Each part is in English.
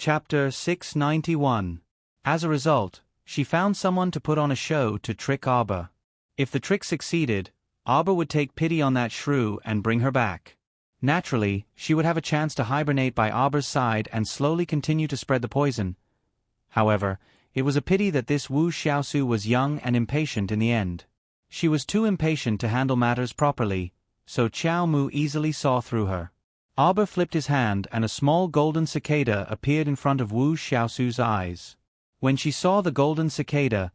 Chapter 691. As a result, she found someone to put on a show to trick Arbor. If the trick succeeded, Arbor would take pity on that shrew and bring her back. Naturally, she would have a chance to hibernate by Arbor's side and slowly continue to spread the poison. However, it was a pity that this Wu Xiaosu was young and impatient in the end. She was too impatient to handle matters properly, so Qiao Mu easily saw through her. Arbor flipped his hand and a small golden cicada appeared in front of Wu Xiaosu's eyes. When she saw the golden cicada,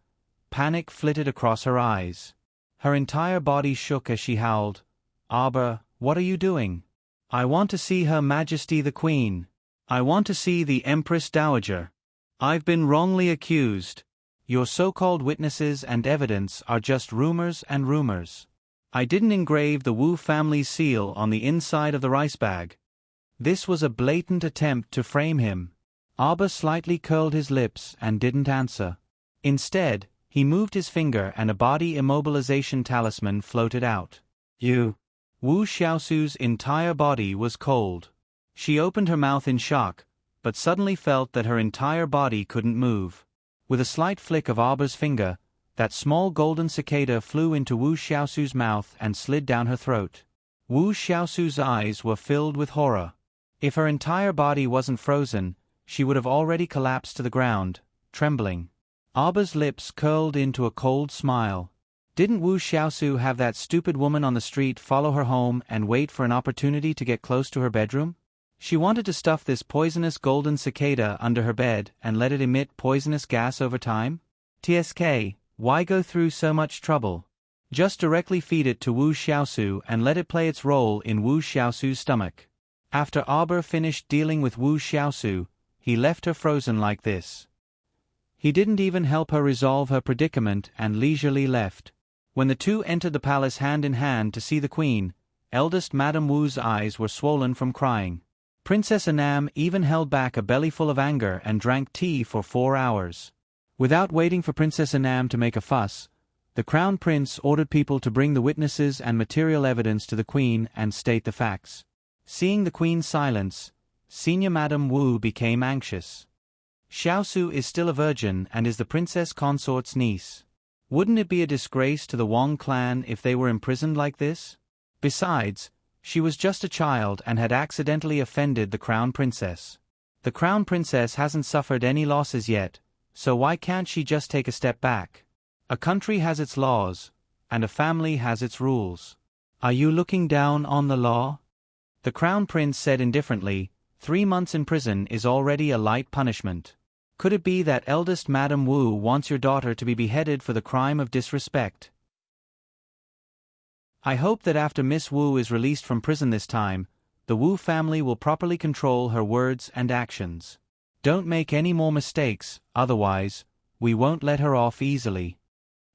panic flitted across her eyes. Her entire body shook as she howled, "Arbor, what are you doing? I want to see Her Majesty the Queen. I want to see the Empress Dowager. I've been wrongly accused. Your so-called witnesses and evidence are just rumors and rumors. I didn't engrave the Wu family's seal on the inside of the rice bag." This was a blatant attempt to frame him. Arbor slightly curled his lips and didn't answer. Instead, he moved his finger and a body immobilization talisman floated out. "You." Wu Xiaosu's entire body was cold. She opened her mouth in shock, but suddenly felt that her entire body couldn't move. With a slight flick of Arbor's finger, that small golden cicada flew into Wu Xiaosu's mouth and slid down her throat. Wu Xiaosu's eyes were filled with horror. If her entire body wasn't frozen, she would have already collapsed to the ground, trembling. Arbor's lips curled into a cold smile. Didn't Wu Xiaosu have that stupid woman on the street follow her home and wait for an opportunity to get close to her bedroom? She wanted to stuff this poisonous golden cicada under her bed and let it emit poisonous gas over time? TSK, why go through so much trouble? Just directly feed it to Wu Xiaosu and let it play its role in Wu Xiaosu's stomach. After Arbor finished dealing with Wu Xiaosu, he left her frozen like this. He didn't even help her resolve her predicament and leisurely left. When the two entered the palace hand in hand to see the queen, eldest Madame Wu's eyes were swollen from crying. Princess Anam even held back a bellyful of anger and drank tea for 4 hours. Without waiting for Princess Anam to make a fuss, the Crown Prince ordered people to bring the witnesses and material evidence to the queen and state the facts. Seeing the queen's silence, Senior Madame Wu became anxious. Xiaosu is still a virgin and is the princess consort's niece. Wouldn't it be a disgrace to the Wang clan if they were imprisoned like this? Besides, she was just a child and had accidentally offended the Crown Princess. The Crown Princess hasn't suffered any losses yet, so why can't she just take a step back? A country has its laws, and a family has its rules. Are you looking down on the law? The Crown Prince said indifferently, 3 months in prison is already a light punishment. Could it be that eldest Madame Wu wants your daughter to be beheaded for the crime of disrespect? I hope that after Miss Wu is released from prison this time, the Wu family will properly control her words and actions. Don't make any more mistakes, otherwise, we won't let her off easily.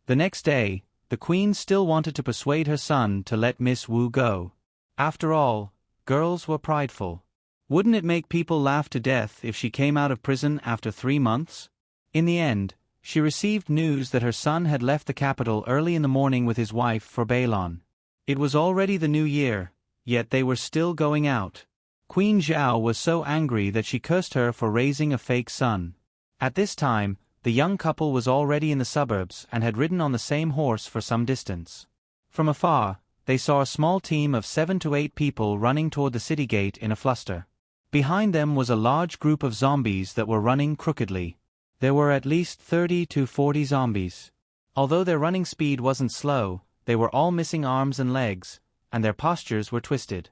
The next day, the queen still wanted to persuade her son to let Miss Wu go. After all, girls were prideful. Wouldn't it make people laugh to death if she came out of prison after 3 months? In the end, she received news that her son had left the capital early in the morning with his wife for Bailon. It was already the new year, yet they were still going out. Queen Zhao was so angry that she cursed her for raising a fake son. At this time, the young couple was already in the suburbs and had ridden on the same horse for some distance. From afar, they saw a small team of 7 to 8 people running toward the city gate in a fluster. Behind them was a large group of zombies that were running crookedly. There were at least 30 to 40 zombies. Although their running speed wasn't slow, they were all missing arms and legs, and their postures were twisted.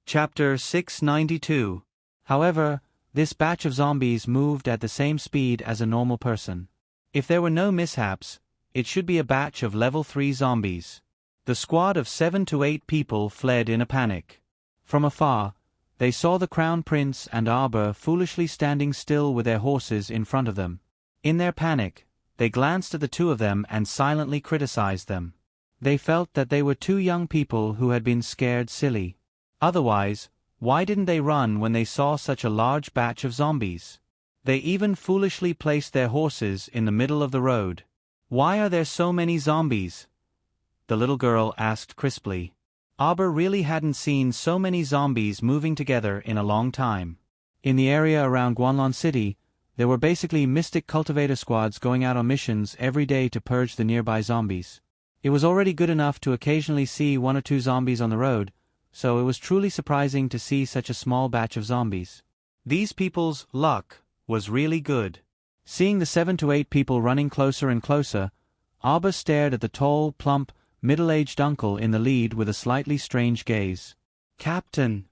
Chapter 692. However, this batch of zombies moved at the same speed as a normal person. If there were no mishaps, it should be a batch of level 3 zombies. The squad of 7 to 8 people fled in a panic. From afar, they saw the Crown Prince and Arbor foolishly standing still with their horses in front of them. In their panic, they glanced at the two of them and silently criticized them. They felt that they were 2 young people who had been scared silly. Otherwise, why didn't they run when they saw such a large batch of zombies? They even foolishly placed their horses in the middle of the road. Why are there so many zombies? The little girl asked crisply. Arbor really hadn't seen so many zombies moving together in a long time. In the area around Guanlon City, there were basically mystic cultivator squads going out on missions every day to purge the nearby zombies. It was already good enough to occasionally see 1 or 2 zombies on the road, so it was truly surprising to see such a small batch of zombies. These people's luck was really good. Seeing the 7 to 8 people running closer and closer, Arbor stared at the tall, plump, middle-aged uncle in the lead with a slightly strange gaze. "Captain!"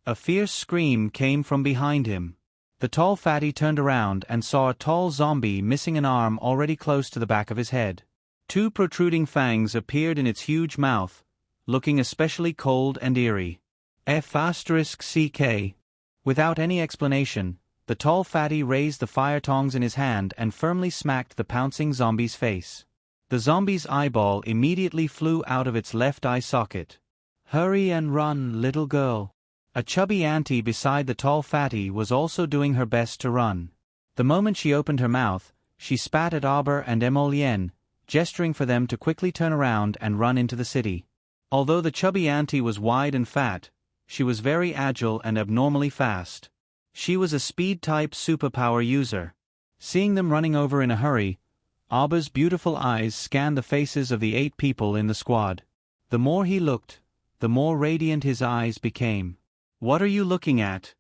A fierce scream came from behind him. The tall fatty turned around and saw a tall zombie missing an arm already close to the back of his head. 2 protruding fangs appeared in its huge mouth, looking especially cold and eerie. F***CK. Without any explanation, the tall fatty raised the fire tongs in his hand and firmly smacked the pouncing zombie's face. The zombie's eyeball immediately flew out of its left eye socket. "Hurry and run, little girl." A chubby auntie beside the tall fatty was also doing her best to run. The moment she opened her mouth, she spat at Arbor and Emolien, gesturing for them to quickly turn around and run into the city. Although the chubby auntie was wide and fat, she was very agile and abnormally fast. She was a speed-type superpower user. Seeing them running over in a hurry, Arbor's beautiful eyes scanned the faces of the 8 people in the squad. The more he looked, the more radiant his eyes became. "What are you looking at?"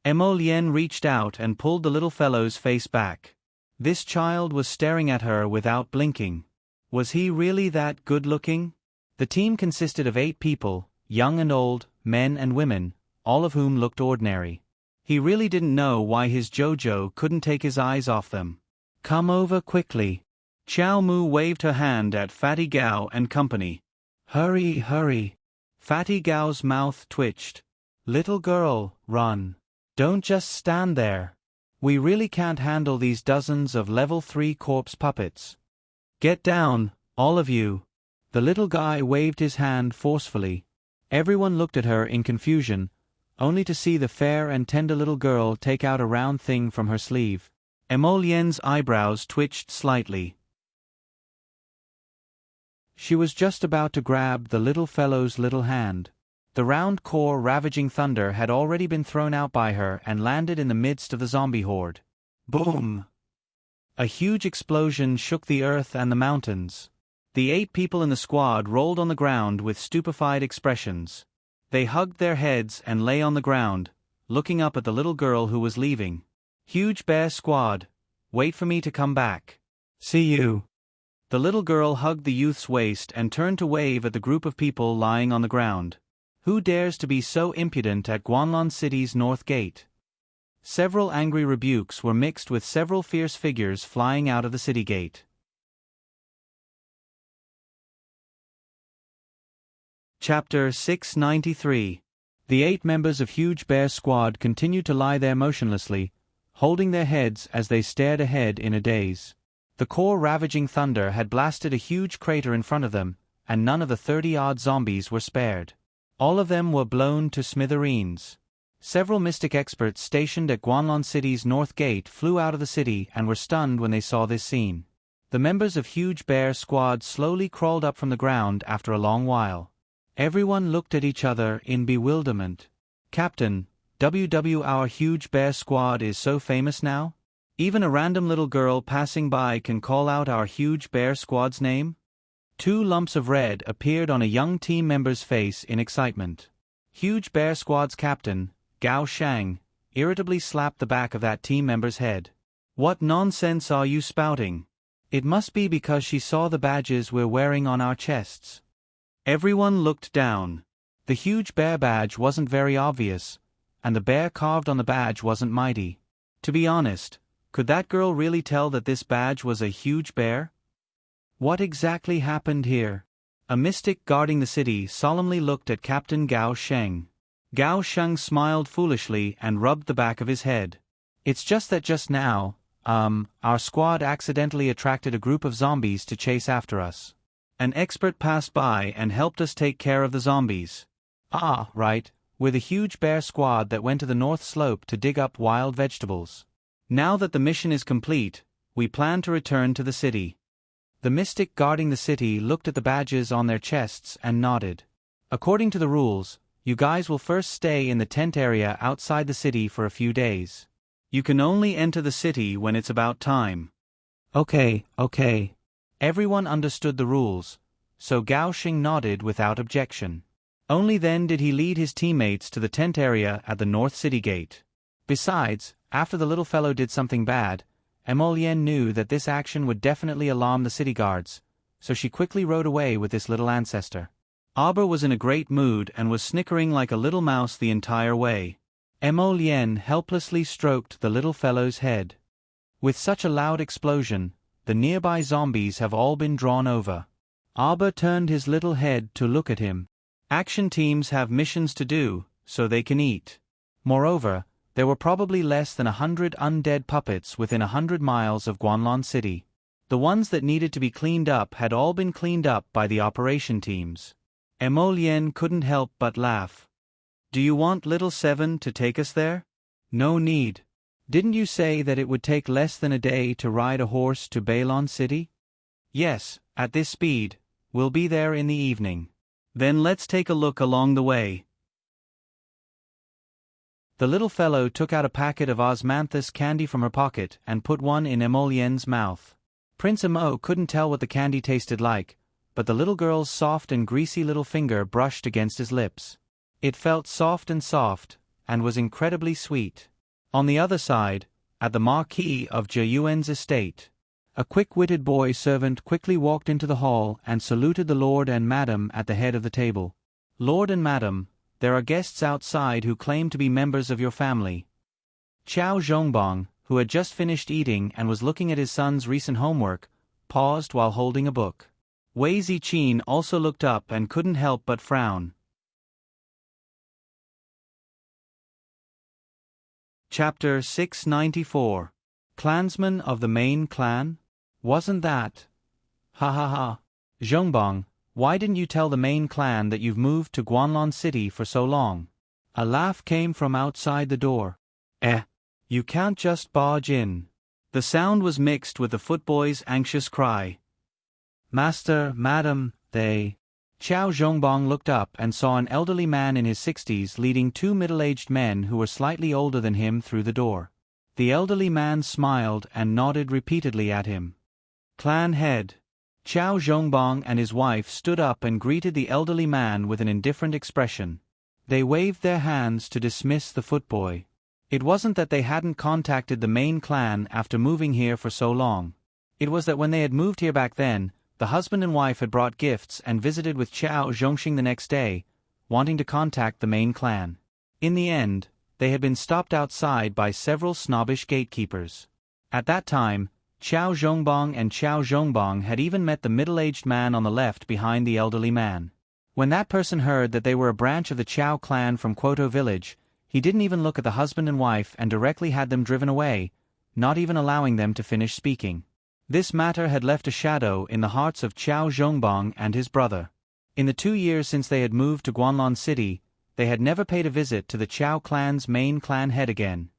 Emolien reached out and pulled the little fellow's face back. This child was staring at her without blinking. Was he really that good-looking? The team consisted of 8 people, young and old, men and women, all of whom looked ordinary. He really didn't know why his JoJo couldn't take his eyes off them. "Come over quickly." Xiao Mu waved her hand at Fatty Gao and company. "Hurry, hurry." Fatty Gao's mouth twitched. "Little girl, run. Don't just stand there. We really can't handle these dozens of level 3 corpse puppets. Get down, all of you." The little guy waved his hand forcefully. Everyone looked at her in confusion, only to see the fair and tender little girl take out a round thing from her sleeve. Emolien's eyebrows twitched slightly. She was just about to grab the little fellow's little hand. The round core ravaging thunder had already been thrown out by her and landed in the midst of the zombie horde. Boom! A huge explosion shook the earth and the mountains. The 8 people in the squad rolled on the ground with stupefied expressions. They hugged their heads and lay on the ground, looking up at the little girl who was leaving. "Huge Bear Squad, wait for me to come back. See you." The little girl hugged the youth's waist and turned to wave at the group of people lying on the ground. Who dares to be so impudent at Guanlon City's North Gate? Several angry rebukes were mixed with several fierce figures flying out of the city gate. Chapter 693. The 8 members of Huge Bear Squad continued to lie there motionlessly, holding their heads as they stared ahead in a daze. The core-ravaging thunder had blasted a huge crater in front of them, and none of the 30-odd zombies were spared. All of them were blown to smithereens. Several mystic experts stationed at Guanlon City's North Gate flew out of the city and were stunned when they saw this scene. The members of Huge Bear Squad slowly crawled up from the ground after a long while. Everyone looked at each other in bewilderment. "Captain, our Huge Bear Squad is so famous now? Even a random little girl passing by can call out our Huge Bear Squad's name?" 2 lumps of red appeared on a young team member's face in excitement. Huge Bear Squad's captain, Gao Shang, irritably slapped the back of that team member's head. "What nonsense are you spouting? It must be because she saw the badges we're wearing on our chests." Everyone looked down. The Huge Bear badge wasn't very obvious, and the bear carved on the badge wasn't mighty. To be honest, could that girl really tell that this badge was a huge bear? What exactly happened here? A mystic guarding the city solemnly looked at Captain Gao Sheng. Gao Sheng smiled foolishly and rubbed the back of his head. "It's just that just now, our squad accidentally attracted a group of zombies to chase after us. An expert passed by and helped us take care of the zombies." "Ah, right, we're the Huge Bear Squad that went to the North Slope to dig up wild vegetables. Now that the mission is complete, we plan to return to the city." The mystic guarding the city looked at the badges on their chests and nodded. According to the rules, you guys will first stay in the tent area outside the city for a few days. You can only enter the city when it's about time. Okay. Everyone understood the rules, so Gao Xing nodded without objection. Only then did he lead his teammates to the tent area at the North City Gate. Besides, after the little fellow did something bad, Emolienne knew that this action would definitely alarm the city guards, so she quickly rode away with this little ancestor. Arbor was in a great mood and was snickering like a little mouse the entire way. Emolienne helplessly stroked the little fellow's head. With such a loud explosion, the nearby zombies have all been drawn over. Arbor turned his little head to look at him. Action teams have missions to do, so they can eat. Moreover, there were probably less than 100 undead puppets within 100 miles of Guanlon City. The ones that needed to be cleaned up had all been cleaned up by the operation teams. Emolienne couldn't help but laugh. Do you want little Seven to take us there? No need. Didn't you say that it would take less than a day to ride a horse to Bailon City? Yes, at this speed, we'll be there in the evening. Then let's take a look along the way. The little fellow took out a packet of osmanthus candy from her pocket and put one in Emolienne's mouth. Prince Emo couldn't tell what the candy tasted like, but the little girl's soft and greasy little finger brushed against his lips. It felt soft, and was incredibly sweet. On the other side, at the Marquis of Jeyuen's estate, a quick-witted boy servant quickly walked into the hall and saluted the Lord and Madam at the head of the table. Lord and Madam, there are guests outside who claim to be members of your family. Qiao Zhongbang, who had just finished eating and was looking at his son's recent homework, paused while holding a book. Wei Ziqin also looked up and couldn't help but frown. Chapter 694. Clansmen of the Main Clan? Wasn't that? Ha ha ha. Zhongbang, why didn't you tell the main clan that you've moved to Guanlon City for so long? A laugh came from outside the door. You can't just barge in. The sound was mixed with the footboy's anxious cry. Master, Madam, they... Qiao Zhongbang looked up and saw an elderly man in his 60s leading two middle-aged men who were slightly older than him through the door. The elderly man smiled and nodded repeatedly at him. Clan head. Qiao Zhongbang and his wife stood up and greeted the elderly man with an indifferent expression. They waved their hands to dismiss the footboy. It wasn't that they hadn't contacted the main clan after moving here for so long. It was that when they had moved here back then, the husband and wife had brought gifts and visited with Qiao Zhongxing the next day, wanting to contact the main clan. In the end, they had been stopped outside by several snobbish gatekeepers. At that time, Qiao Zhongbang and Qiao Zhongbang had even met the middle-aged man on the left behind the elderly man. When that person heard that they were a branch of the Qiao clan from Quoto village, he didn't even look at the husband and wife and directly had them driven away, not even allowing them to finish speaking. This matter had left a shadow in the hearts of Qiao Zhongbang and his brother. In the 2 years since they had moved to Guanlon City, they had never paid a visit to the Qiao clan's main clan head again.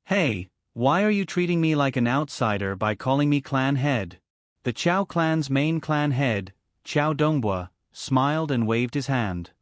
Hey, why are you treating me like an outsider by calling me clan head? The Qiao clan's main clan head, Qiao Dongbua, smiled and waved his hand.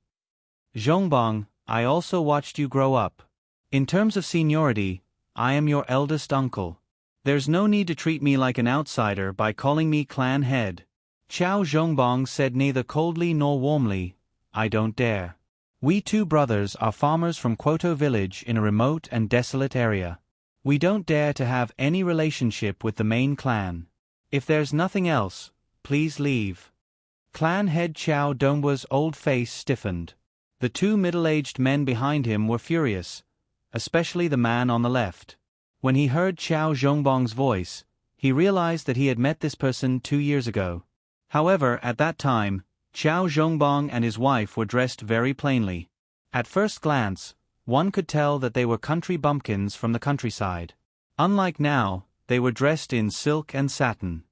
Zhongbang, I also watched you grow up. In terms of seniority, I am your eldest uncle. There's no need to treat me like an outsider by calling me clan head. Qiao Zhongbang said neither coldly nor warmly, I don't dare. We two brothers are farmers from Quoto village in a remote and desolate area. We don't dare to have any relationship with the main clan. If there's nothing else, please leave. Clan head Qiao Dongbua's old face stiffened. The two middle-aged men behind him were furious, especially the man on the left. When he heard Qiao Zhongbang's voice, he realized that he had met this person 2 years ago. However, at that time, Qiao Zhongbang and his wife were dressed very plainly. At first glance, one could tell that they were country bumpkins from the countryside. Unlike now, they were dressed in silk and satin.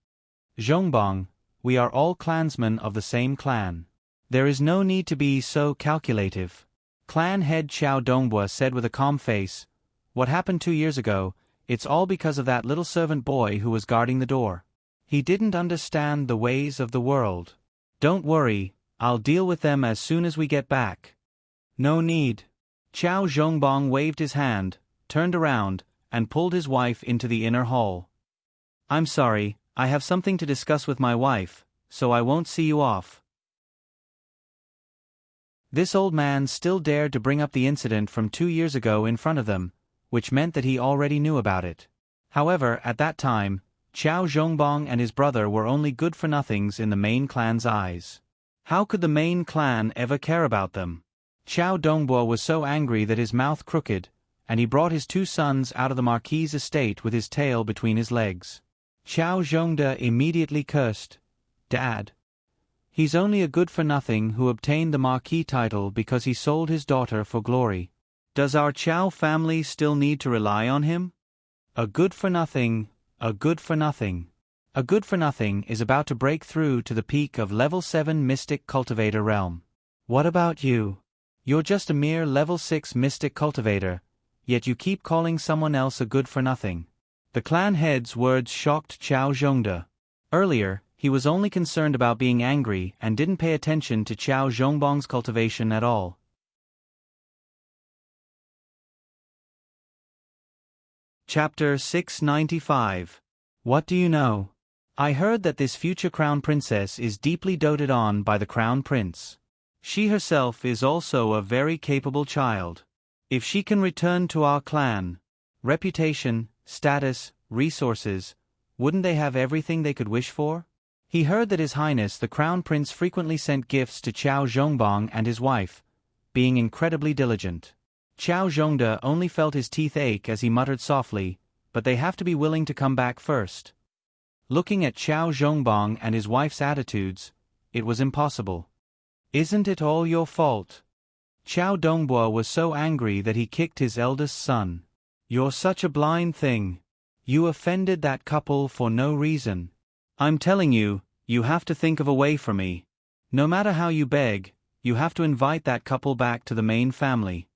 Zhongbang, we are all clansmen of the same clan. There is no need to be so calculative. Clan head Qiao Dongbua said with a calm face, What happened 2 years ago, it's all because of that little servant boy who was guarding the door. He didn't understand the ways of the world. Don't worry, I'll deal with them as soon as we get back. No need. Chow Zhongbong waved his hand, turned around, and pulled his wife into the inner hall. I'm sorry, I have something to discuss with my wife, so I won't see you off. This old man still dared to bring up the incident from 2 years ago in front of them, which meant that he already knew about it. However, at that time, Chow Zhongbong and his brother were only good-for-nothings in the main clan's eyes. How could the main clan ever care about them? Chow Dongbo was so angry that his mouth crooked, and he brought his 2 sons out of the marquis's estate with his tail between his legs. Chow Zhongde immediately cursed, "Dad. He's only a good-for-nothing who obtained the marquis title because he sold his daughter for glory. Does our Chow family still need to rely on him? A good-for-nothing, a good-for-nothing. A good-for-nothing is about to break through to the peak of level 7 Mystic Cultivator realm. What about you? You're just a mere level 6 Mystic Cultivator, yet you keep calling someone else a good-for-nothing." The clan head's words shocked Chow Zhongde. Earlier, he was only concerned about being angry and didn't pay attention to Chow Zhongbong's cultivation at all. Chapter 695. What do you know? I heard that this future crown princess is deeply doted on by the crown prince. She herself is also a very capable child. If she can return to our clan, reputation, status, resources, wouldn't they have everything they could wish for? He heard that His Highness the Crown Prince frequently sent gifts to Chow Zhongbong and his wife, being incredibly diligent. Chow Zhongde only felt his teeth ache as he muttered softly, "But they have to be willing to come back first." Looking at Chow Zhongbong and his wife's attitudes, it was impossible. "Isn't it all your fault?" Chow Dongbo was so angry that he kicked his eldest son. "You're such a blind thing. You offended that couple for no reason. I'm telling you, you have to think of a way for me. No matter how you beg, you have to invite that couple back to the main family.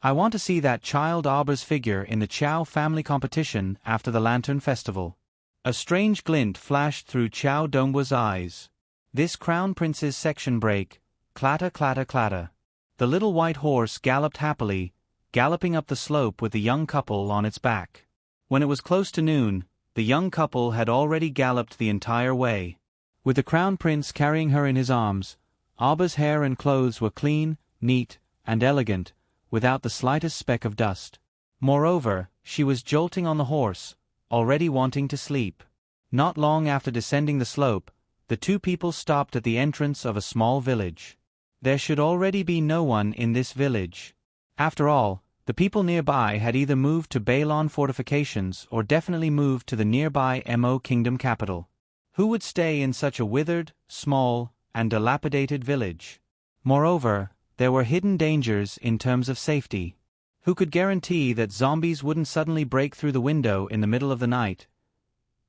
I want to see that child Arbor's figure in the Chow family competition after the Lantern Festival." A strange glint flashed through Chow Dongbo's eyes. This crown prince's section break, clatter clatter clatter. The little white horse galloped happily, galloping up the slope with the young couple on its back. When it was close to noon, the young couple had already galloped the entire way. With the crown prince carrying her in his arms, Arbor's hair and clothes were clean, neat, and elegant, without the slightest speck of dust. Moreover, she was jolting on the horse, already wanting to sleep. Not long after descending the slope, the 2 people stopped at the entrance of a small village. There should already be no one in this village. After all, the people nearby had either moved to Bailon fortifications or definitely moved to the nearby Mo Kingdom capital. Who would stay in such a withered, small, and dilapidated village? Moreover, there were hidden dangers in terms of safety. Who could guarantee that zombies wouldn't suddenly break through the window in the middle of the night?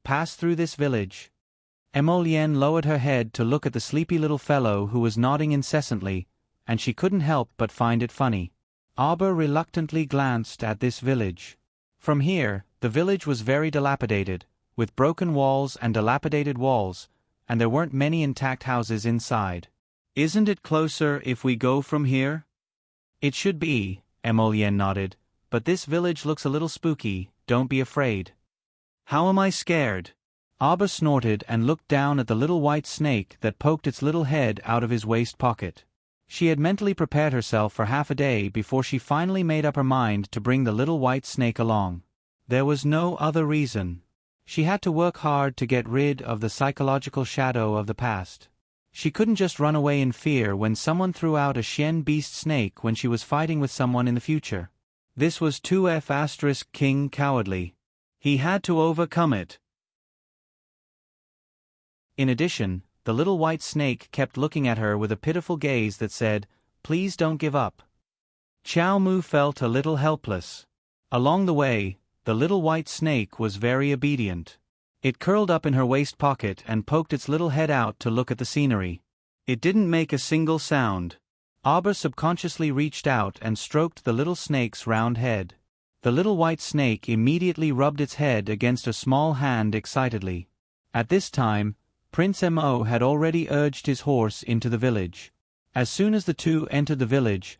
Pass through this village. Emolienne lowered her head to look at the sleepy little fellow who was nodding incessantly, and she couldn't help but find it funny. Arbor reluctantly glanced at this village. From here, the village was very dilapidated, with broken walls and dilapidated walls, and there weren't many intact houses inside. "Isn't it closer if we go from here?" "It should be," Emolienne nodded, "but this village looks a little spooky, don't be afraid." "How am I scared?" Arbor snorted and looked down at the little white snake that poked its little head out of his waist pocket. She had mentally prepared herself for half a day before she finally made up her mind to bring the little white snake along. There was no other reason. She had to work hard to get rid of the psychological shadow of the past. She couldn't just run away in fear when someone threw out a Shen beast snake when she was fighting with someone in the future. This was 2F** King cowardly. He had to overcome it. In addition, the little white snake kept looking at her with a pitiful gaze that said, "Please don't give up." Chow Mu felt a little helpless. Along the way, the little white snake was very obedient. It curled up in her waist pocket and poked its little head out to look at the scenery. It didn't make a single sound. Arbor subconsciously reached out and stroked the little snake's round head. The little white snake immediately rubbed its head against a small hand excitedly. At this time, Prince Mo had already urged his horse into the village. As soon as the two entered the village,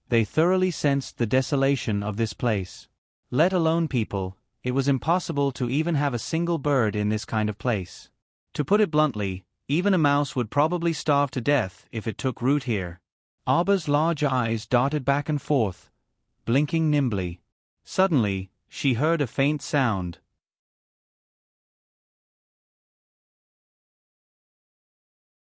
they thoroughly sensed the desolation of this place. Let alone people, it was impossible to even have a single bird in this kind of place. To put it bluntly, even a mouse would probably starve to death if it took root here. Arba's large eyes darted back and forth, blinking nimbly. Suddenly, she heard a faint sound.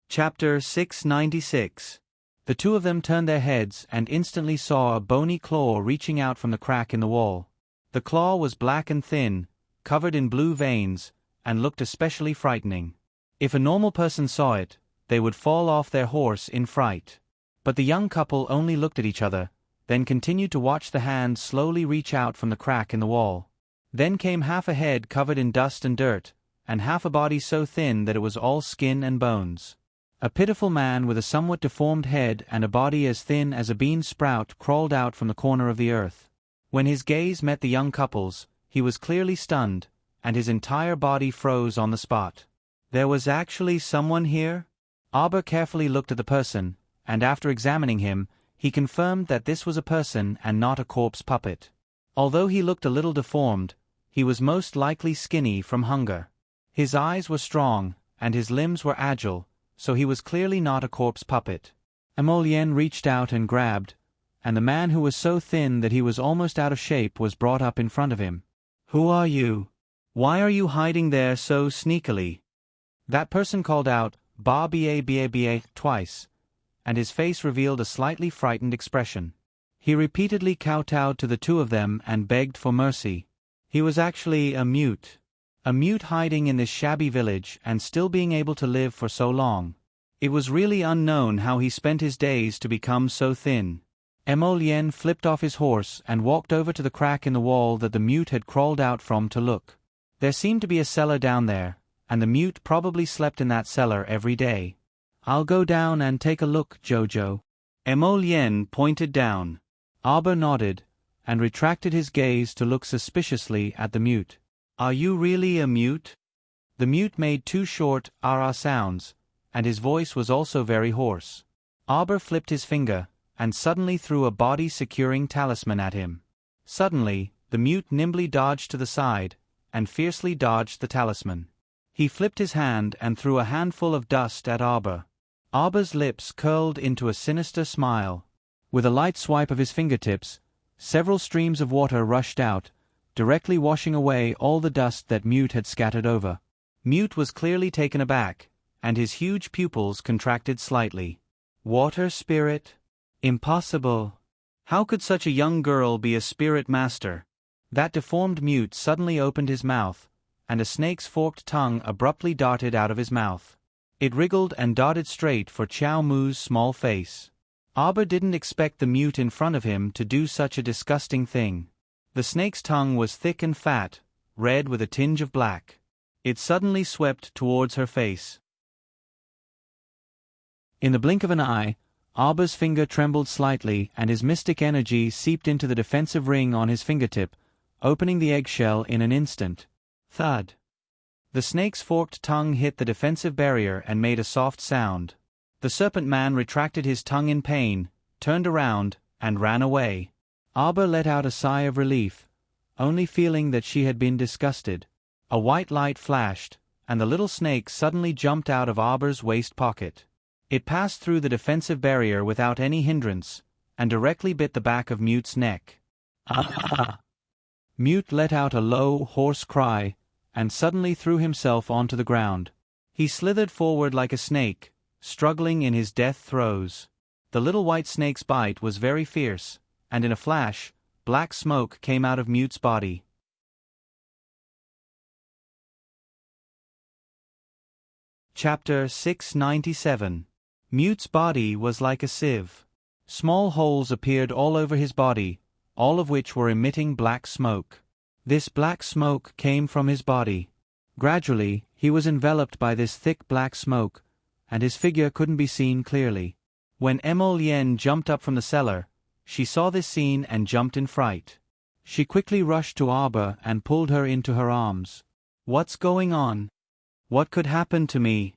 Chapter 696. The two of them turned their heads and instantly saw a bony claw reaching out from the crack in the wall. The claw was black and thin, covered in blue veins, and looked especially frightening. If a normal person saw it, they would fall off their horse in fright. But the young couple only looked at each other, then continued to watch the hand slowly reach out from the crack in the wall. Then came half a head covered in dust and dirt, and half a body so thin that it was all skin and bones. A pitiful man with a somewhat deformed head and a body as thin as a bean sprout crawled out from the corner of the earth. When his gaze met the young couple's, he was clearly stunned, and his entire body froze on the spot. There was actually someone here? Arba carefully looked at the person, and after examining him, he confirmed that this was a person and not a corpse puppet. Although he looked a little deformed, he was most likely skinny from hunger. His eyes were strong, and his limbs were agile, so he was clearly not a corpse puppet. Emolien reached out and grabbed, and the man who was so thin that he was almost out of shape was brought up in front of him. "Who are you? Why are you hiding there so sneakily?" That person called out, "Ba ba twice, and his face revealed a slightly frightened expression. He repeatedly kowtowed to the two of them and begged for mercy. He was actually a mute hiding in this shabby village and still being able to live for so long. It was really unknown how he spent his days to become so thin. Emolien flipped off his horse and walked over to the crack in the wall that the mute had crawled out from to look. There seemed to be a cellar down there, and the mute probably slept in that cellar every day. "I'll go down and take a look, Jojo." Emolien pointed down. Arba nodded, and retracted his gaze to look suspiciously at the mute. "Are you really a mute?" The mute made two short "ah" sounds, and his voice was also very hoarse. Arba flipped his finger, and suddenly threw a body-securing talisman at him. Suddenly, the mute nimbly dodged to the side, and fiercely dodged the talisman. He flipped his hand and threw a handful of dust at Arba. Arba's lips curled into a sinister smile. With a light swipe of his fingertips, several streams of water rushed out, directly washing away all the dust that Mute had scattered over. Mute was clearly taken aback, and his huge pupils contracted slightly. Water spirit? Impossible. How could such a young girl be a spirit master? That deformed Mute suddenly opened his mouth, and a snake's forked tongue abruptly darted out of his mouth. It wriggled and darted straight for Chow Mu's small face. Arba didn't expect the Mute in front of him to do such a disgusting thing. The snake's tongue was thick and fat, red with a tinge of black. It suddenly swept towards her face. In the blink of an eye, Arba's finger trembled slightly and his mystic energy seeped into the defensive ring on his fingertip, opening the eggshell in an instant. Thud. The snake's forked tongue hit the defensive barrier and made a soft sound. The serpent man retracted his tongue in pain, turned around, and ran away. Arba let out a sigh of relief, only feeling that she had been disgusted. A white light flashed, and the little snake suddenly jumped out of Arba's waist pocket. It passed through the defensive barrier without any hindrance, and directly bit the back of Mute's neck. Ah! Mute let out a low, hoarse cry, and suddenly threw himself onto the ground. He slithered forward like a snake, struggling in his death throes. The little white snake's bite was very fierce, and in a flash, black smoke came out of Mute's body. Chapter 697. Mute's body was like a sieve. Small holes appeared all over his body, all of which were emitting black smoke. This black smoke came from his body. Gradually, he was enveloped by this thick black smoke, and his figure couldn't be seen clearly. When Emolien jumped up from the cellar, she saw this scene and jumped in fright. She quickly rushed to Arba and pulled her into her arms. "What's going on? What could happen to me?"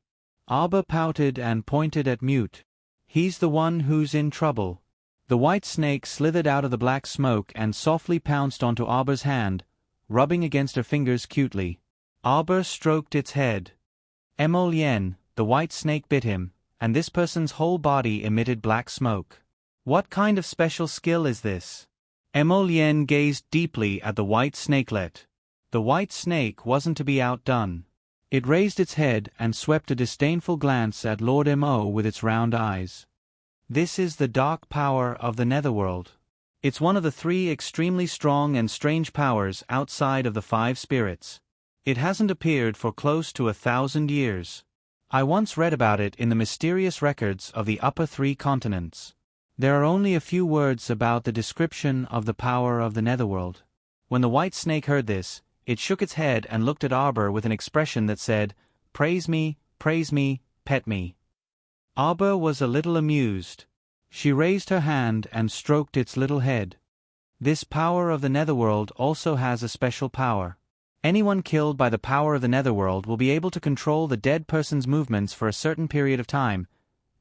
Arba pouted and pointed at Mute. He's the one who's in trouble. The white snake slithered out of the black smoke and softly pounced onto Arbor's hand, rubbing against her fingers cutely. Arbor stroked its head. Emolien, the white snake bit him, and this person's whole body emitted black smoke. What kind of special skill is this? Emolien gazed deeply at the white snakelet. The white snake wasn't to be outdone. It raised its head and swept a disdainful glance at Lord Mo with its round eyes. This is the dark power of the netherworld. It's one of the 3 extremely strong and strange powers outside of the 5 spirits. It hasn't appeared for close to 1,000 years. I once read about it in the mysterious records of the upper 3 continents. There are only a few words about the description of the power of the netherworld. When the white snake heard this, it shook its head and looked at Arbor with an expression that said, praise me, pet me. Arbor was a little amused. She raised her hand and stroked its little head. This power of the netherworld also has a special power. Anyone killed by the power of the netherworld will be able to control the dead person's movements for a certain period of time,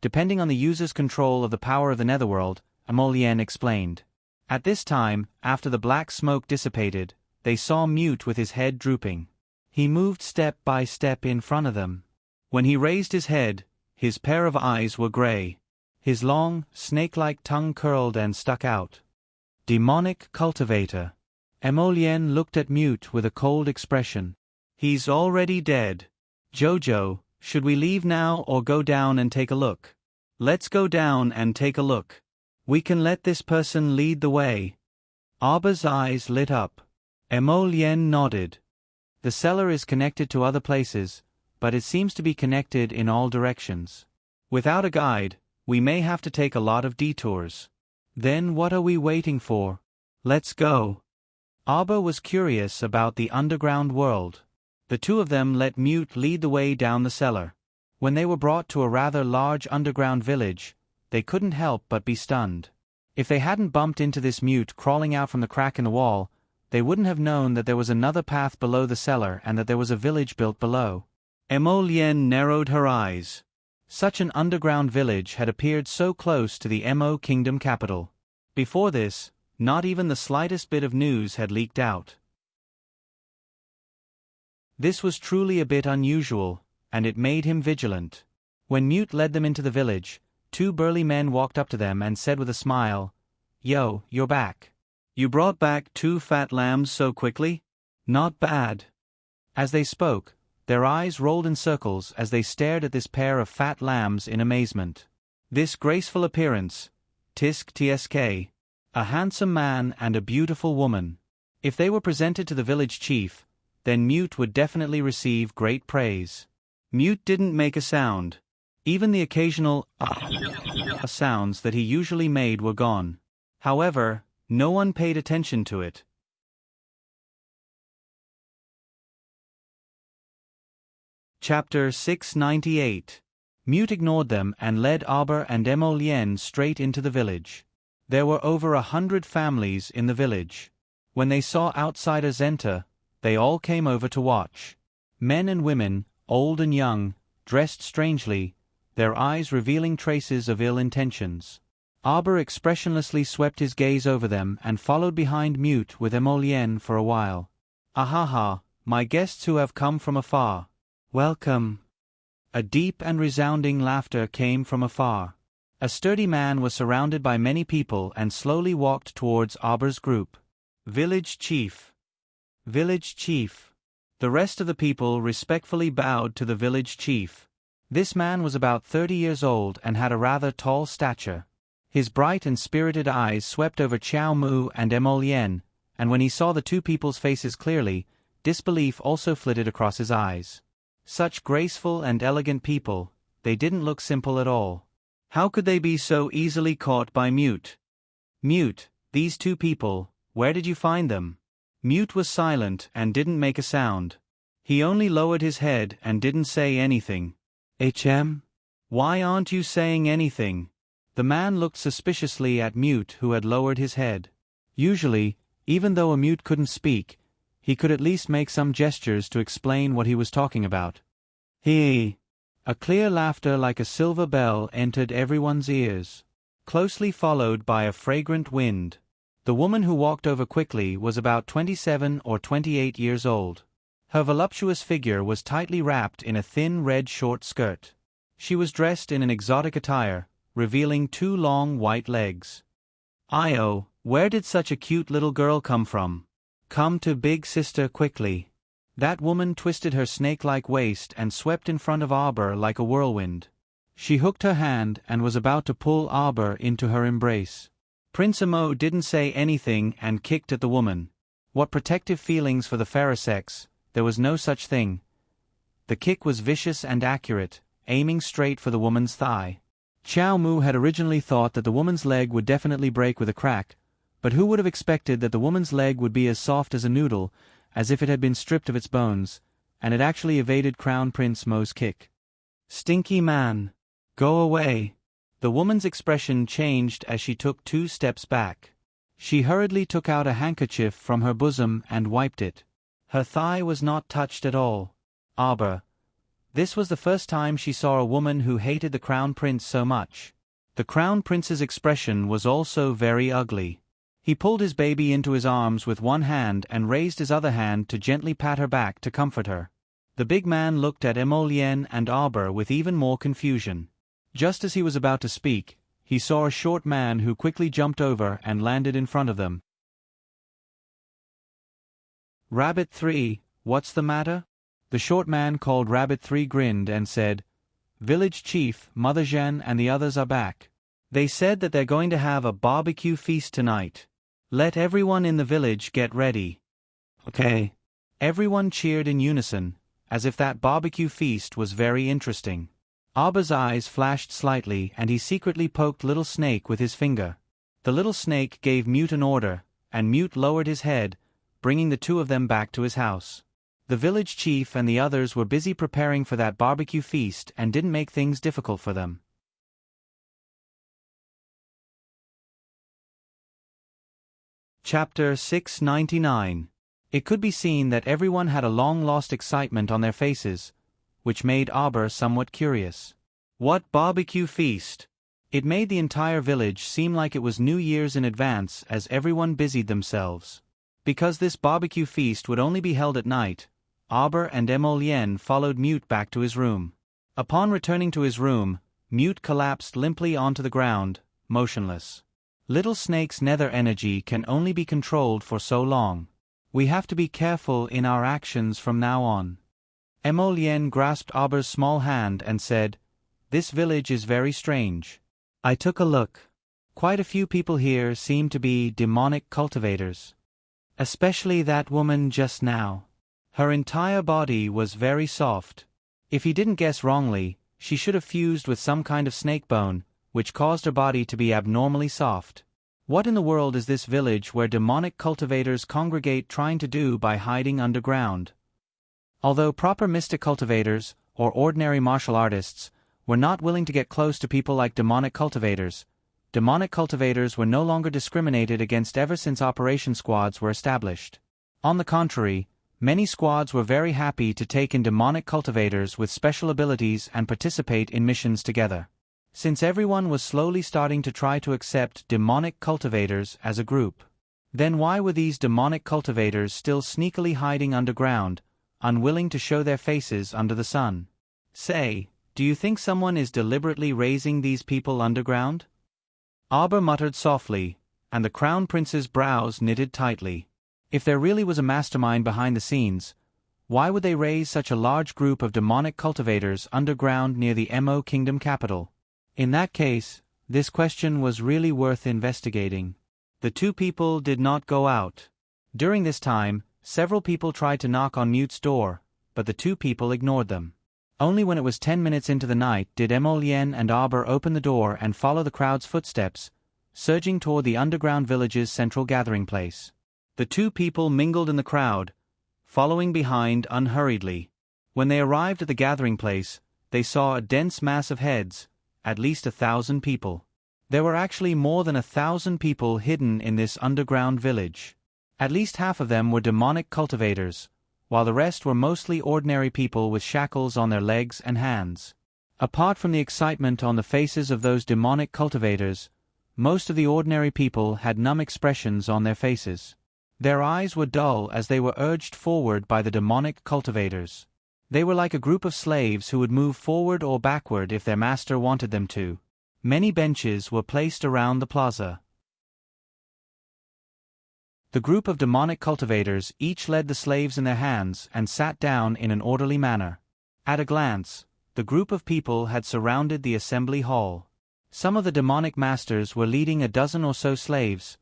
depending on the user's control of the power of the netherworld, Emolien explained. At this time, after the black smoke dissipated, they saw Mute with his head drooping. He moved step by step in front of them. When he raised his head, his pair of eyes were gray. His long, snake-like tongue curled and stuck out. Demonic cultivator. Emolien looked at Mute with a cold expression. He's already dead. Jojo, should we leave now or go down and take a look? Let's go down and take a look. We can let this person lead the way. Arbor's eyes lit up. Emolien nodded. The cellar is connected to other places, but it seems to be connected in all directions. Without a guide, we may have to take a lot of detours. Then what are we waiting for? Let's go. Arbor was curious about the underground world. The 2 of them let Mute lead the way down the cellar. When they were brought to a rather large underground village, they couldn't help but be stunned. If they hadn't bumped into this Mute crawling out from the crack in the wall, they wouldn't have known that there was another path below the cellar and that there was a village built below. Emolien narrowed her eyes. Such an underground village had appeared so close to the Mo Kingdom capital. Before this, not even the slightest bit of news had leaked out. This was truly a bit unusual, and it made him vigilant. When Mute led them into the village, 2 burly men walked up to them and said with a smile, "Yo, you're back. You brought back 2 fat lambs so quickly? Not bad." As they spoke, their eyes rolled in circles as they stared at this pair of fat lambs in amazement. This graceful appearance, tisk tsk, a handsome man and a beautiful woman. If they were presented to the village chief, then Mute would definitely receive great praise. Mute didn't make a sound. Even the occasional sounds that he usually made were gone. However, no one paid attention to it. Chapter 698. Mute ignored them and led Arbor and Emolien straight into the village. There were over 100 families in the village. When they saw outsiders enter, they all came over to watch. Men and women, old and young, dressed strangely, their eyes revealing traces of ill intentions. Arbor expressionlessly swept his gaze over them and followed behind Mute with Emolien for a while. "Ahaha, my guests who have come from afar. Welcome." A deep and resounding laughter came from afar. A sturdy man was surrounded by many people and slowly walked towards Arbor's group. "Village chief. Village chief." The rest of the people respectfully bowed to the village chief. This man was about 30 years old and had a rather tall stature. His bright and spirited eyes swept over Chiao Mu and Emolien, and when he saw the 2 people's faces clearly, disbelief also flitted across his eyes. Such graceful and elegant people, they didn't look simple at all. How could they be so easily caught by Mute? "Mute, these 2 people, where did you find them?" Mute was silent and didn't make a sound. He only lowered his head and didn't say anything. "HM? Why aren't you saying anything?" The man looked suspiciously at Mute, who had lowered his head. Usually, even though a Mute couldn't speak, he could at least make some gestures to explain what he was talking about. A clear laughter like a silver bell entered everyone's ears, closely followed by a fragrant wind. The woman who walked over quickly was about 27 or 28 years old. Her voluptuous figure was tightly wrapped in a thin red short skirt. She was dressed in an exotic attire, revealing 2 long white legs. "Io, where did such a cute little girl come from? Come to big sister quickly." That woman twisted her snake-like waist and swept in front of Arbor like a whirlwind. She hooked her hand and was about to pull Arbor into her embrace. Prince Emo didn't say anything and kicked at the woman. What protective feelings for the fairer sex, there was no such thing. The kick was vicious and accurate, aiming straight for the woman's thigh. Xiao Mu had originally thought that the woman's leg would definitely break with a crack, but who would have expected that the woman's leg would be as soft as a noodle, as if it had been stripped of its bones, and it actually evaded Crown Prince Mo's kick. "Stinky man! Go away!" The woman's expression changed as she took 2 steps back. She hurriedly took out a handkerchief from her bosom and wiped it. Her thigh was not touched at all. Arbor. This was the first time she saw a woman who hated the Crown Prince so much. The Crown Prince's expression was also very ugly. He pulled his baby into his arms with one hand and raised his other hand to gently pat her back to comfort her. The big man looked at Emolien and Arbor with even more confusion. Just as he was about to speak, he saw a short man who quickly jumped over and landed in front of them. "Rabbit 3, what's the matter?" The short man called Rabbit 3 grinned and said, "Village Chief, Mother Jeanne and the others are back. They said that they're going to have a barbecue feast tonight. Let everyone in the village get ready." "Okay." Everyone cheered in unison, as if that barbecue feast was very interesting. Arbor's eyes flashed slightly and he secretly poked Little Snake with his finger. The little snake gave Mute an order, and Mute lowered his head, bringing the 2 of them back to his house. The village chief and the others were busy preparing for that barbecue feast and didn't make things difficult for them. Chapter 699. It could be seen that everyone had a long-lost excitement on their faces, which made Arbor somewhat curious. What barbecue feast? It made the entire village seem like it was New Year's in advance as everyone busied themselves. Because this barbecue feast would only be held at night, Arbor and Emolien followed Mute back to his room. Upon returning to his room, Mute collapsed limply onto the ground, motionless. Little Snake's nether energy can only be controlled for so long. We have to be careful in our actions from now on. Emolien grasped Arbor's small hand and said, "This village is very strange. I took a look. Quite a few people here seem to be demonic cultivators. Especially that woman just now. Her entire body was very soft. If he didn't guess wrongly, she should have fused with some kind of snake bone, which caused her body to be abnormally soft. What in the world is this village where demonic cultivators congregate trying to do by hiding underground?" Although proper mystic cultivators, or ordinary martial artists, were not willing to get close to people like demonic cultivators were no longer discriminated against ever since operation squads were established. On the contrary, many squads were very happy to take in demonic cultivators with special abilities and participate in missions together. Since everyone was slowly starting to try to accept demonic cultivators as a group, then why were these demonic cultivators still sneakily hiding underground, unwilling to show their faces under the sun? Say, do you think someone is deliberately raising these people underground? Arbor muttered softly, and the Crown Prince's brows knitted tightly. If there really was a mastermind behind the scenes, why would they raise such a large group of demonic cultivators underground near the Emo Kingdom capital? In that case, this question was really worth investigating. The 2 people did not go out. During this time, several people tried to knock on Mute's door, but the 2 people ignored them. Only when it was 10 minutes into the night did Emolien and Arbor open the door and follow the crowd's footsteps, surging toward the underground village's central gathering place. The 2 people mingled in the crowd, following behind unhurriedly. When they arrived at the gathering place, they saw a dense mass of heads, at least 1,000 people. There were actually more than 1,000 people hidden in this underground village. At least half of them were demonic cultivators, while the rest were mostly ordinary people with shackles on their legs and hands. Apart from the excitement on the faces of those demonic cultivators, most of the ordinary people had numb expressions on their faces. Their eyes were dull as they were urged forward by the demonic cultivators. They were like a group of slaves who would move forward or backward if their master wanted them to. Many benches were placed around the plaza. The group of demonic cultivators each led the slaves in their hands and sat down in an orderly manner. At a glance, the group of people had surrounded the assembly hall. Some of the demonic masters were leading a dozen or so slaves,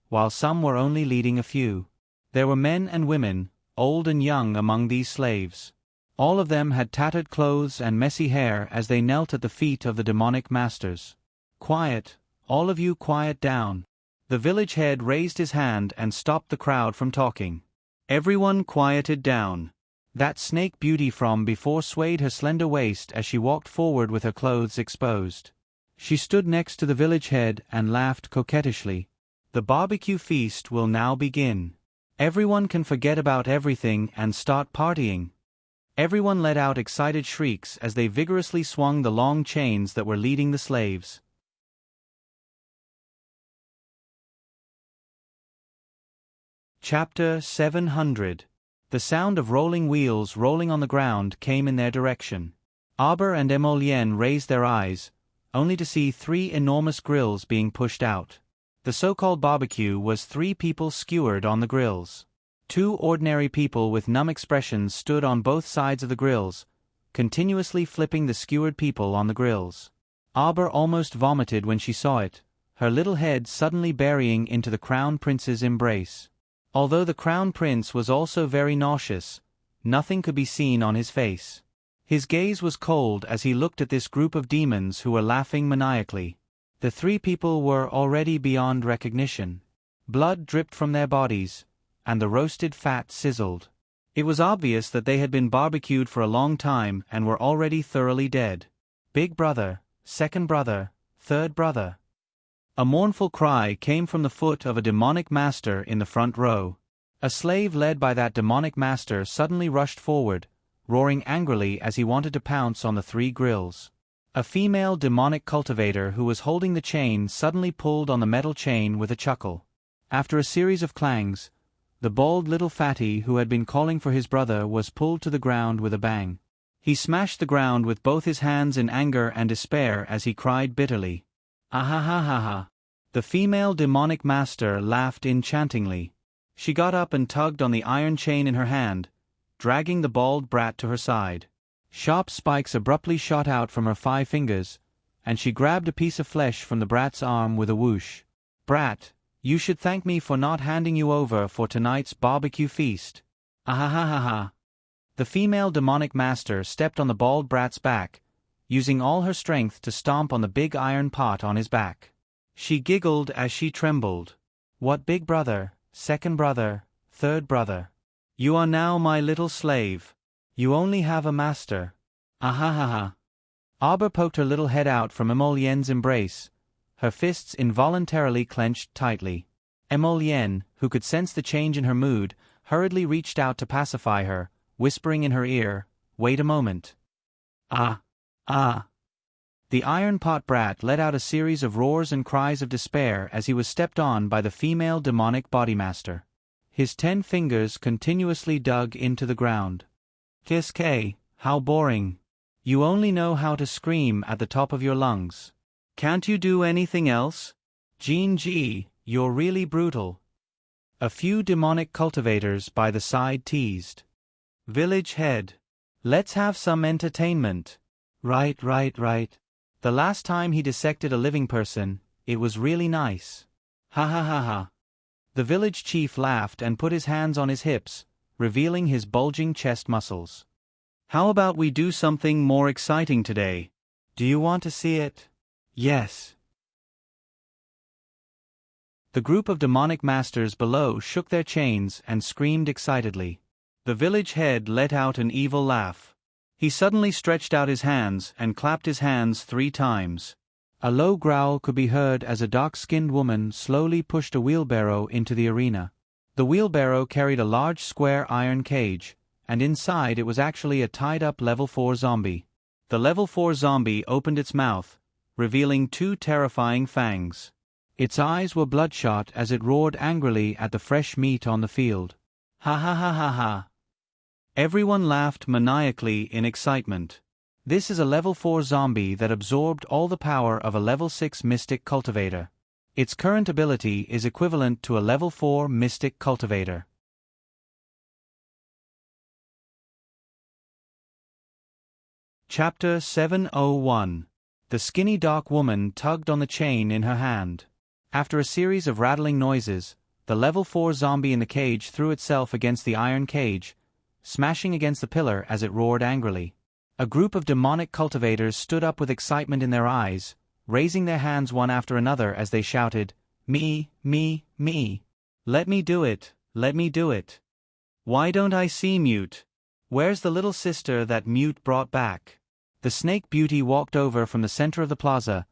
while some were only leading a few. There were men and women, old and young, among these slaves. All of them had tattered clothes and messy hair as they knelt at the feet of the demonic masters. "Quiet, all of you, quiet down." The village head raised his hand and stopped the crowd from talking. Everyone quieted down. That snake beauty from before swayed her slender waist as she walked forward with her clothes exposed. She stood next to the village head and laughed coquettishly. "The barbecue feast will now begin. Everyone can forget about everything and start partying." Everyone let out excited shrieks as they vigorously swung the long chains that were leading the slaves. Chapter 700. The sound of rolling wheels rolling on the ground came in their direction. Auber and Emolienne raised their eyes, only to see 3 enormous grills being pushed out. The so-called barbecue was 3 people skewered on the grills. 2 ordinary people with numb expressions stood on both sides of the grills, continuously flipping the skewered people on the grills. Auber almost vomited when she saw it, her little head suddenly burying into the crown prince's embrace. Although the crown prince was also very nauseous, nothing could be seen on his face. His gaze was cold as he looked at this group of demons who were laughing maniacally. The 3 people were already beyond recognition. Blood dripped from their bodies, and the roasted fat sizzled. It was obvious that they had been barbecued for a long time and were already thoroughly dead. "Big brother, second brother, third brother." A mournful cry came from the foot of a demonic master in the front row. A slave led by that demonic master suddenly rushed forward, roaring angrily as he wanted to pounce on the 3 grills. A female demonic cultivator who was holding the chain suddenly pulled on the metal chain with a chuckle. After a series of clangs, the bald little fatty who had been calling for his brother was pulled to the ground with a bang. He smashed the ground with both his hands in anger and despair as he cried bitterly, "Ah ha ha ha ha." The female demonic master laughed enchantingly. She got up and tugged on the iron chain in her hand, dragging the bald brat to her side. Sharp spikes abruptly shot out from her 5 fingers, and she grabbed a piece of flesh from the brat's arm with a whoosh. "Brat, you should thank me for not handing you over for tonight's barbecue feast." "Ah ha ha ha ha." The female demonic master stepped on the bald brat's back, using all her strength to stomp on the big iron pot on his back. She giggled as she trembled. "What, big brother, second brother, third brother? You are now my little slave. You only have a master. Ah ha ha ha." Auber poked her little head out from Emolienne's embrace, her fists involuntarily clenched tightly. Emolienne, who could sense the change in her mood, hurriedly reached out to pacify her, whispering in her ear, "Wait a moment." "Ah, ah." The iron pot brat let out a series of roars and cries of despair as he was stepped on by the female demonic bodymaster. His 10 fingers continuously dug into the ground. "Kiske, how boring. You only know how to scream at the top of your lungs. Can't you do anything else? Jean G, you're really brutal." A few demonic cultivators by the side teased. "Village head. Let's have some entertainment." Right. The last time he dissected a living person, it was really nice. Ha ha ha ha." The village chief laughed and put his hands on his hips, revealing his bulging chest muscles. "How about we do something more exciting today? Do you want to see it?" "Yes." The group of demonic masters below shook their chains and screamed excitedly. The village head let out an evil laugh. He suddenly stretched out his hands and clapped his hands 3 times. A low growl could be heard as a dark-skinned woman slowly pushed a wheelbarrow into the arena. The wheelbarrow carried a large square iron cage, and inside it was actually a tied-up level 4 zombie. The level 4 zombie opened its mouth, revealing 2 terrifying fangs. Its eyes were bloodshot as it roared angrily at the fresh meat on the field. Ha ha ha ha ha. Everyone laughed maniacally in excitement. This is a level 4 zombie that absorbed all the power of a level 6 mystic cultivator. Its current ability is equivalent to a level 4 mystic cultivator. Chapter 701. The skinny dark woman tugged on the chain in her hand. After a series of rattling noises, the level 4 zombie in the cage threw itself against the iron cage, smashing against the pillar as it roared angrily. A group of demonic cultivators stood up with excitement in their eyes, raising their hands one after another as they shouted, "Me, me, me. Let me do it, let me do it. Why don't I see Mute? Where's the little sister that Mute brought back?" The snake beauty walked over from the center of the plaza,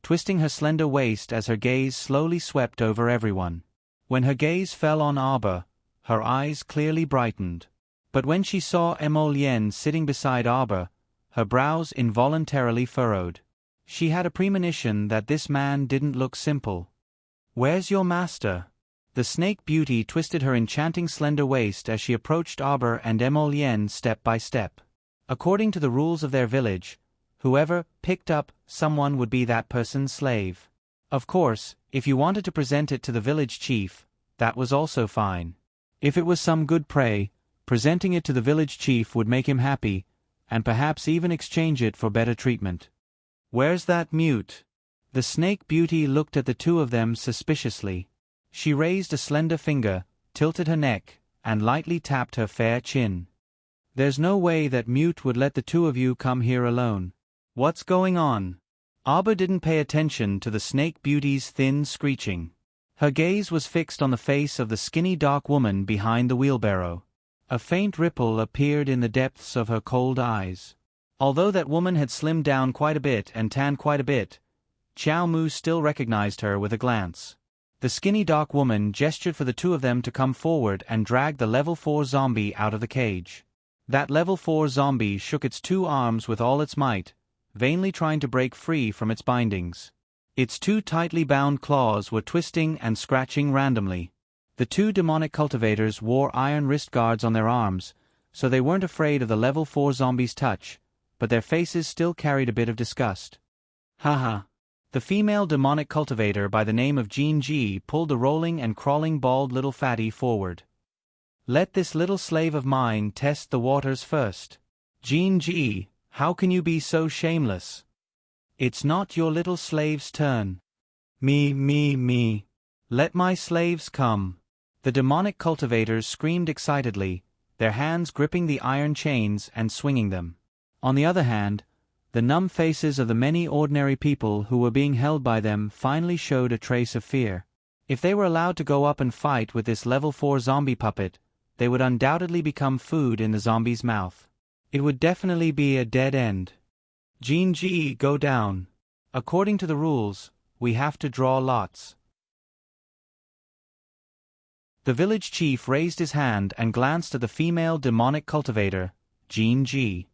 twisting her slender waist as her gaze slowly swept over everyone. When her gaze fell on Arbor, her eyes clearly brightened. But when she saw Emolien sitting beside Arbor, her brows involuntarily furrowed. She had a premonition that this man didn't look simple. "Where's your master?" The snake beauty twisted her enchanting slender waist as she approached Arbor and Emolien step by step. According to the rules of their village, whoever picked up someone would be that person's slave. Of course, if you wanted to present it to the village chief, that was also fine. If it was some good prey, presenting it to the village chief would make him happy, and perhaps even exchange it for better treatment. "Where's that Mute?" The snake beauty looked at the two of them suspiciously. She raised a slender finger, tilted her neck, and lightly tapped her fair chin. "There's no way that Mute would let the two of you come here alone. What's going on?" Arbor didn't pay attention to the snake beauty's thin screeching. Her gaze was fixed on the face of the skinny dark woman behind the wheelbarrow. A faint ripple appeared in the depths of her cold eyes. Although that woman had slimmed down quite a bit and tanned quite a bit, Xiao Mu still recognized her with a glance. The skinny dark woman gestured for the two of them to come forward and drag the level 4 zombie out of the cage. That level 4 zombie shook its 2 arms with all its might, vainly trying to break free from its bindings. Its 2 tightly bound claws were twisting and scratching randomly. The 2 demonic cultivators wore iron wrist guards on their arms, so they weren't afraid of the level 4 zombie's touch, but their faces still carried a bit of disgust. Haha. The female demonic cultivator by the name of Jean Ji pulled the rolling and crawling bald little fatty forward. "Let this little slave of mine test the waters first. Jean Ji, how can you be so shameless? It's not your little slave's turn. Me, me, me. Let my slaves come." The demonic cultivators screamed excitedly, their hands gripping the iron chains and swinging them. On the other hand, the numb faces of the many ordinary people who were being held by them finally showed a trace of fear. If they were allowed to go up and fight with this level 4 zombie puppet, they would undoubtedly become food in the zombie's mouth. It would definitely be a dead end. "Jean Ji, go down. According to the rules, we have to draw lots." The village chief raised his hand and glanced at the female demonic cultivator, Jean Ji.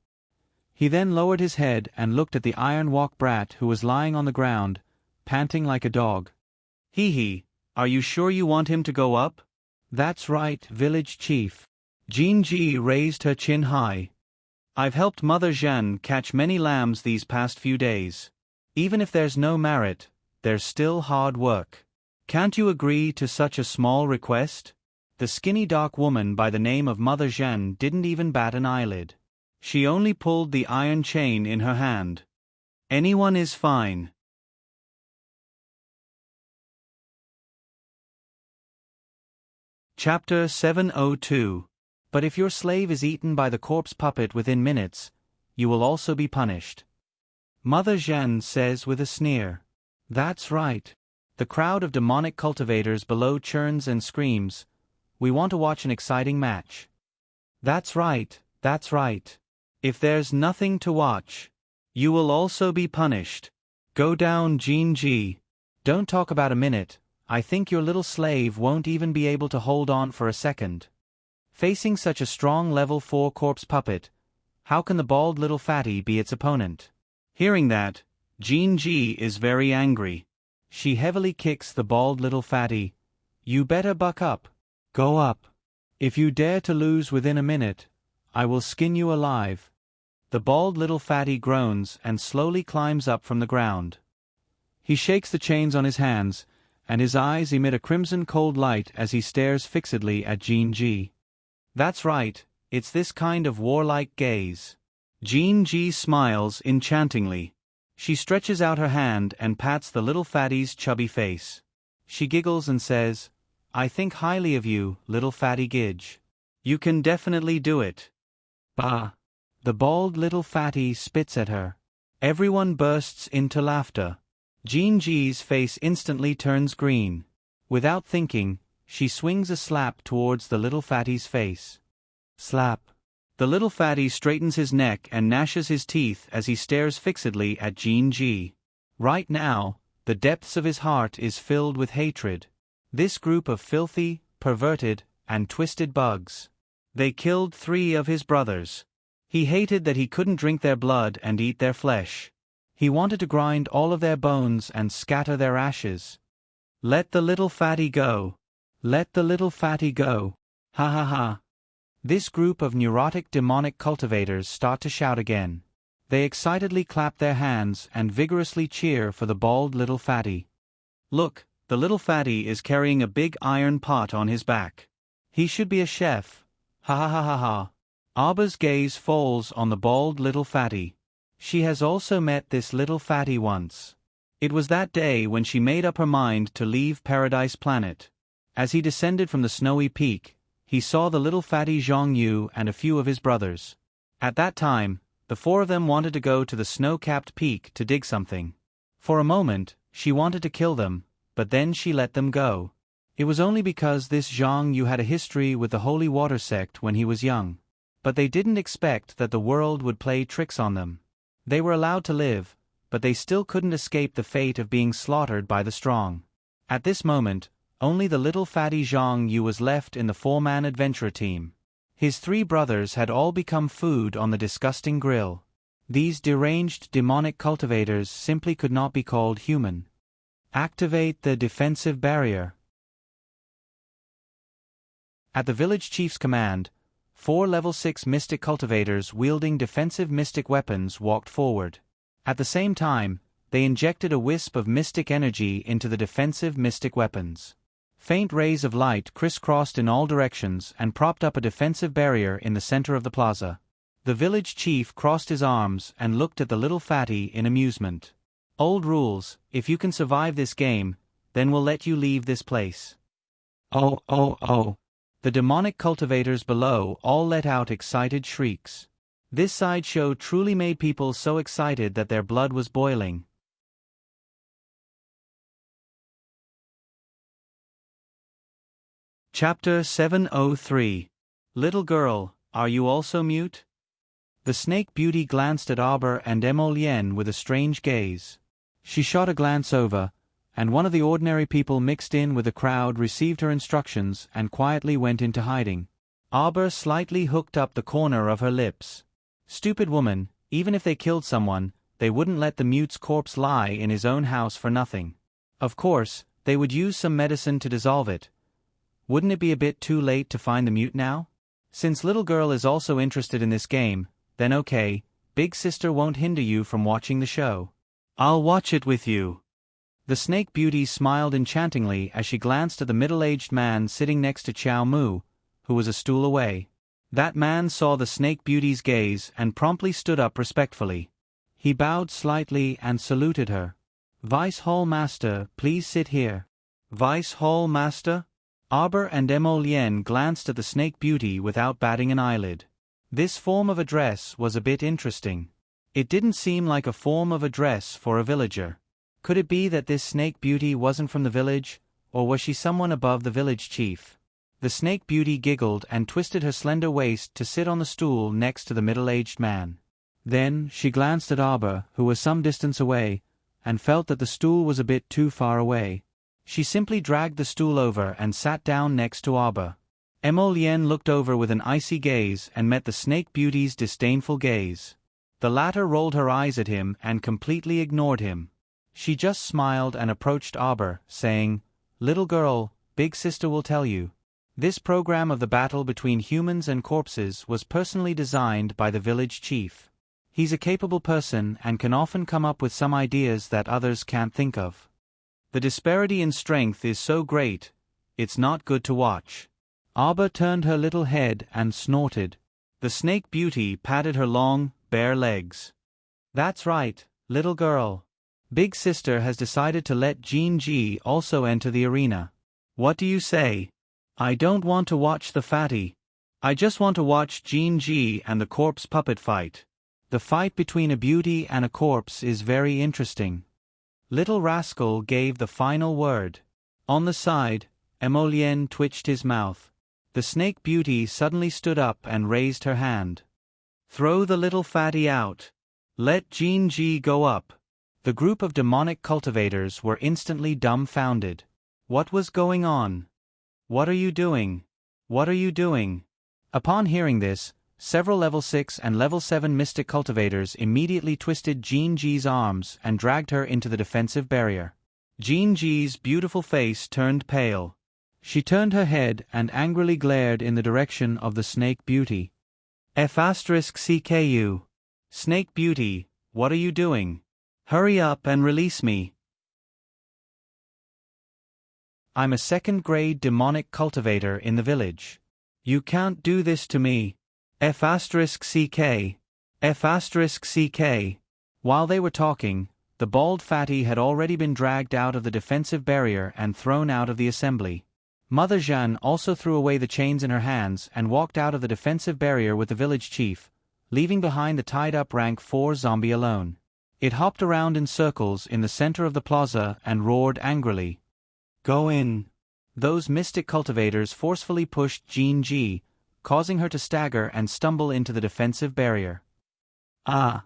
He then lowered his head and looked at the iron walk brat who was lying on the ground, panting like a dog. "Hee, are you sure you want him to go up?" "That's right, village chief." Jean Ji raised her chin high. "I've helped Mother Jeanne catch many lambs these past few days. Even if there's no merit, there's still hard work. Can't you agree to such a small request?" The skinny dark woman by the name of Mother Jeanne didn't even bat an eyelid. She only pulled the iron chain in her hand. "Anyone is fine." Chapter 702. But if your slave is eaten by the corpse puppet within minutes, you will also be punished. Mother Jeanne says with a sneer. "That's right." The crowd of demonic cultivators below churns and screams. "We want to watch an exciting match." "That's right, that's right. If there's nothing to watch, you will also be punished. Go down, Jean Ji. Don't talk about a minute. I think your little slave won't even be able to hold on for a second." Facing such a strong level 4 corpse puppet, How can the bald little fatty be its opponent? Hearing that, Jean-Ji is very angry. She heavily kicks the bald little fatty. You better buck up. Go up. If you dare to lose within a minute, I will skin you alive. The bald little fatty groans and slowly climbs up from the ground. He shakes the chains on his hands, and his eyes emit a crimson cold light as he stares fixedly at Jean-Ji. That's right, it's this kind of warlike gaze. Jean-Ji smiles enchantingly. She stretches out her hand and pats the little fatty's chubby face. She giggles and says, I think highly of you, little fatty Gidge. You can definitely do it. Bah! The bald little fatty spits at her. Everyone bursts into laughter. Jean-Ji's face instantly turns green. Without thinking, she swings a slap towards the little fatty's face. Slap. The little fatty straightens his neck and gnashes his teeth as he stares fixedly at Jean-Ji. Right now, the depths of his heart is filled with hatred. This group of filthy, perverted, and twisted bugs. They killed 3 of his brothers. He hated that he couldn't drink their blood and eat their flesh. He wanted to grind all of their bones and scatter their ashes. Let the little fatty go. Let the little fatty go. Ha ha ha. This group of neurotic demonic cultivators start to shout again. They excitedly clap their hands and vigorously cheer for the bald little fatty. Look, the little fatty is carrying a big iron pot on his back. He should be a chef. Ha ha ha ha ha. Arba's gaze falls on the bald little fatty. She has also met this little fatty once. It was that day when she made up her mind to leave Paradise Planet. As he descended from the snowy peak, he saw the little fatty Zhang Yu and a few of his brothers. At that time, the 4 of them wanted to go to the snow-capped peak to dig something. For a moment, she wanted to kill them, but then she let them go. It was only because this Zhang Yu had a history with the Holy Water sect when he was young. But they didn't expect that the world would play tricks on them. They were allowed to live, but they still couldn't escape the fate of being slaughtered by the strong. At this moment, only the little fatty Zhang Yu was left in the 4-man adventurer team. His 3 brothers had all become food on the disgusting grill. These deranged demonic cultivators simply could not be called human. Activate the defensive barrier. At the village chief's command, 4 level 6 mystic cultivators wielding defensive mystic weapons walked forward. At the same time, they injected a wisp of mystic energy into the defensive mystic weapons. Faint rays of light crisscrossed in all directions and propped up a defensive barrier in the center of the plaza. The village chief crossed his arms and looked at the little fatty in amusement. Old rules, if you can survive this game, then we'll let you leave this place. Oh oh oh. The demonic cultivators below all let out excited shrieks. This sideshow truly made people so excited that their blood was boiling. Chapter 703. Little girl, are you also mute? The snake beauty glanced at Arbor and Emolien with a strange gaze. She shot a glance over, and one of the ordinary people mixed in with the crowd received her instructions and quietly went into hiding. Arbor slightly hooked up the corner of her lips. Stupid woman, even if they killed someone, they wouldn't let the mute's corpse lie in his own house for nothing. Of course, they would use some medicine to dissolve it. Wouldn't it be a bit too late to find the mute now? Since little girl is also interested in this game, then okay, big sister won't hinder you from watching the show. I'll watch it with you. The snake beauty smiled enchantingly as she glanced at the middle-aged man sitting next to Qiao Mu, who was a stool away. That man saw the snake beauty's gaze and promptly stood up respectfully. He bowed slightly and saluted her. Vice Hall Master, please sit here. Vice Hall Master? Arbor and Emolien glanced at the snake beauty without batting an eyelid. This form of address was a bit interesting. It didn't seem like a form of address for a villager. Could it be that this snake beauty wasn't from the village, or was she someone above the village chief? The snake beauty giggled and twisted her slender waist to sit on the stool next to the middle-aged man. Then, she glanced at Arbor, who was some distance away, and felt that the stool was a bit too far away. She simply dragged the stool over and sat down next to Arbor. Emolien looked over with an icy gaze and met the Snake Beauty's disdainful gaze. The latter rolled her eyes at him and completely ignored him. She just smiled and approached Arbor, saying, "Little girl, Big Sister will tell you. This program of the battle between humans and corpses was personally designed by the village chief. He's a capable person and can often come up with some ideas that others can't think of. The disparity in strength is so great, it's not good to watch." Arbor turned her little head and snorted. The Snake Beauty patted her long, bare legs. "That's right, little girl. Big Sister has decided to let Jean-Ji also enter the arena. What do you say?" "I don't want to watch the fatty. I just want to watch Jean-Ji and the corpse puppet fight. The fight between a beauty and a corpse is very interesting." Little Rascal gave the final word. On the side, Emolien twitched his mouth. The Snake Beauty suddenly stood up and raised her hand. "Throw the little fatty out. Let Jean-Ji go up." The group of demonic cultivators were instantly dumbfounded. What was going on? "What are you doing? What are you doing?" Upon hearing this, several level 6 and level 7 mystic cultivators immediately twisted Jean-Ji's arms and dragged her into the defensive barrier. Jean-Ji's beautiful face turned pale. She turned her head and angrily glared in the direction of the Snake Beauty. F***CKU. Snake Beauty, what are you doing? Hurry up and release me. I'm a second-grade demonic cultivator in the village. You can't do this to me. F***CK. F***CK. While they were talking, the bald fatty had already been dragged out of the defensive barrier and thrown out of the assembly. Mother Jeanne also threw away the chains in her hands and walked out of the defensive barrier with the village chief, leaving behind the tied-up rank 4 zombie alone. It hopped around in circles in the center of the plaza and roared angrily. "Go in." Those mystic cultivators forcefully pushed Jean-Ji, causing her to stagger and stumble into the defensive barrier. F***CK.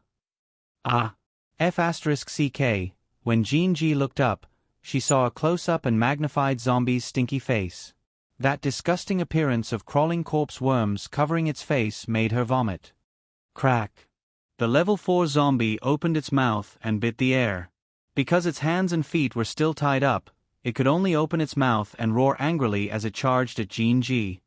When Jean-Ji looked up, she saw a close-up and magnified zombie's stinky face. That disgusting appearance of crawling corpse worms covering its face made her vomit. Crack. The level 4 zombie opened its mouth and bit the air. Because its hands and feet were still tied up, it could only open its mouth and roar angrily as it charged at Jean-Ji.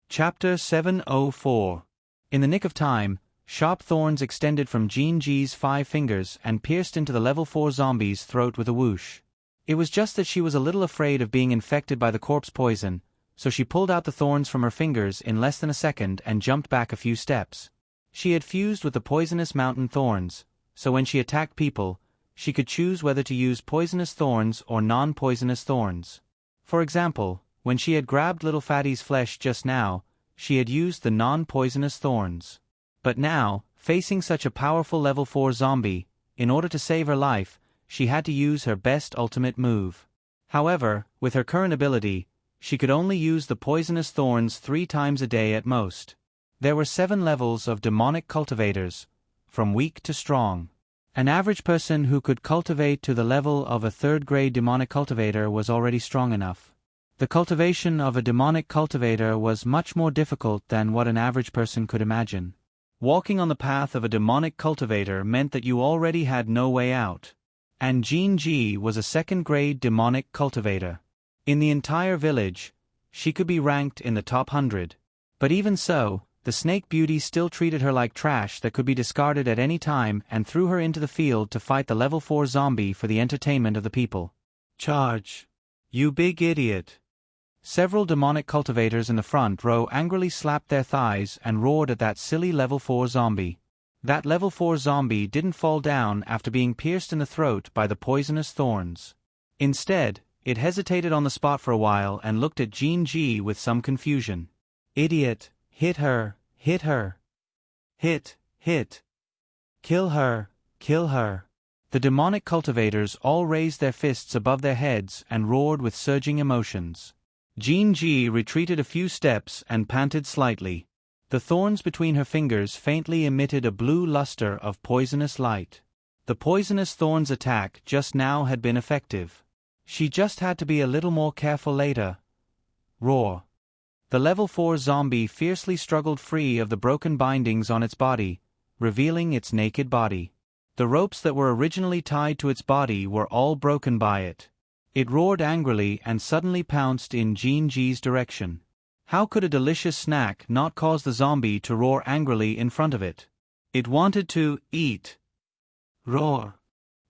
Chapter 704. In the nick of time, sharp thorns extended from Jean-Ji's 5 fingers and pierced into the level 4 zombie's throat with a whoosh. It was just that she was a little afraid of being infected by the corpse poison, so she pulled out the thorns from her fingers in less than a second and jumped back a few steps. She had fused with the poisonous mountain thorns, so when she attacked people, she could choose whether to use poisonous thorns or non-poisonous thorns. For example, when she had grabbed Little Fatty's flesh just now, she had used the non-poisonous thorns. But now, facing such a powerful level 4 zombie, in order to save her life, she had to use her best ultimate move. However, with her current ability, she could only use the poisonous thorns 3 times a day at most. There were 7 levels of demonic cultivators, from weak to strong. An average person who could cultivate to the level of a 3rd-grade demonic cultivator was already strong enough. The cultivation of a demonic cultivator was much more difficult than what an average person could imagine. Walking on the path of a demonic cultivator meant that you already had no way out. And Jean-Ji was a 2nd-grade demonic cultivator. In the entire village, she could be ranked in the top 100. But even so, the Snake Beauty still treated her like trash that could be discarded at any time and threw her into the field to fight the level 4 zombie for the entertainment of the people. Charge! You big idiot! Several demonic cultivators in the front row angrily slapped their thighs and roared at that silly level 4 zombie. That level 4 zombie didn't fall down after being pierced in the throat by the poisonous thorns. Instead, it hesitated on the spot for a while and looked at Jean-Ji with some confusion. Idiot, hit her, hit her. Hit, hit. Kill her, kill her. The demonic cultivators all raised their fists above their heads and roared with surging emotions. Jean-Ji retreated a few steps and panted slightly. The thorns between her fingers faintly emitted a blue luster of poisonous light. The poisonous thorn's attack just now had been effective. She just had to be a little more careful later. Roar. The level 4 zombie fiercely struggled free of the broken bindings on its body, revealing its naked body. The ropes that were originally tied to its body were all broken by it. It roared angrily and suddenly pounced in Jean-G's direction. How could a delicious snack not cause the zombie to roar angrily in front of it? It wanted to eat. Roar.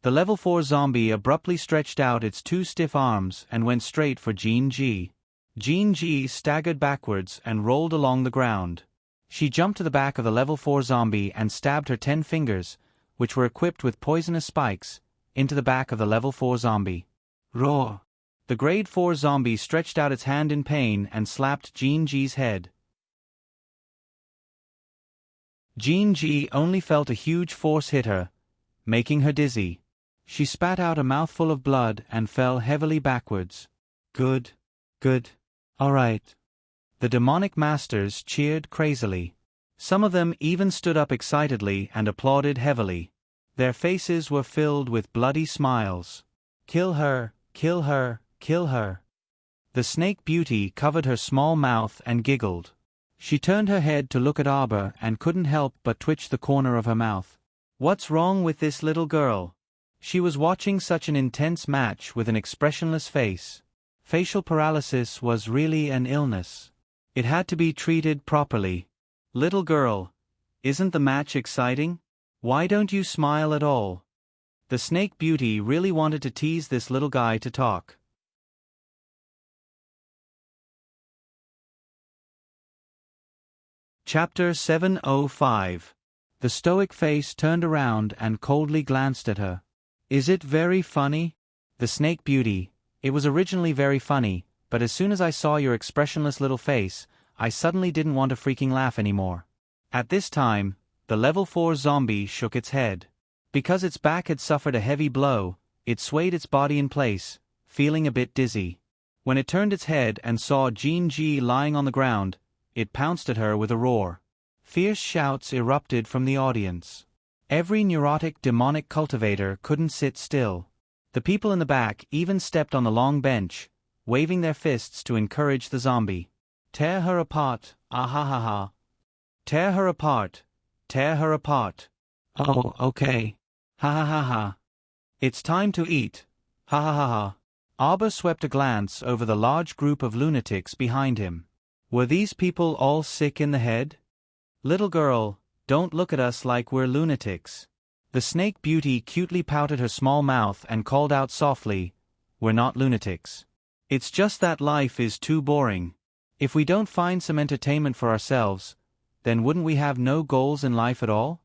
The level 4 zombie abruptly stretched out its two stiff arms and went straight for Jean-G. Jean-G staggered backwards and rolled along the ground. She jumped to the back of the level 4 zombie and stabbed her 10 fingers, which were equipped with poisonous spikes, into the back of the level 4 zombie. Roar. The grade 4 zombie stretched out its hand in pain and slapped Jean-G's head. Jean-G only felt a huge force hit her, making her dizzy. She spat out a mouthful of blood and fell heavily backwards. Good. All right. The demonic masters cheered crazily. Some of them even stood up excitedly and applauded heavily. Their faces were filled with bloody smiles. Kill her, kill her, kill her. The snake beauty covered her small mouth and giggled. She turned her head to look at Arbor and couldn't help but twitch the corner of her mouth. What's wrong with this little girl? She was watching such an intense match with an expressionless face. Facial paralysis was really an illness. It had to be treated properly. Little girl, isn't the match exciting? Why don't you smile at all? The snake beauty really wanted to tease this little guy to talk. Chapter 705. The stoic face turned around and coldly glanced at her. Is it very funny? The snake beauty. It was originally very funny, but as soon as I saw your expressionless little face, I suddenly didn't want to freaking laugh anymore. At this time, the level 4 zombie shook its head. Because its back had suffered a heavy blow, it swayed its body in place, feeling a bit dizzy. When it turned its head and saw Jean-G lying on the ground, it pounced at her with a roar. Fierce shouts erupted from the audience. Every neurotic demonic cultivator couldn't sit still. The people in the back even stepped on the long bench, waving their fists to encourage the zombie. Tear her apart, ah ha ha ha. Tear her apart. Tear her apart. Oh, okay. Ha ha ha ha. It's time to eat. Ha ha ha ha. Arbor swept a glance over the large group of lunatics behind him. Were these people all sick in the head? Little girl, don't look at us like we're lunatics. The snake beauty cutely pouted her small mouth and called out softly, We're not lunatics. It's just that life is too boring. If we don't find some entertainment for ourselves, then wouldn't we have no goals in life at all?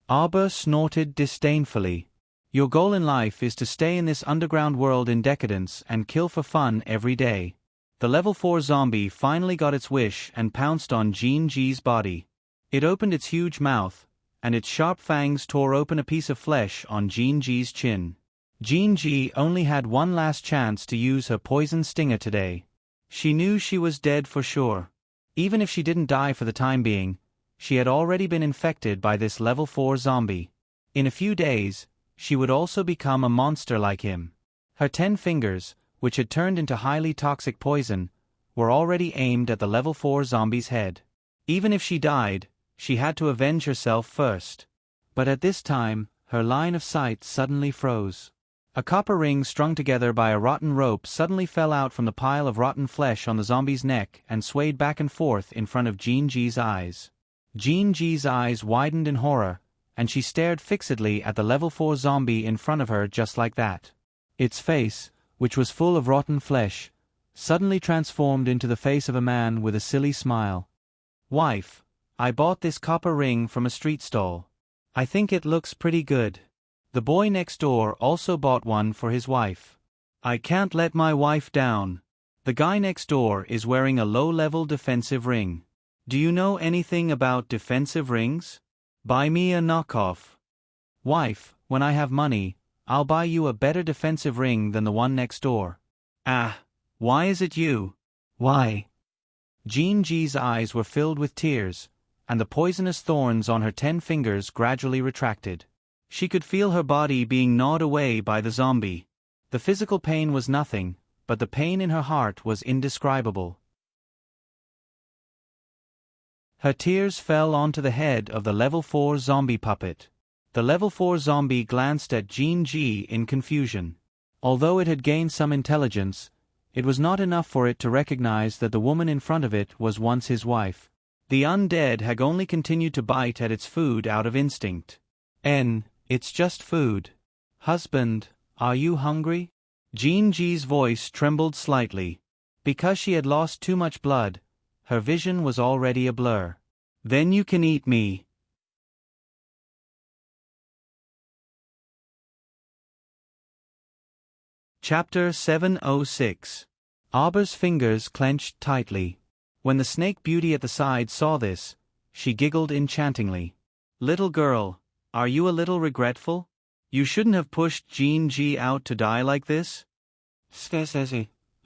Arbor snorted disdainfully. Your goal in life is to stay in this underground world in decadence and kill for fun every day. The level 4 zombie finally got its wish and pounced on Jean-G's body. It opened its huge mouth, and its sharp fangs tore open a piece of flesh on Jean-G's chin. Jean-G only had one last chance to use her poison stinger today. She knew she was dead for sure. Even if she didn't die for the time being, she had already been infected by this level 4 zombie. In a few days, she would also become a monster like him. Her 10 fingers, which had turned into highly toxic poison, were already aimed at the level 4 zombie's head. Even if she died, she had to avenge herself first. But at this time, her line of sight suddenly froze. A copper ring strung together by a rotten rope suddenly fell out from the pile of rotten flesh on the zombie's neck and swayed back and forth in front of Jean-G's eyes. Jean-G's eyes widened in horror, and she stared fixedly at the level 4 zombie in front of her just like that. Its face, which was full of rotten flesh, suddenly transformed into the face of a man with a silly smile. Wife, I bought this copper ring from a street stall. I think it looks pretty good. The boy next door also bought one for his wife. I can't let my wife down. The guy next door is wearing a low-level defensive ring. Do you know anything about defensive rings? Buy me a knockoff. Wife, when I have money, I'll buy you a better defensive ring than the one next door. Ah, why is it you? Why? Jean-G's eyes were filled with tears, and the poisonous thorns on her 10 fingers gradually retracted. She could feel her body being gnawed away by the zombie. The physical pain was nothing, but the pain in her heart was indescribable. Her tears fell onto the head of the level 4 zombie puppet. The level 4 zombie glanced at Jean G in confusion. Although it had gained some intelligence, it was not enough for it to recognize that the woman in front of it was once his wife. The undead had only continued to bite at its food out of instinct. It's just food. Husband, are you hungry? Jean G's voice trembled slightly. Because she had lost too much blood, her vision was already a blur. Then you can eat me. Chapter 706. Auber's fingers clenched tightly. When the snake beauty at the side saw this, she giggled enchantingly. Little girl, are you a little regretful? You shouldn't have pushed Jean G out to die like this.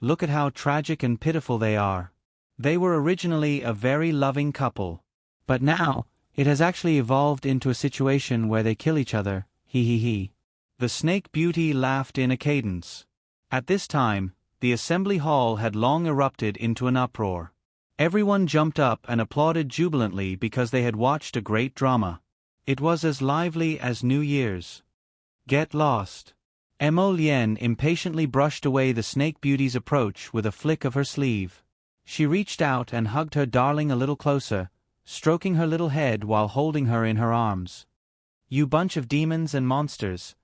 Look at how tragic and pitiful they are. They were originally a very loving couple. But now, it has actually evolved into a situation where they kill each other, he. The snake beauty laughed in a cadence. At this time, the assembly hall had long erupted into an uproar. Everyone jumped up and applauded jubilantly because they had watched a great drama. It was as lively as New Year's. Get lost. Emo Lien impatiently brushed away the snake beauty's approach with a flick of her sleeve. She reached out and hugged her darling a little closer, stroking her little head while holding her in her arms. You bunch of demons and monsters.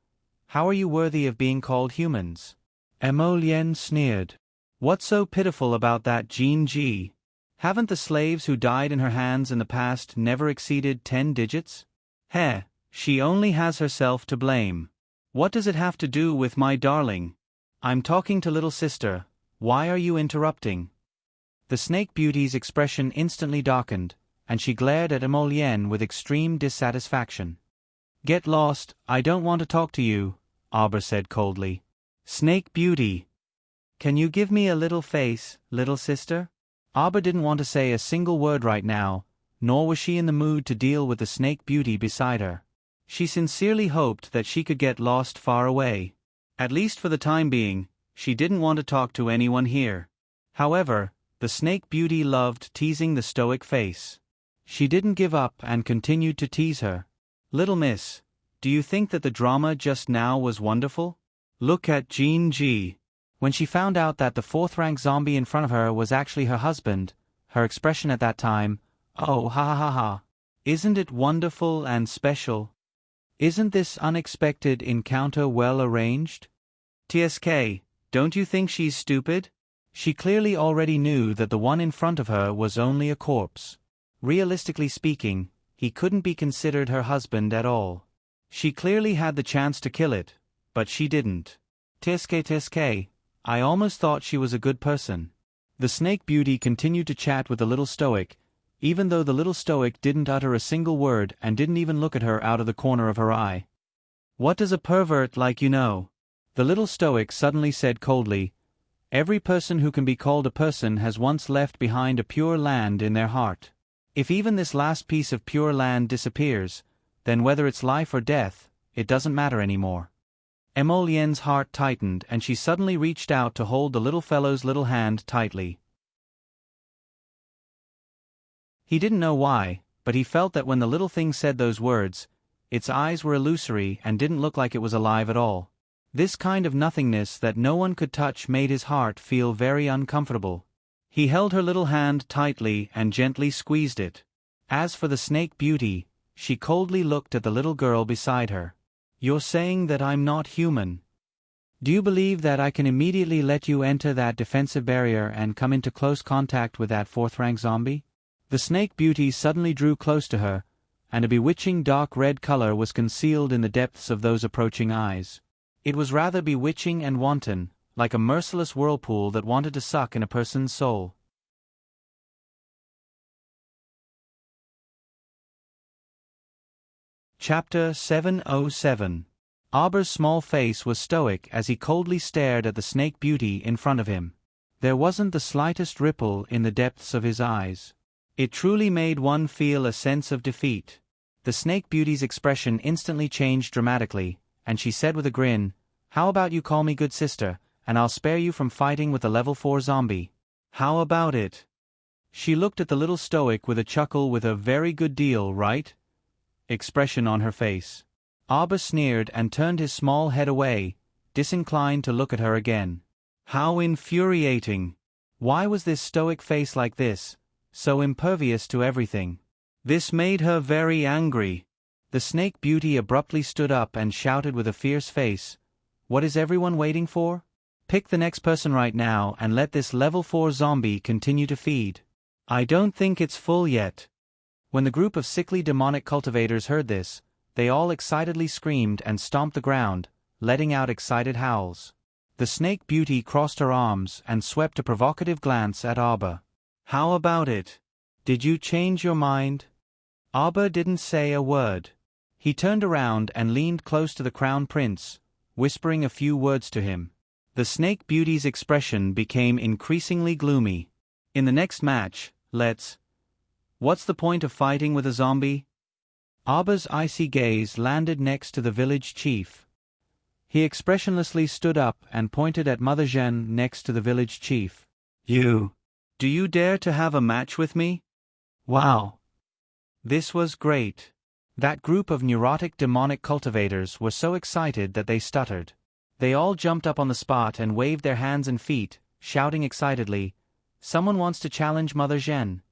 How are you worthy of being called humans? Emo Lien sneered. What's so pitiful about that Jean G? Haven't the slaves who died in her hands in the past never exceeded 10 digits? Heh, she only has herself to blame. What does it have to do with my darling? I'm talking to little sister. Why are you interrupting? The snake beauty's expression instantly darkened, and she glared at Emo Lien with extreme dissatisfaction. Get lost, I don't want to talk to you, Auber said coldly. Snake beauty. Can you give me a little face, little sister? Auber didn't want to say a single word right now, nor was she in the mood to deal with the snake beauty beside her. She sincerely hoped that she could get lost far away. At least for the time being, she didn't want to talk to anyone here. However, the snake beauty loved teasing the stoic face. She didn't give up and continued to tease her. Little miss, do you think that the drama just now was wonderful? Look at Jean G. When she found out that the 4th-rank zombie in front of her was actually her husband, her expression at that time, oh ha. Isn't it wonderful and special? Isn't this unexpected encounter well arranged? TSK, don't you think she's stupid? She clearly already knew that the one in front of her was only a corpse. Realistically speaking, he couldn't be considered her husband at all. She clearly had the chance to kill it, but she didn't. TSK, I almost thought she was a good person. The snake beauty continued to chat with the little stoic, even though the little stoic didn't utter a single word and didn't even look at her out of the corner of her eye. What does a pervert like you know? The little stoic suddenly said coldly, every person who can be called a person has once left behind a pure land in their heart. If even this last piece of pure land disappears, then whether it's life or death, it doesn't matter anymore. Emo Lien's heart tightened and she suddenly reached out to hold the little fellow's little hand tightly. He didn't know why, but he felt that when the little thing said those words, its eyes were illusory and didn't look like it was alive at all. This kind of nothingness that no one could touch made his heart feel very uncomfortable. He held her little hand tightly and gently squeezed it. As for the snake beauty, she coldly looked at the little girl beside her. You're saying that I'm not human. Do you believe that I can immediately let you enter that defensive barrier and come into close contact with that 4th-rank zombie? The snake beauty suddenly drew close to her, and a bewitching dark red color was concealed in the depths of those approaching eyes. It was rather bewitching and wanton, like a merciless whirlpool that wanted to suck in a person's soul. Chapter 707. Auber's small face was stoic as he coldly stared at the snake beauty in front of him. There wasn't the slightest ripple in the depths of his eyes. It truly made one feel a sense of defeat. The Snake Beauty's expression instantly changed dramatically, and she said with a grin, "How about you call me good sister, and I'll spare you from fighting with a level 4 zombie? How about it?" She looked at the little stoic with a chuckle with a "very good deal, right?" expression on her face. Arbor sneered and turned his small head away, disinclined to look at her again. How infuriating! Why was this stoic face like this, so impervious to everything? This made her very angry. The Snake Beauty abruptly stood up and shouted with a fierce face, "What is everyone waiting for? Pick the next person right now and let this level 4 zombie continue to feed. I don't think it's full yet." When the group of sickly demonic cultivators heard this, they all excitedly screamed and stomped the ground, letting out excited howls. The Snake Beauty crossed her arms and swept a provocative glance at Arbor. "How about it? Did you change your mind?" Arbor didn't say a word. He turned around and leaned close to the Crown Prince, whispering a few words to him. The Snake Beauty's expression became increasingly gloomy. "In the next match, what's the point of fighting with a zombie?" Arbor's icy gaze landed next to the village chief. He expressionlessly stood up and pointed at Mother Jeanne next to the village chief. Do you dare to have a match with me?" Wow! This was great. That group of neurotic demonic cultivators were so excited that they stuttered. They all jumped up on the spot and waved their hands and feet, shouting excitedly, "Someone wants to challenge Mother Jeanne."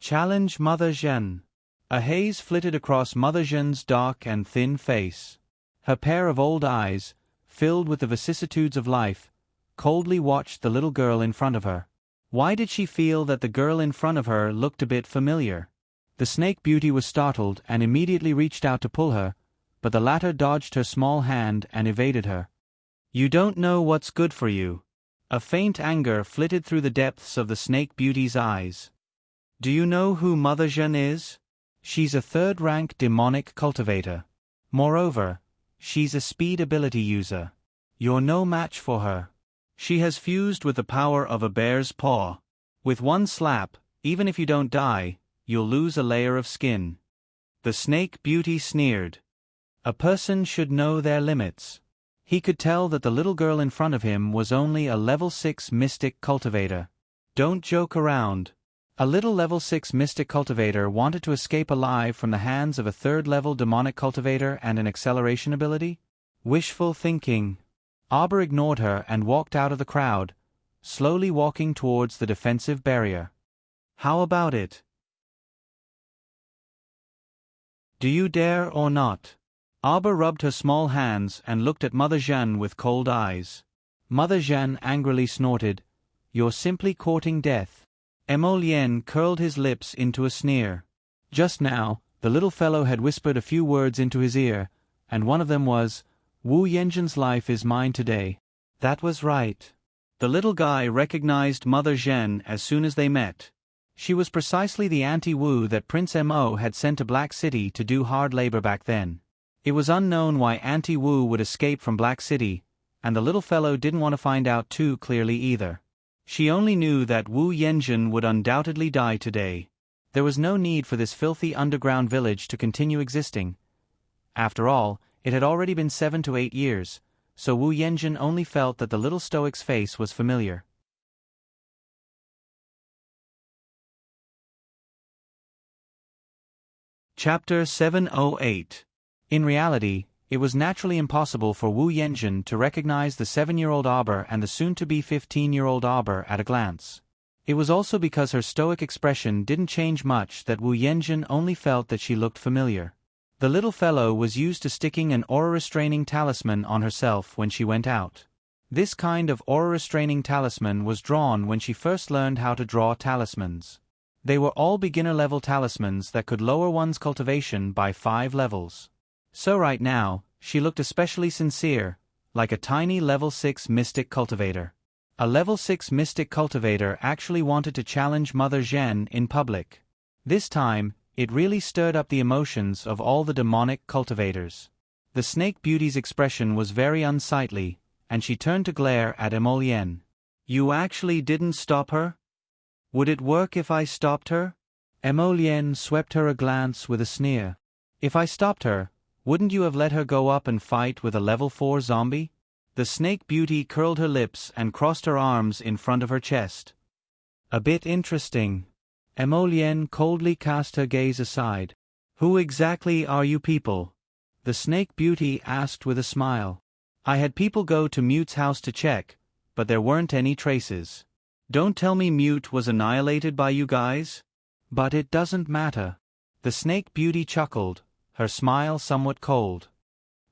Challenge Mother Jeanne. A haze flitted across Mother Jeanne's dark and thin face. Her pair of old eyes, filled with the vicissitudes of life, coldly watched the little girl in front of her. Why did she feel that the girl in front of her looked a bit familiar? The Snake Beauty was startled and immediately reached out to pull her, but the latter dodged her small hand and evaded her. "You don't know what's good for you." A faint anger flitted through the depths of the Snake Beauty's eyes. "Do you know who Mother Jeanne is? She's a third-rank demonic cultivator. Moreover, she's a speed ability user. You're no match for her. She has fused with the power of a bear's paw. With one slap, even if you don't die, you'll lose a layer of skin." The Snake Beauty sneered. A person should know their limits. He could tell that the little girl in front of him was only a level 6 mystic cultivator. Don't joke around. A little level 6 mystic cultivator wanted to escape alive from the hands of a third-level demonic cultivator and an acceleration ability? Wishful thinking. Arbor ignored her and walked out of the crowd, slowly walking towards the defensive barrier. "How about it? Do you dare or not?" Arbor rubbed her small hands and looked at Mother Jeanne with cold eyes. Mother Jeanne angrily snorted, "You're simply courting death." Emolien curled his lips into a sneer. Just now, the little fellow had whispered a few words into his ear, and one of them was, "Wu Yenjin's life is mine today." That was right. The little guy recognized Mother Jeanne as soon as they met. She was precisely the anti-Wu that Prince Mo had sent to Black City to do hard labor back then. It was unknown why anti-Wu would escape from Black City, and the little fellow didn't want to find out too clearly either. She only knew that Wu Yenjin would undoubtedly die today. There was no need for this filthy underground village to continue existing. After all, it had already been 7 to 8 years, so Wu Yenjin only felt that the little stoic's face was familiar. Chapter 708. In reality, it was naturally impossible for Wu Yenjin to recognize the 7-year-old Arbor and the soon-to-be 15-year-old Arbor at a glance. It was also because her stoic expression didn't change much that Wu Yenjin only felt that she looked familiar. The little fellow was used to sticking an aura-restraining talisman on herself when she went out. This kind of aura-restraining talisman was drawn when she first learned how to draw talismans. They were all beginner-level talismans that could lower one's cultivation by 5 levels. So right now, she looked especially sincere, like a tiny level 6 mystic cultivator. A level 6 mystic cultivator actually wanted to challenge Mother Jeanne in public. This time, it really stirred up the emotions of all the demonic cultivators. The Snake Beauty's expression was very unsightly, and she turned to glare at Emolien. "You actually didn't stop her? Would it work if I stopped her?" Emolien swept her a glance with a sneer. If I stopped her, wouldn't you have let her go up and fight with a level 4 zombie? The snake beauty curled her lips and crossed her arms in front of her chest. A bit interesting. Emolienne coldly cast her gaze aside. Who exactly are you people? The snake beauty asked with a smile. I had people go to Mute's house to check, but there weren't any traces. Don't tell me Mute was annihilated by you guys? But it doesn't matter. The snake beauty chuckled, her smile somewhat cold.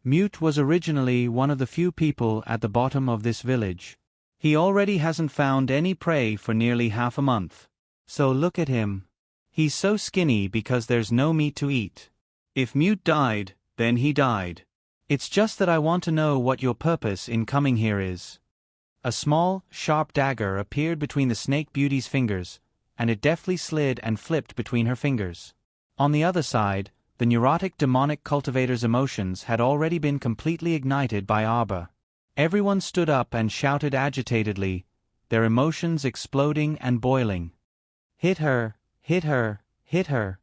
Mute was originally one of the few people at the bottom of this village. He already hasn't found any prey for nearly half a month. So look at him. He's so skinny because there's no meat to eat. If Mute died, then he died. It's just that I want to know what your purpose in coming here is. A small, sharp dagger appeared between the snake beauty's fingers, and it deftly slid and flipped between her fingers. On the other side, the neurotic demonic cultivator's emotions had already been completely ignited by Arbor. Everyone stood up and shouted agitatedly, their emotions exploding and boiling. Hit her, hit her, hit her.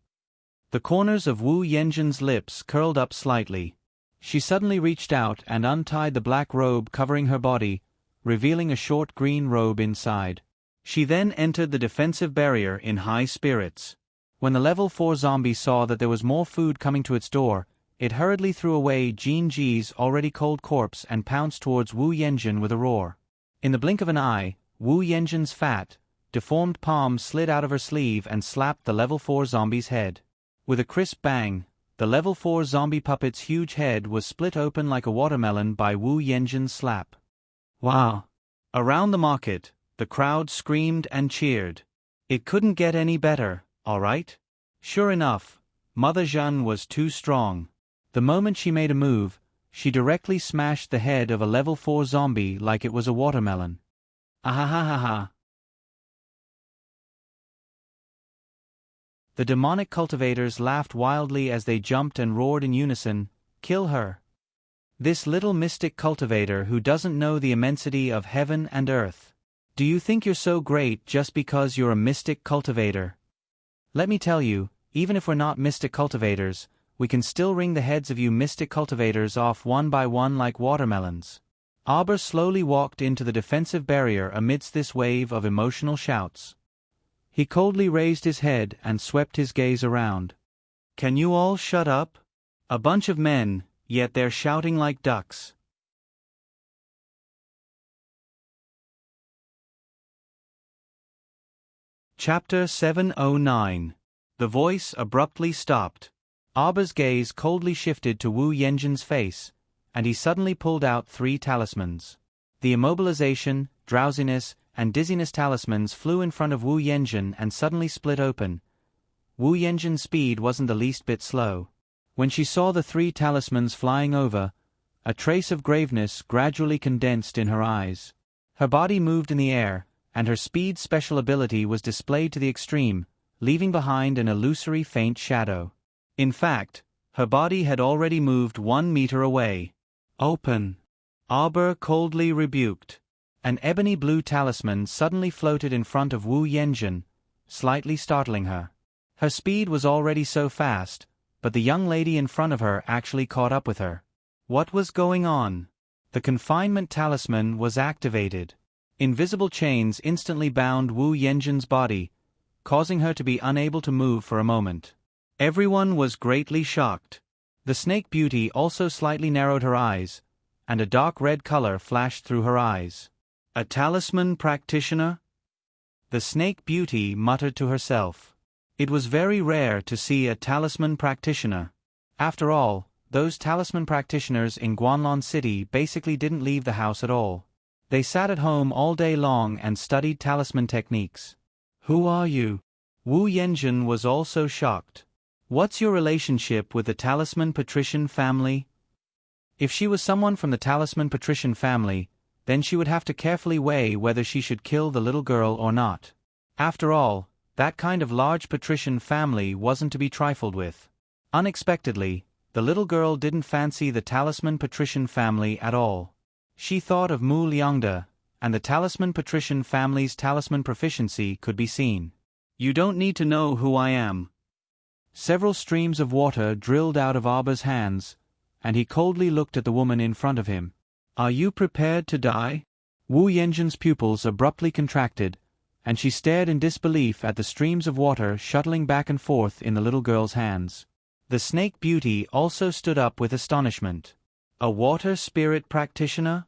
The corners of Wu Yenjin's lips curled up slightly. She suddenly reached out and untied the black robe covering her body, revealing a short green robe inside. She then entered the defensive barrier in high spirits. When the level 4 zombie saw that there was more food coming to its door, it hurriedly threw away Jean Ji's already cold corpse and pounced towards Wu Yenjin with a roar. In the blink of an eye, Wu Yenjin's fat, deformed palm slid out of her sleeve and slapped the level 4 zombie's head. With a crisp bang, the level 4 zombie puppet's huge head was split open like a watermelon by Wu Yenjin's slap. Wow! Around the market, the crowd screamed and cheered. It couldn't get any better, all right? Sure enough, Mother Jeanne was too strong. The moment she made a move, she directly smashed the head of a level 4 zombie like it was a watermelon. Ahahaha. The demonic cultivators laughed wildly as they jumped and roared in unison, "Kill her! This little mystic cultivator who doesn't know the immensity of heaven and earth. Do you think you're so great just because you're a mystic cultivator? Let me tell you, even if we're not mystic cultivators, we can still wring the heads of you mystic cultivators off one by one like watermelons." Arbor slowly walked into the defensive barrier amidst this wave of emotional shouts. He coldly raised his head and swept his gaze around. Can you all shut up? A bunch of men, yet they're shouting like ducks. Chapter 709. The voice abruptly stopped. Arbor's gaze coldly shifted to Wu Yenjin's face, and he suddenly pulled out 3 talismans. The immobilization, drowsiness, and dizziness talismans flew in front of Wu Yenjin and suddenly split open. Wu Yenjin's speed wasn't the least bit slow. When she saw the 3 talismans flying over, a trace of graveness gradually condensed in her eyes. Her body moved in the air, and her speed special ability was displayed to the extreme, leaving behind an illusory faint shadow. In fact, her body had already moved 1 meter away. Open! Arbor coldly rebuked. An ebony blue talisman suddenly floated in front of Wu Yenjin, slightly startling her. Her speed was already so fast, but the young lady in front of her actually caught up with her. What was going on? The confinement talisman was activated. Invisible chains instantly bound Wu Yenjin's body, causing her to be unable to move for a moment. Everyone was greatly shocked. The snake beauty also slightly narrowed her eyes, and a dark red color flashed through her eyes. A talisman practitioner? The snake beauty muttered to herself. It was very rare to see a talisman practitioner. After all, those talisman practitioners in Guanlon City basically didn't leave the house at all. They sat at home all day long and studied talisman techniques. Who are you? Wu Yenjin was also shocked. What's your relationship with the talisman patrician family? If she was someone from the talisman patrician family, then she would have to carefully weigh whether she should kill the little girl or not. After all, that kind of large patrician family wasn't to be trifled with. Unexpectedly, the little girl didn't fancy the talisman patrician family at all. She thought of Mu Liangde, and the talisman patrician family's talisman proficiency could be seen. You don't need to know who I am. Several streams of water drilled out of Arba's hands, and he coldly looked at the woman in front of him. "Are you prepared to die?" Wu Yanjin's pupils abruptly contracted, and she stared in disbelief at the streams of water shuttling back and forth in the little girl's hands. The snake beauty also stood up with astonishment. A water spirit practitioner?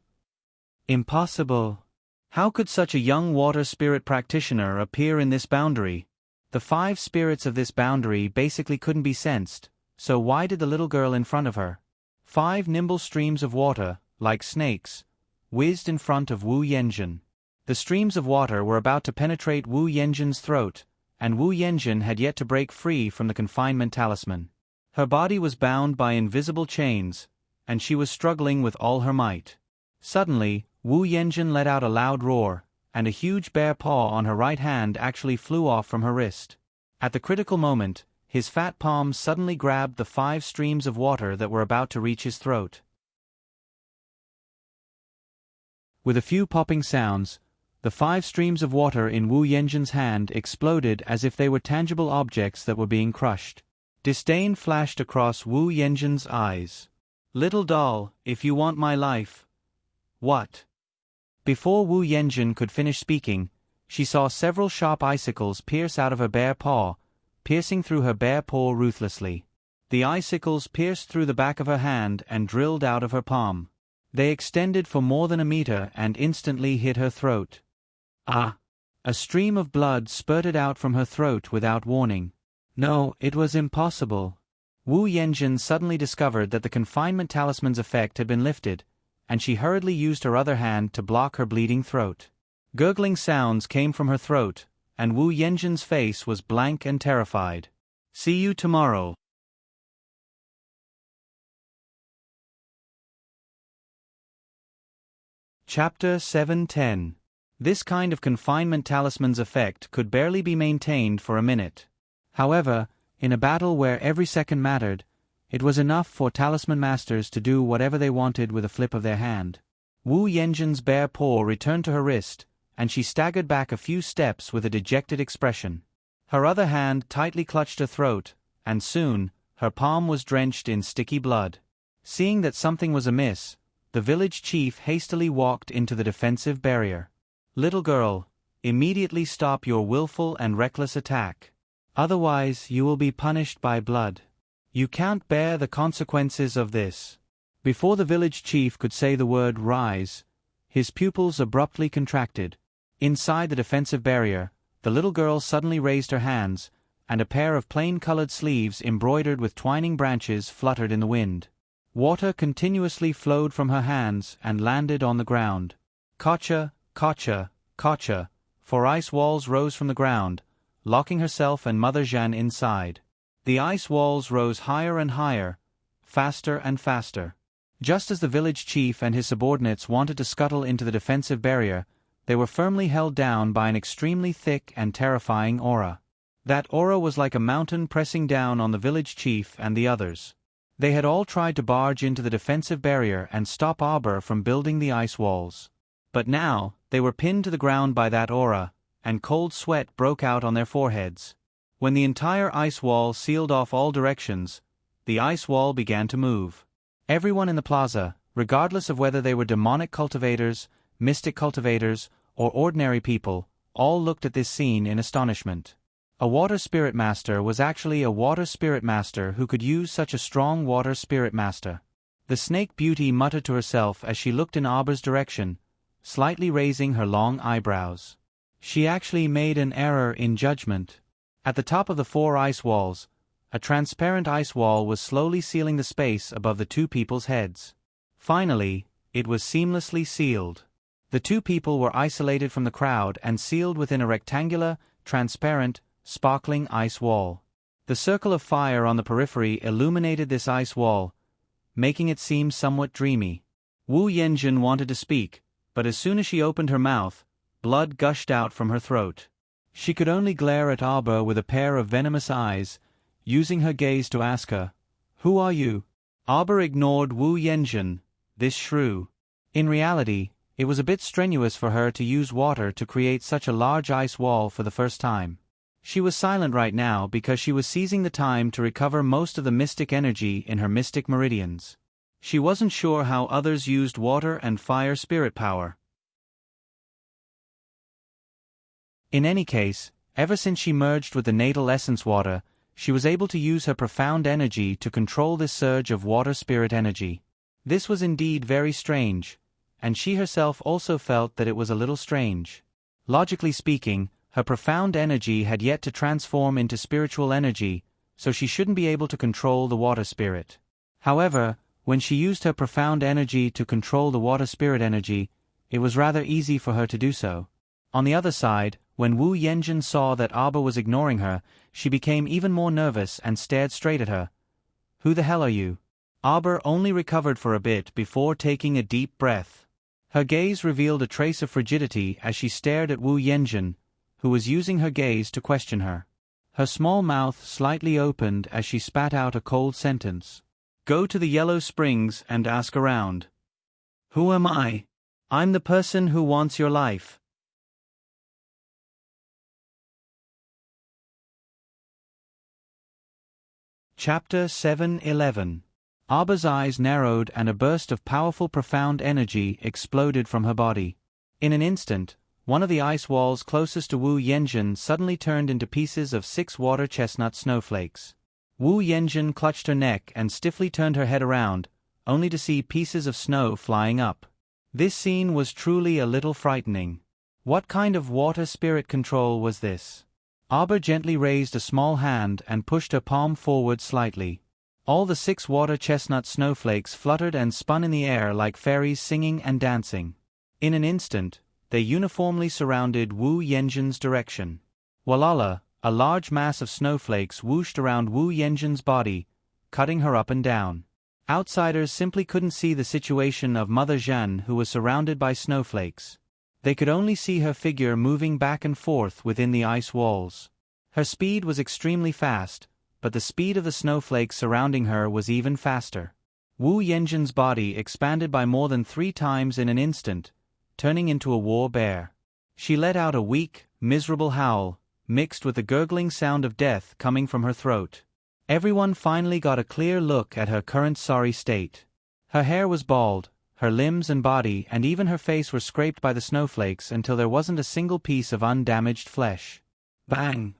Impossible. How could such a young water spirit practitioner appear in this boundary? The 5 spirits of this boundary basically couldn't be sensed, so why did the little girl in front of her? 5 nimble streams of water, like snakes, whizzed in front of Wu Yanjin. The streams of water were about to penetrate Wu Yanjin's throat, and Wu Yanjin had yet to break free from the confinement talisman. Her body was bound by invisible chains, and she was struggling with all her might. Suddenly, Wu Yanjin let out a loud roar, and a huge bare paw on her right hand actually flew off from her wrist. At the critical moment, his fat palm suddenly grabbed the 5 streams of water that were about to reach his throat. With a few popping sounds, the 5 streams of water in Wu Yanjin's hand exploded as if they were tangible objects that were being crushed. Disdain flashed across Wu Yanjin's eyes. "Little doll, if you want my life." "What?" Before Wu Yanjin could finish speaking, she saw several sharp icicles pierce out of her bare paw, piercing through her bare paw ruthlessly. The icicles pierced through the back of her hand and drilled out of her palm. They extended for more than a meter and instantly hit her throat. Ah! A stream of blood spurted out from her throat without warning. No, it was impossible. Wu Yanjin suddenly discovered that the confinement talisman's effect had been lifted, and she hurriedly used her other hand to block her bleeding throat. Gurgling sounds came from her throat, and Wu Yanjin's face was blank and terrified. "See you tomorrow." Chapter 710. This kind of confinement talisman's effect could barely be maintained for a minute. However, in a battle where every second mattered, it was enough for talisman masters to do whatever they wanted with a flip of their hand. Wu Yanjin's bare paw returned to her wrist, and she staggered back a few steps with a dejected expression. Her other hand tightly clutched her throat, and soon, her palm was drenched in sticky blood. Seeing that something was amiss, the village chief hastily walked into the defensive barrier. "Little girl, immediately stop your willful and reckless attack. Otherwise, you will be punished by blood. You can't bear the consequences of this." Before the village chief could say the word "rise," his pupils abruptly contracted. Inside the defensive barrier, the little girl suddenly raised her hands, and a pair of plain-colored sleeves embroidered with twining branches fluttered in the wind. Water continuously flowed from her hands and landed on the ground. Kocha, kocha, kocha, 4 ice walls rose from the ground, locking herself and Mother Zhan inside. The ice walls rose higher and higher, faster and faster. Just as the village chief and his subordinates wanted to scuttle into the defensive barrier, they were firmly held down by an extremely thick and terrifying aura. That aura was like a mountain pressing down on the village chief and the others. They had all tried to barge into the defensive barrier and stop Arbor from building the ice walls. But now, they were pinned to the ground by that aura, and cold sweat broke out on their foreheads. When the entire ice wall sealed off all directions, the ice wall began to move. Everyone in the plaza, regardless of whether they were demonic cultivators, mystic cultivators, or ordinary people, all looked at this scene in astonishment. A water spirit master was actually a water spirit master who could use such a strong water spirit master. The snake beauty muttered to herself as she looked in Arbor's direction, slightly raising her long eyebrows. She actually made an error in judgment. At the top of the 4 ice walls, a transparent ice wall was slowly sealing the space above the 2 people's heads. Finally, it was seamlessly sealed. The 2 people were isolated from the crowd and sealed within a rectangular, transparent, sparkling ice wall. The circle of fire on the periphery illuminated this ice wall, making it seem somewhat dreamy. Wu Yanjin wanted to speak, but as soon as she opened her mouth, blood gushed out from her throat. She could only glare at Arbor with a pair of venomous eyes, using her gaze to ask her, "Who are you?" Arbor ignored Wu Yanjin, this shrew. In reality, it was a bit strenuous for her to use water to create such a large ice wall for the first time. She was silent right now because she was seizing the time to recover most of the mystic energy in her mystic meridians. She wasn't sure how others used water and fire spirit power. In any case, ever since she merged with the natal essence water, she was able to use her profound energy to control this surge of water spirit energy. This was indeed very strange, and she herself also felt that it was a little strange. Logically speaking, her profound energy had yet to transform into spiritual energy, so she shouldn't be able to control the water spirit. However, when she used her profound energy to control the water spirit energy, it was rather easy for her to do so. On the other side, when Wu Yenjin saw that Aba was ignoring her, she became even more nervous and stared straight at her. "Who the hell are you?" Aba only recovered for a bit before taking a deep breath. Her gaze revealed a trace of frigidity as she stared at Wu Yenjin, who was using her gaze to question her. Her small mouth slightly opened as she spat out a cold sentence. "Go to the Yellow Springs and ask around." "Who am I?" "I'm the person who wants your life." Chapter 7:11. Aba's eyes narrowed and a burst of powerful profound energy exploded from her body. In an instant, one of the ice walls closest to Wu Yenjin suddenly turned into pieces of 6 water chestnut snowflakes. Wu Yenjin clutched her neck and stiffly turned her head around, only to see pieces of snow flying up. This scene was truly a little frightening. What kind of water spirit control was this? Aba gently raised a small hand and pushed her palm forward slightly. All the 6 water chestnut snowflakes fluttered and spun in the air like fairies singing and dancing. In an instant, they uniformly surrounded Wu Yenjin's direction. Walala, a large mass of snowflakes whooshed around Wu Yenjin's body, cutting her up and down. Outsiders simply couldn't see the situation of Mother Zhan, who was surrounded by snowflakes. They could only see her figure moving back and forth within the ice walls. Her speed was extremely fast, but the speed of the snowflakes surrounding her was even faster. Wu Yenjin's body expanded by more than 3 times in an instant, turning into a war bear. She let out a weak, miserable howl, mixed with the gurgling sound of death coming from her throat. Everyone finally got a clear look at her current sorry state. Her hair was bald, her limbs and body and even her face were scraped by the snowflakes until there wasn't a single piece of undamaged flesh. Bang!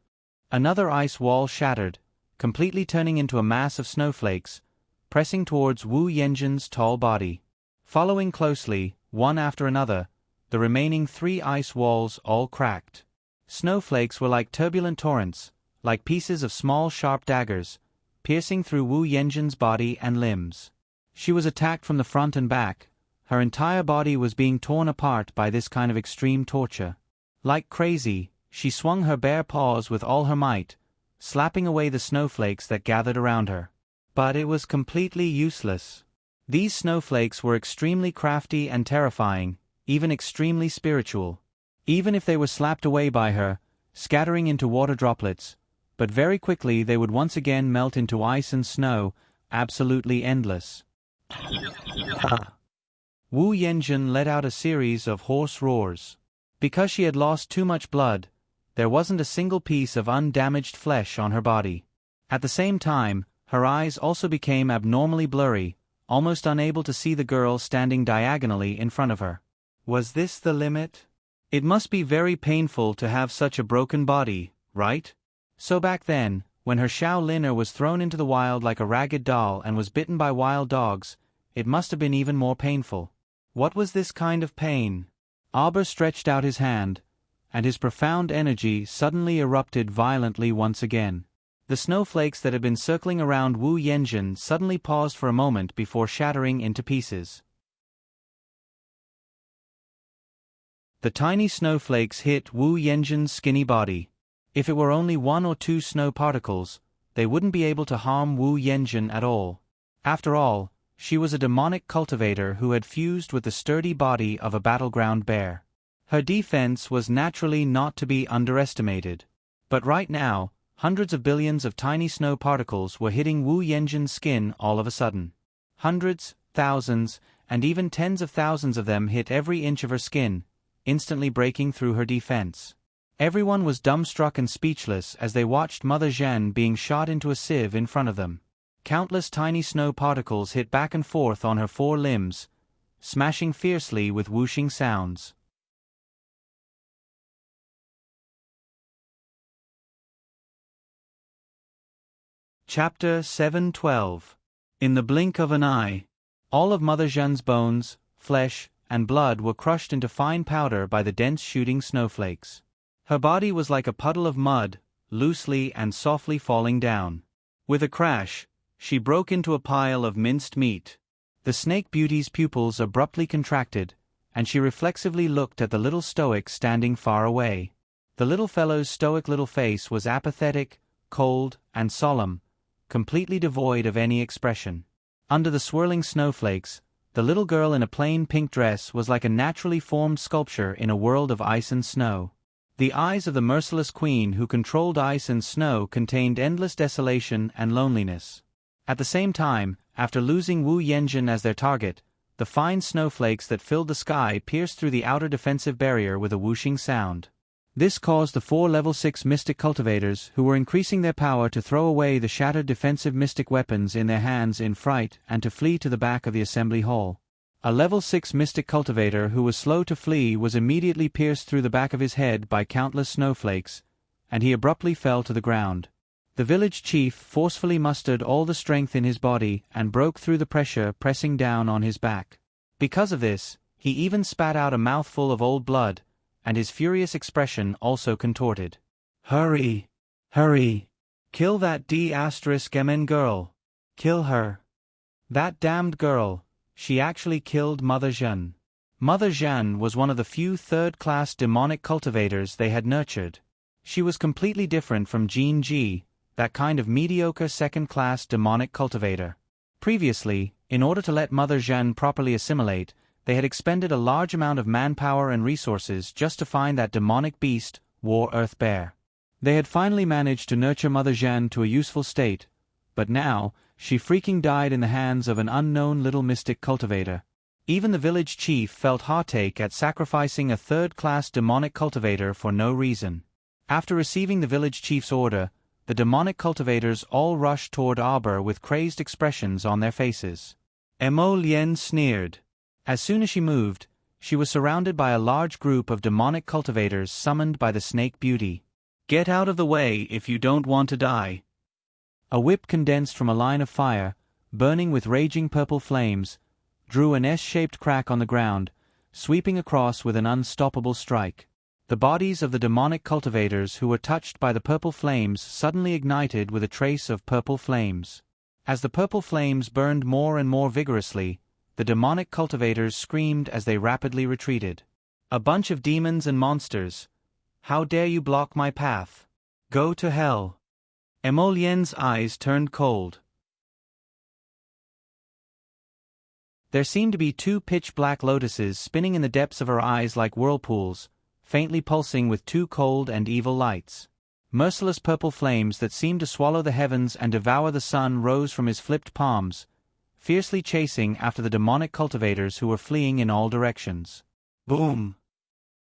Another ice wall shattered, completely turning into a mass of snowflakes, pressing towards Wu Yenjin's tall body. Following closely, one after another, the remaining 3 ice walls all cracked. Snowflakes were like turbulent torrents, like pieces of small sharp daggers, piercing through Wu Yenjin's body and limbs. She was attacked from the front and back. Her entire body was being torn apart by this kind of extreme torture. Like crazy, she swung her bare paws with all her might, slapping away the snowflakes that gathered around her. But it was completely useless. These snowflakes were extremely crafty and terrifying, even extremely spiritual. Even if they were slapped away by her, scattering into water droplets, but very quickly they would once again melt into ice and snow, absolutely endless. Wu Yenjin let out a series of hoarse roars. Because she had lost too much blood, there wasn't a single piece of undamaged flesh on her body. At the same time, her eyes also became abnormally blurry, almost unable to see the girl standing diagonally in front of her. Was this the limit? It must be very painful to have such a broken body, right? So back then, when her Shaoliner was thrown into the wild like a ragged doll and was bitten by wild dogs, it must have been even more painful. What was this kind of pain? Aba stretched out his hand, and his profound energy suddenly erupted violently once again. The snowflakes that had been circling around Wu Yenjin suddenly paused for a moment before shattering into pieces. The tiny snowflakes hit Wu Yenjin's skinny body. If it were only 1 or 2 snow particles, they wouldn't be able to harm Wu Yenjin at all. After all, she was a demonic cultivator who had fused with the sturdy body of a battleground bear. Her defense was naturally not to be underestimated. But right now, hundreds of billions of tiny snow particles were hitting Wu Yenjin's skin all of a sudden. Hundreds, thousands, and even tens of thousands of them hit every inch of her skin, instantly breaking through her defense. Everyone was dumbstruck and speechless as they watched Mother Jeanne being shot into a sieve in front of them. Countless tiny snow particles hit back and forth on her 4 limbs, smashing fiercely with whooshing sounds. Chapter 7:12. In the blink of an eye, all of Mother Jeanne's bones, flesh, and blood were crushed into fine powder by the dense shooting snowflakes. Her body was like a puddle of mud, loosely and softly falling down. With a crash, she broke into a pile of minced meat. The Snake Beauty's pupils abruptly contracted, and she reflexively looked at the little stoic standing far away. The little fellow's stoic little face was apathetic, cold, and solemn, completely devoid of any expression. Under the swirling snowflakes, the little girl in a plain pink dress was like a naturally formed sculpture in a world of ice and snow. The eyes of the merciless queen who controlled ice and snow contained endless desolation and loneliness. At the same time, after losing Wu Yanjun as their target, the fine snowflakes that filled the sky pierced through the outer defensive barrier with a whooshing sound. This caused the 4 level 6 mystic cultivators who were increasing their power to throw away the shattered defensive mystic weapons in their hands in fright and to flee to the back of the assembly hall. A level 6 mystic cultivator who was slow to flee was immediately pierced through the back of his head by countless snowflakes, and he abruptly fell to the ground. The village chief forcefully mustered all the strength in his body and broke through the pressure pressing down on his back. Because of this, he even spat out a mouthful of old blood, and his furious expression also contorted. "Hurry! Hurry! Kill that D***MN girl! Kill her! That damned girl! She actually killed Mother Jeanne." Mother Jeanne was one of the few third-class demonic cultivators they had nurtured. She was completely different from Jean Ji, that kind of mediocre second-class demonic cultivator. Previously, in order to let Mother Jeanne properly assimilate, they had expended a large amount of manpower and resources just to find that demonic beast, War Earth Bear. They had finally managed to nurture Mother Jeanne to a useful state, but now, she freaking died in the hands of an unknown little mystic cultivator. Even the village chief felt heartache at sacrificing a third-class demonic cultivator for no reason. After receiving the village chief's order, the demonic cultivators all rushed toward Arbor with crazed expressions on their faces. Emo Lien sneered. As soon as she moved, she was surrounded by a large group of demonic cultivators summoned by the Snake Beauty. "Get out of the way if you don't want to die." A whip condensed from a line of fire, burning with raging purple flames, drew an S-shaped crack on the ground, sweeping across with an unstoppable strike. The bodies of the demonic cultivators who were touched by the purple flames suddenly ignited with a trace of purple flames. As the purple flames burned more and more vigorously, the demonic cultivators screamed as they rapidly retreated. "A bunch of demons and monsters! How dare you block my path? Go to hell!" Emolien's eyes turned cold. There seemed to be 2 pitch-black lotuses spinning in the depths of her eyes like whirlpools, faintly pulsing with 2 cold and evil lights. Merciless purple flames that seemed to swallow the heavens and devour the sun rose from his flipped palms, fiercely chasing after the demonic cultivators who were fleeing in all directions. Boom!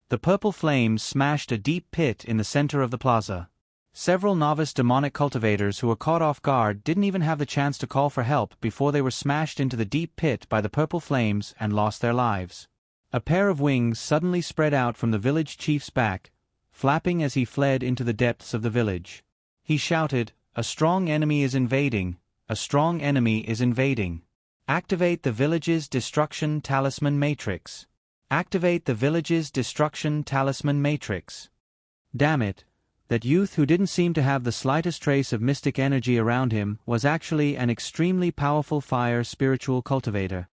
The purple flames smashed a deep pit in the center of the plaza. Several novice demonic cultivators who were caught off guard didn't even have the chance to call for help before they were smashed into the deep pit by the purple flames and lost their lives. A pair of wings suddenly spread out from the village chief's back, flapping as he fled into the depths of the village. He shouted, "A strong enemy is invading! A strong enemy is invading! Activate the village's destruction talisman matrix! Activate the village's destruction talisman matrix!" Damn it! That youth who didn't seem to have the slightest trace of mystic energy around him was actually an extremely powerful fire spiritual cultivator.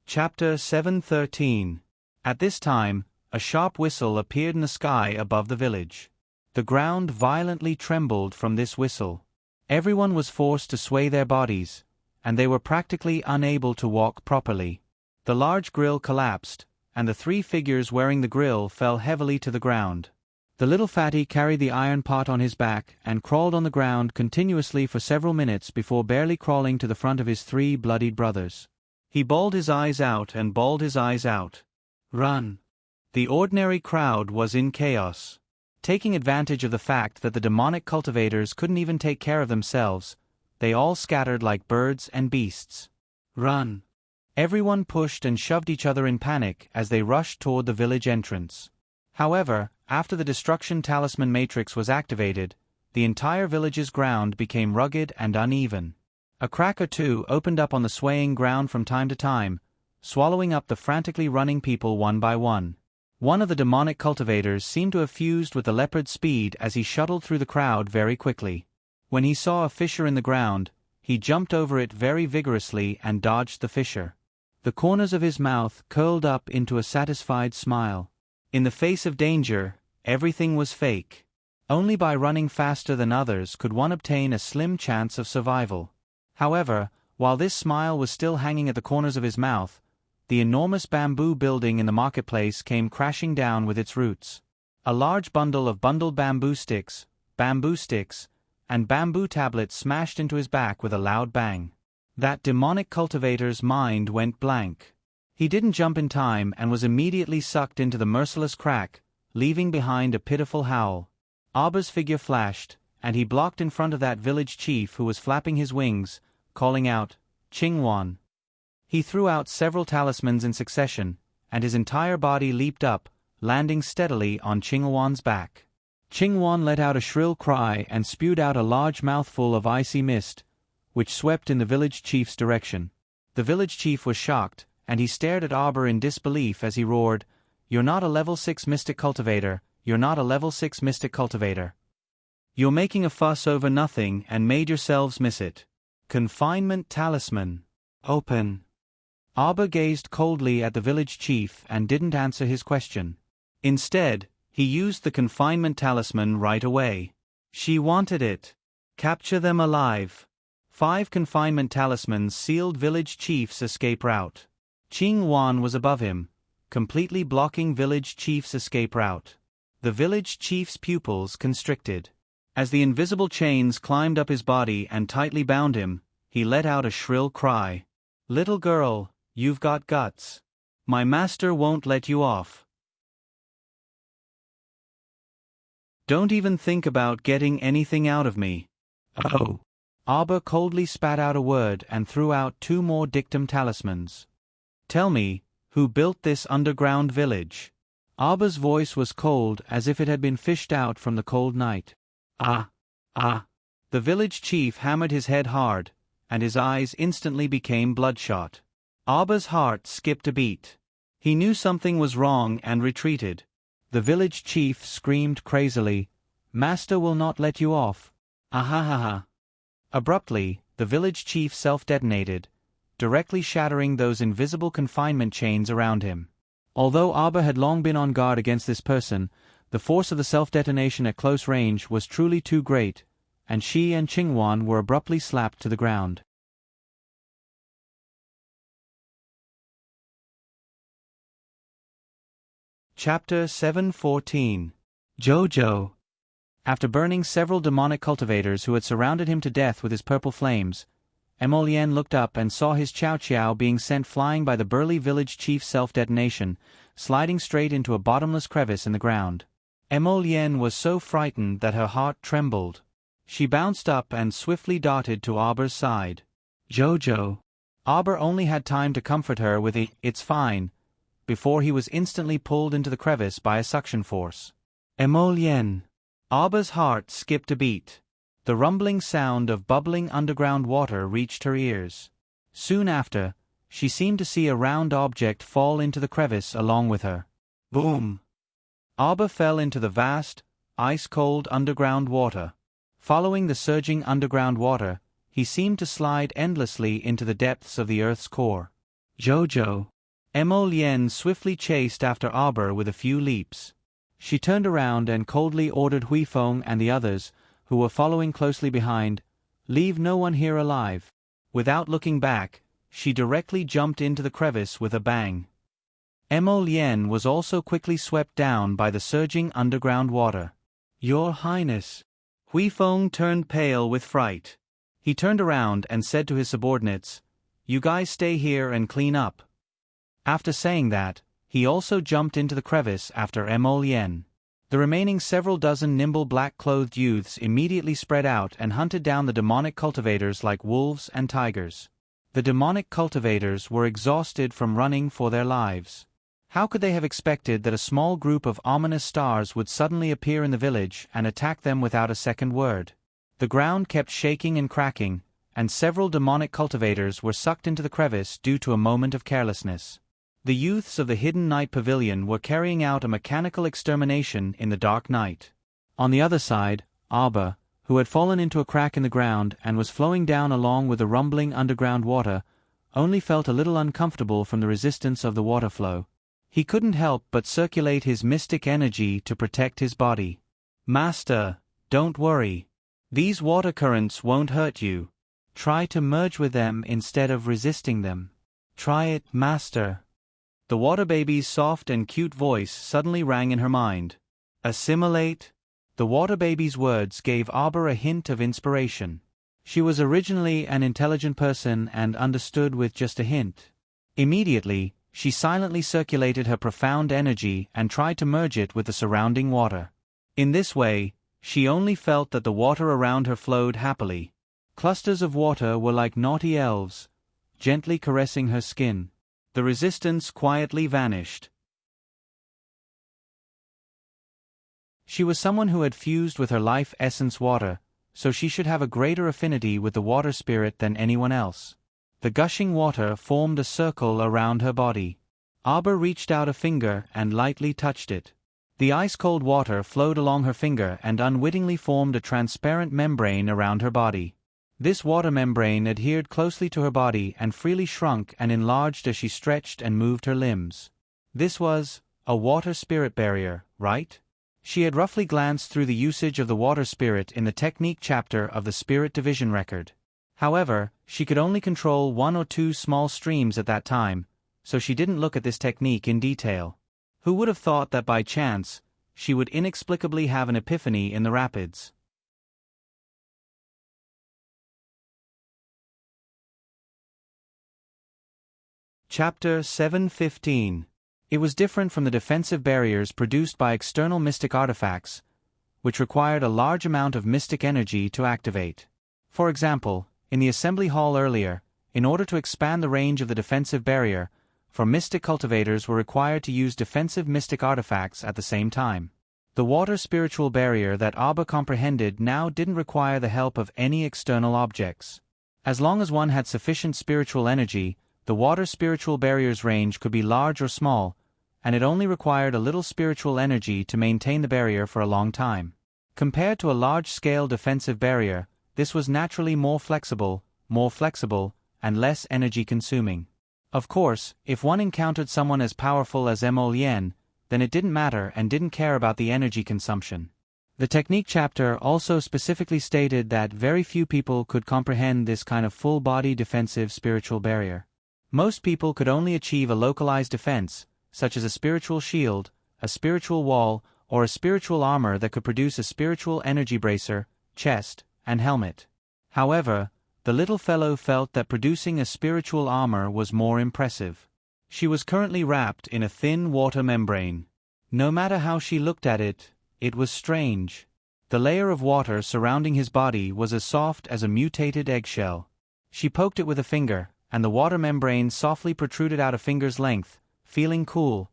Chapter 7:13. At this time, a sharp whistle appeared in the sky above the village. The ground violently trembled from this whistle. Everyone was forced to sway their bodies, and they were practically unable to walk properly. The large grill collapsed, and the 3 figures wearing the grill fell heavily to the ground. The little fatty carried the iron pot on his back and crawled on the ground continuously for several minutes before barely crawling to the front of his 3 bloodied brothers. He bawled his eyes out and bawled his eyes out. Run! The ordinary crowd was in chaos. Taking advantage of the fact that the demonic cultivators couldn't even take care of themselves, they all scattered like birds and beasts. Run! Everyone pushed and shoved each other in panic as they rushed toward the village entrance. However, after the destruction talisman matrix was activated, the entire village's ground became rugged and uneven. A crack or two opened up on the swaying ground from time to time, swallowing up the frantically running people one by one. One of the demonic cultivators seemed to have fused with the leopard's speed as he shuttled through the crowd very quickly. When he saw a fissure in the ground, he jumped over it very vigorously and dodged the fissure. The corners of his mouth curled up into a satisfied smile. In the face of danger, everything was fake. Only by running faster than others could one obtain a slim chance of survival. However, while this smile was still hanging at the corners of his mouth, the enormous bamboo building in the marketplace came crashing down with its roots. A large bundle of bundled bamboo sticks, and bamboo tablets smashed into his back with a loud bang. That demonic cultivator's mind went blank. He didn't jump in time and was immediately sucked into the merciless crack, leaving behind a pitiful howl. Aba's figure flashed, and he blocked in front of that village chief who was flapping his wings, calling out, "Qingwan." He threw out several talismans in succession, and his entire body leaped up, landing steadily on Qingwan's back. Qingwan let out a shrill cry and spewed out a large mouthful of icy mist, which swept in the village chief's direction. The village chief was shocked, and he stared at Aba in disbelief as he roared, "You're not a level 6 mystic cultivator, you're not a level 6 mystic cultivator. You're making a fuss over nothing and made yourselves miss it. Confinement talisman. Open." Aba gazed coldly at the village chief and didn't answer his question. Instead, he used the confinement talisman right away. She wanted it. Capture them alive. 5 confinement talismans sealed village chief's escape route. Qingwan was above him, completely blocking village chief's escape route. The village chief's pupils constricted. As the invisible chains climbed up his body and tightly bound him, he let out a shrill cry. "Little girl, you've got guts. My master won't let you off. Don't even think about getting anything out of me." "Oh." Aba coldly spat out a word and threw out 2 more dictum talismans. "Tell me, who built this underground village?" Aba's voice was cold as if it had been fished out from the cold night. Ah. The village chief hammered his head hard, and his eyes instantly became bloodshot. Aba's heart skipped a beat. He knew something was wrong and retreated. The village chief screamed crazily, "Master will not let you off. Ahahaha." Abruptly, the village chief self-detonated, directly shattering those invisible confinement chains around him. Although Aba had long been on guard against this person, the force of the self-detonation at close range was truly too great, and she and Qingwan were abruptly slapped to the ground. Chapter 714. Jojo. After burning several demonic cultivators who had surrounded him to death with his purple flames, Emolien looked up and saw his Chow Chow being sent flying by the burly village chief's self-detonation, sliding straight into a bottomless crevice in the ground. Emolien was so frightened that her heart trembled. She bounced up and swiftly darted to Aba's side. "Jojo." Aba only had time to comfort her with "It's fine," before he was instantly pulled into the crevice by a suction force. Emolien. Aba's heart skipped a beat. The rumbling sound of bubbling underground water reached her ears. Soon after, she seemed to see a round object fall into the crevice along with her. Boom! Aba fell into the vast, ice-cold underground water. Following the surging underground water, he seemed to slide endlessly into the depths of the Earth's core. Jojo. Emolien swiftly chased after Aba with a few leaps. She turned around and coldly ordered Huifeng and the others, who were following closely behind, "Leave no one here alive." Without looking back, she directly jumped into the crevice with a bang. Emolien was also quickly swept down by the surging underground water. "Your Highness." Huifeng turned pale with fright. He turned around and said to his subordinates, You guys stay here and clean up." After saying that, he also jumped into the crevice after Emolien. The remaining several dozen nimble black-clothed youths immediately spread out and hunted down the demonic cultivators like wolves and tigers. The demonic cultivators were exhausted from running for their lives. How could they have expected that a small group of ominous stars would suddenly appear in the village and attack them without a second word? The ground kept shaking and cracking, and several demonic cultivators were sucked into the crevice due to a moment of carelessness. The youths of the Hidden Night Pavilion were carrying out a mechanical extermination in the dark night. On the other side, Arba, who had fallen into a crack in the ground and was flowing down along with the rumbling underground water, only felt a little uncomfortable from the resistance of the water flow. He couldn't help but circulate his mystic energy to protect his body. "Master, don't worry. These water currents won't hurt you. Try to merge with them instead of resisting them. Try it, Master." The water baby's soft and cute voice suddenly rang in her mind. "Assimilate?" The water baby's words gave Arba a hint of inspiration. She was originally an intelligent person and understood with just a hint. Immediately, she silently circulated her profound energy and tried to merge it with the surrounding water. In this way, she only felt that the water around her flowed happily. Clusters of water were like naughty elves, gently caressing her skin. The resistance quietly vanished. She was someone who had fused with her life essence water, so she should have a greater affinity with the water spirit than anyone else. The gushing water formed a circle around her body. Arba reached out a finger and lightly touched it. The ice-cold water flowed along her finger and unwittingly formed a transparent membrane around her body. This water membrane adhered closely to her body and freely shrunk and enlarged as she stretched and moved her limbs. This was a water spirit barrier, right? She had roughly glanced through the usage of the water spirit in the technique chapter of the Spirit Division record. However, she could only control 1 or 2 small streams at that time, so she didn't look at this technique in detail. Who would have thought that by chance, she would inexplicably have an epiphany in the rapids? Chapter 7:15. It was different from the defensive barriers produced by external mystic artifacts, which required a large amount of mystic energy to activate. For example, in the assembly hall earlier, in order to expand the range of the defensive barrier, for mystic cultivators were required to use defensive mystic artifacts at the same time. The water spiritual barrier that Arba comprehended now didn't require the help of any external objects. As long as one had sufficient spiritual energy, the water spiritual barrier's range could be large or small, and it only required a little spiritual energy to maintain the barrier for a long time. Compared to a large-scale defensive barrier, this was naturally more flexible, and less energy-consuming. Of course, if one encountered someone as powerful as Emolien, then it didn't matter and didn't care about the energy consumption. The technique chapter also specifically stated that very few people could comprehend this kind of full-body defensive spiritual barrier. Most people could only achieve a localized defense, such as a spiritual shield, a spiritual wall, or a spiritual armor that could produce a spiritual energy bracer, chest, and helmet. However, the little fellow felt that producing a spiritual armor was more impressive. She was currently wrapped in a thin water membrane. No matter how she looked at it, it was strange. The layer of water surrounding his body was as soft as a mutated eggshell. She poked it with a finger, and the water membrane softly protruded out a finger's length, feeling cool.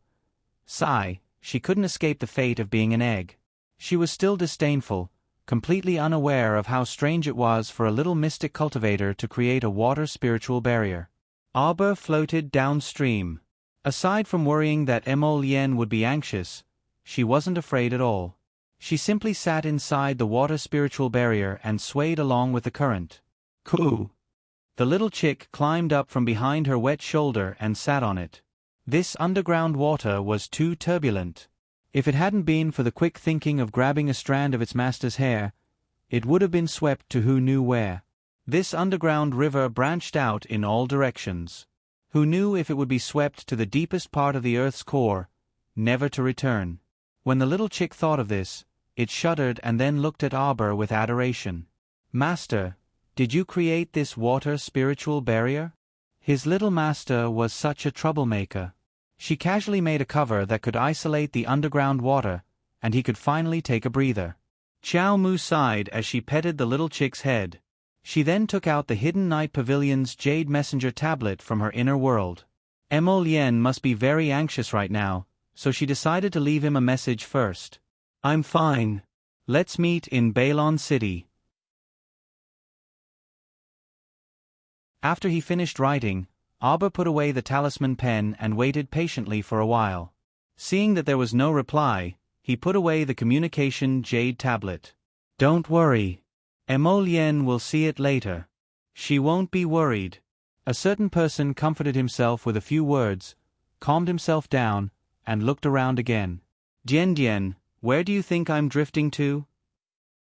Sigh, she couldn't escape the fate of being an egg. She was still disdainful, completely unaware of how strange it was for a little mystic cultivator to create a water spiritual barrier. Arba floated downstream. Aside from worrying that Emolien would be anxious, she wasn't afraid at all. She simply sat inside the water spiritual barrier and swayed along with the current. Coo! The little chick climbed up from behind her wet shoulder and sat on it. This underground water was too turbulent. If it hadn't been for the quick thinking of grabbing a strand of its master's hair, it would have been swept to who knew where. This underground river branched out in all directions. Who knew if it would be swept to the deepest part of the earth's core, never to return? When the little chick thought of this, it shuddered and then looked at Arba with adoration. "Master, did you create this water spiritual barrier?" His little master was such a troublemaker. She casually made a cover that could isolate the underground water, and he could finally take a breather. Qiao Mu sighed as she petted the little chick's head. She then took out the Hidden Night Pavilion's Jade Messenger tablet from her inner world. Mo Lien must be very anxious right now, so she decided to leave him a message first. I'm fine. Let's meet in Bailon City. After he finished writing, Arba put away the talisman pen and waited patiently for a while. Seeing that there was no reply, he put away the communication jade tablet. Don't worry. Mo Lien will see it later. She won't be worried. A certain person comforted himself with a few words, calmed himself down, and looked around again. Dian, where do you think I'm drifting to?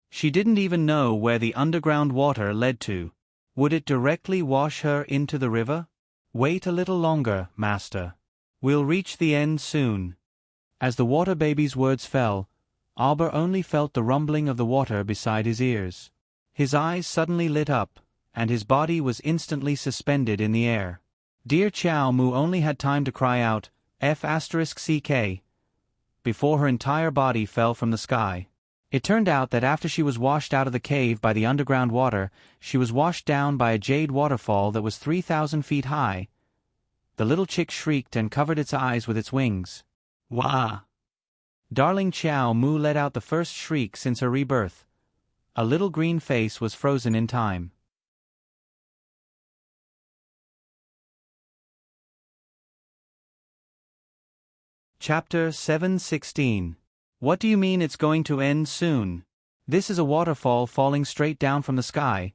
She didn't even know where the underground water led to. Would it directly wash her into the river? Wait a little longer, master. We'll reach the end soon. As the water baby's words fell, Arba only felt the rumbling of the water beside his ears. His eyes suddenly lit up, and his body was instantly suspended in the air. Dear Qiao Mu only had time to cry out, F***CK, before her entire body fell from the sky. It turned out that after she was washed out of the cave by the underground water, she was washed down by a jade waterfall that was 3,000 feet high. The little chick shrieked and covered its eyes with its wings. Wah! Darling Qiao Mu let out the first shriek since her rebirth. A little green face was frozen in time. Chapter 716. What do you mean it's going to end soon? This is a waterfall falling straight down from the sky.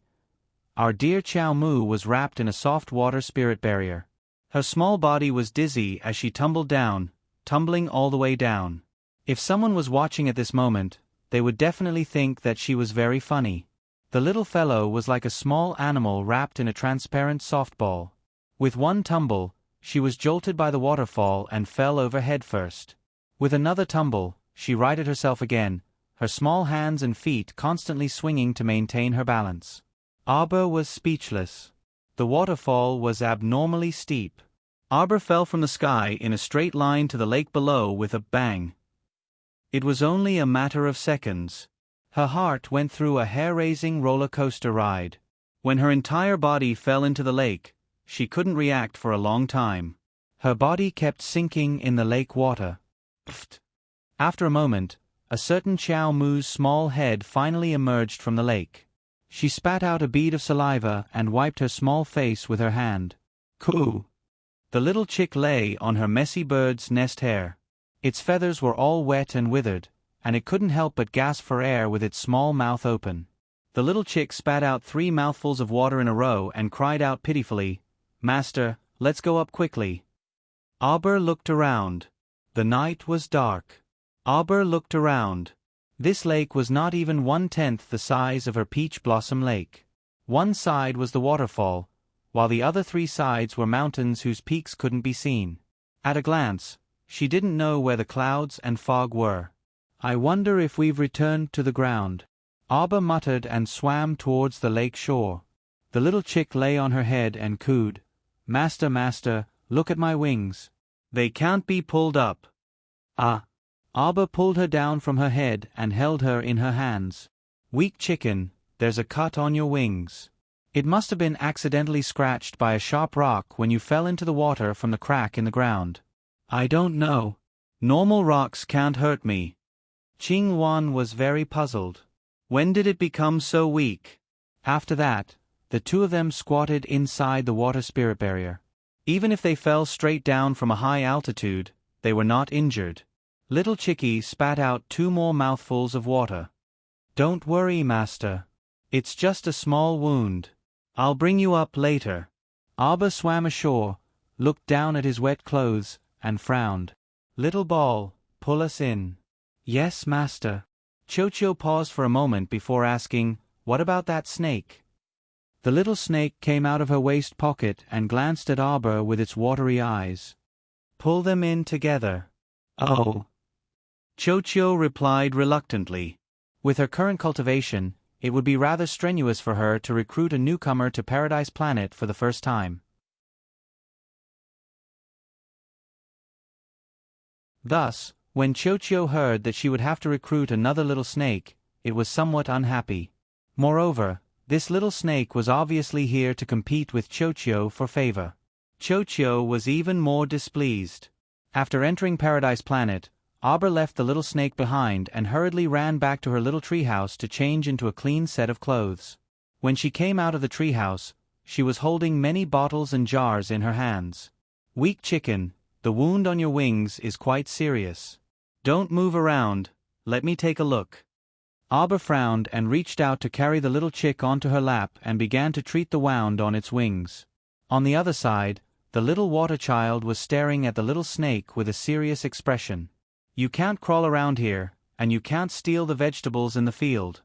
Our dear Qiao Mu was wrapped in a soft water spirit barrier. Her small body was dizzy as she tumbled down, tumbling all the way down. If someone was watching at this moment, they would definitely think that she was very funny. The little fellow was like a small animal wrapped in a transparent softball. With one tumble, she was jolted by the waterfall and fell over head first. With another tumble, she righted herself again, her small hands and feet constantly swinging to maintain her balance. Arba was speechless. The waterfall was abnormally steep. Arba fell from the sky in a straight line to the lake below with a bang. It was only a matter of seconds. Her heart went through a hair-raising roller coaster ride. When her entire body fell into the lake, she couldn't react for a long time. Her body kept sinking in the lake water. Pfft. After a moment, a certain Qiao Mu's small head finally emerged from the lake. She spat out a bead of saliva and wiped her small face with her hand. Coo! The little chick lay on her messy bird's nest hair. Its feathers were all wet and withered, and it couldn't help but gasp for air with its small mouth open. The little chick spat out 3 mouthfuls of water in a row and cried out pitifully, Master, let's go up quickly. Arba looked around. The night was dark. Arba looked around. This lake was not even 1/10 the size of her Peach Blossom Lake. One side was the waterfall, while the other 3 sides were mountains whose peaks couldn't be seen. At a glance, she didn't know where the clouds and fog were. I wonder if we've returned to the ground. Arba muttered and swam towards the lake shore. The little chick lay on her head and cooed, Master, master, look at my wings. They can't be pulled up. Ah! Arba pulled her down from her head and held her in her hands. Weak chicken, there's a cut on your wings. It must have been accidentally scratched by a sharp rock when you fell into the water from the crack in the ground. I don't know. Normal rocks can't hurt me. Qing Wan was very puzzled. When did it become so weak? After that, the 2 of them squatted inside the water spirit barrier. Even if they fell straight down from a high altitude, they were not injured. Little Chickie spat out 2 more mouthfuls of water. Don't worry, master. It's just a small wound. I'll bring you up later. Arba swam ashore, looked down at his wet clothes, and frowned. Little ball, pull us in. Yes, master. Cho-Cho paused for a moment before asking, What about that snake? The little snake came out of her waist pocket and glanced at Arba with its watery eyes. Pull them in together. Oh. Cho-Cho replied reluctantly. With her current cultivation, it would be rather strenuous for her to recruit a newcomer to Paradise Planet for the first time. Thus, when Chocho heard that she would have to recruit another little snake, it was somewhat unhappy. Moreover, this little snake was obviously here to compete with Chocho for favor. Chocho was even more displeased. After entering Paradise Planet, Arbor left the little snake behind and hurriedly ran back to her little treehouse to change into a clean set of clothes. When she came out of the treehouse, she was holding many bottles and jars in her hands. "Weak chicken, the wound on your wings is quite serious. Don't move around, let me take a look." Arbor frowned and reached out to carry the little chick onto her lap and began to treat the wound on its wings. On the other side, the little water child was staring at the little snake with a serious expression. "You can't crawl around here, and you can't steal the vegetables in the field."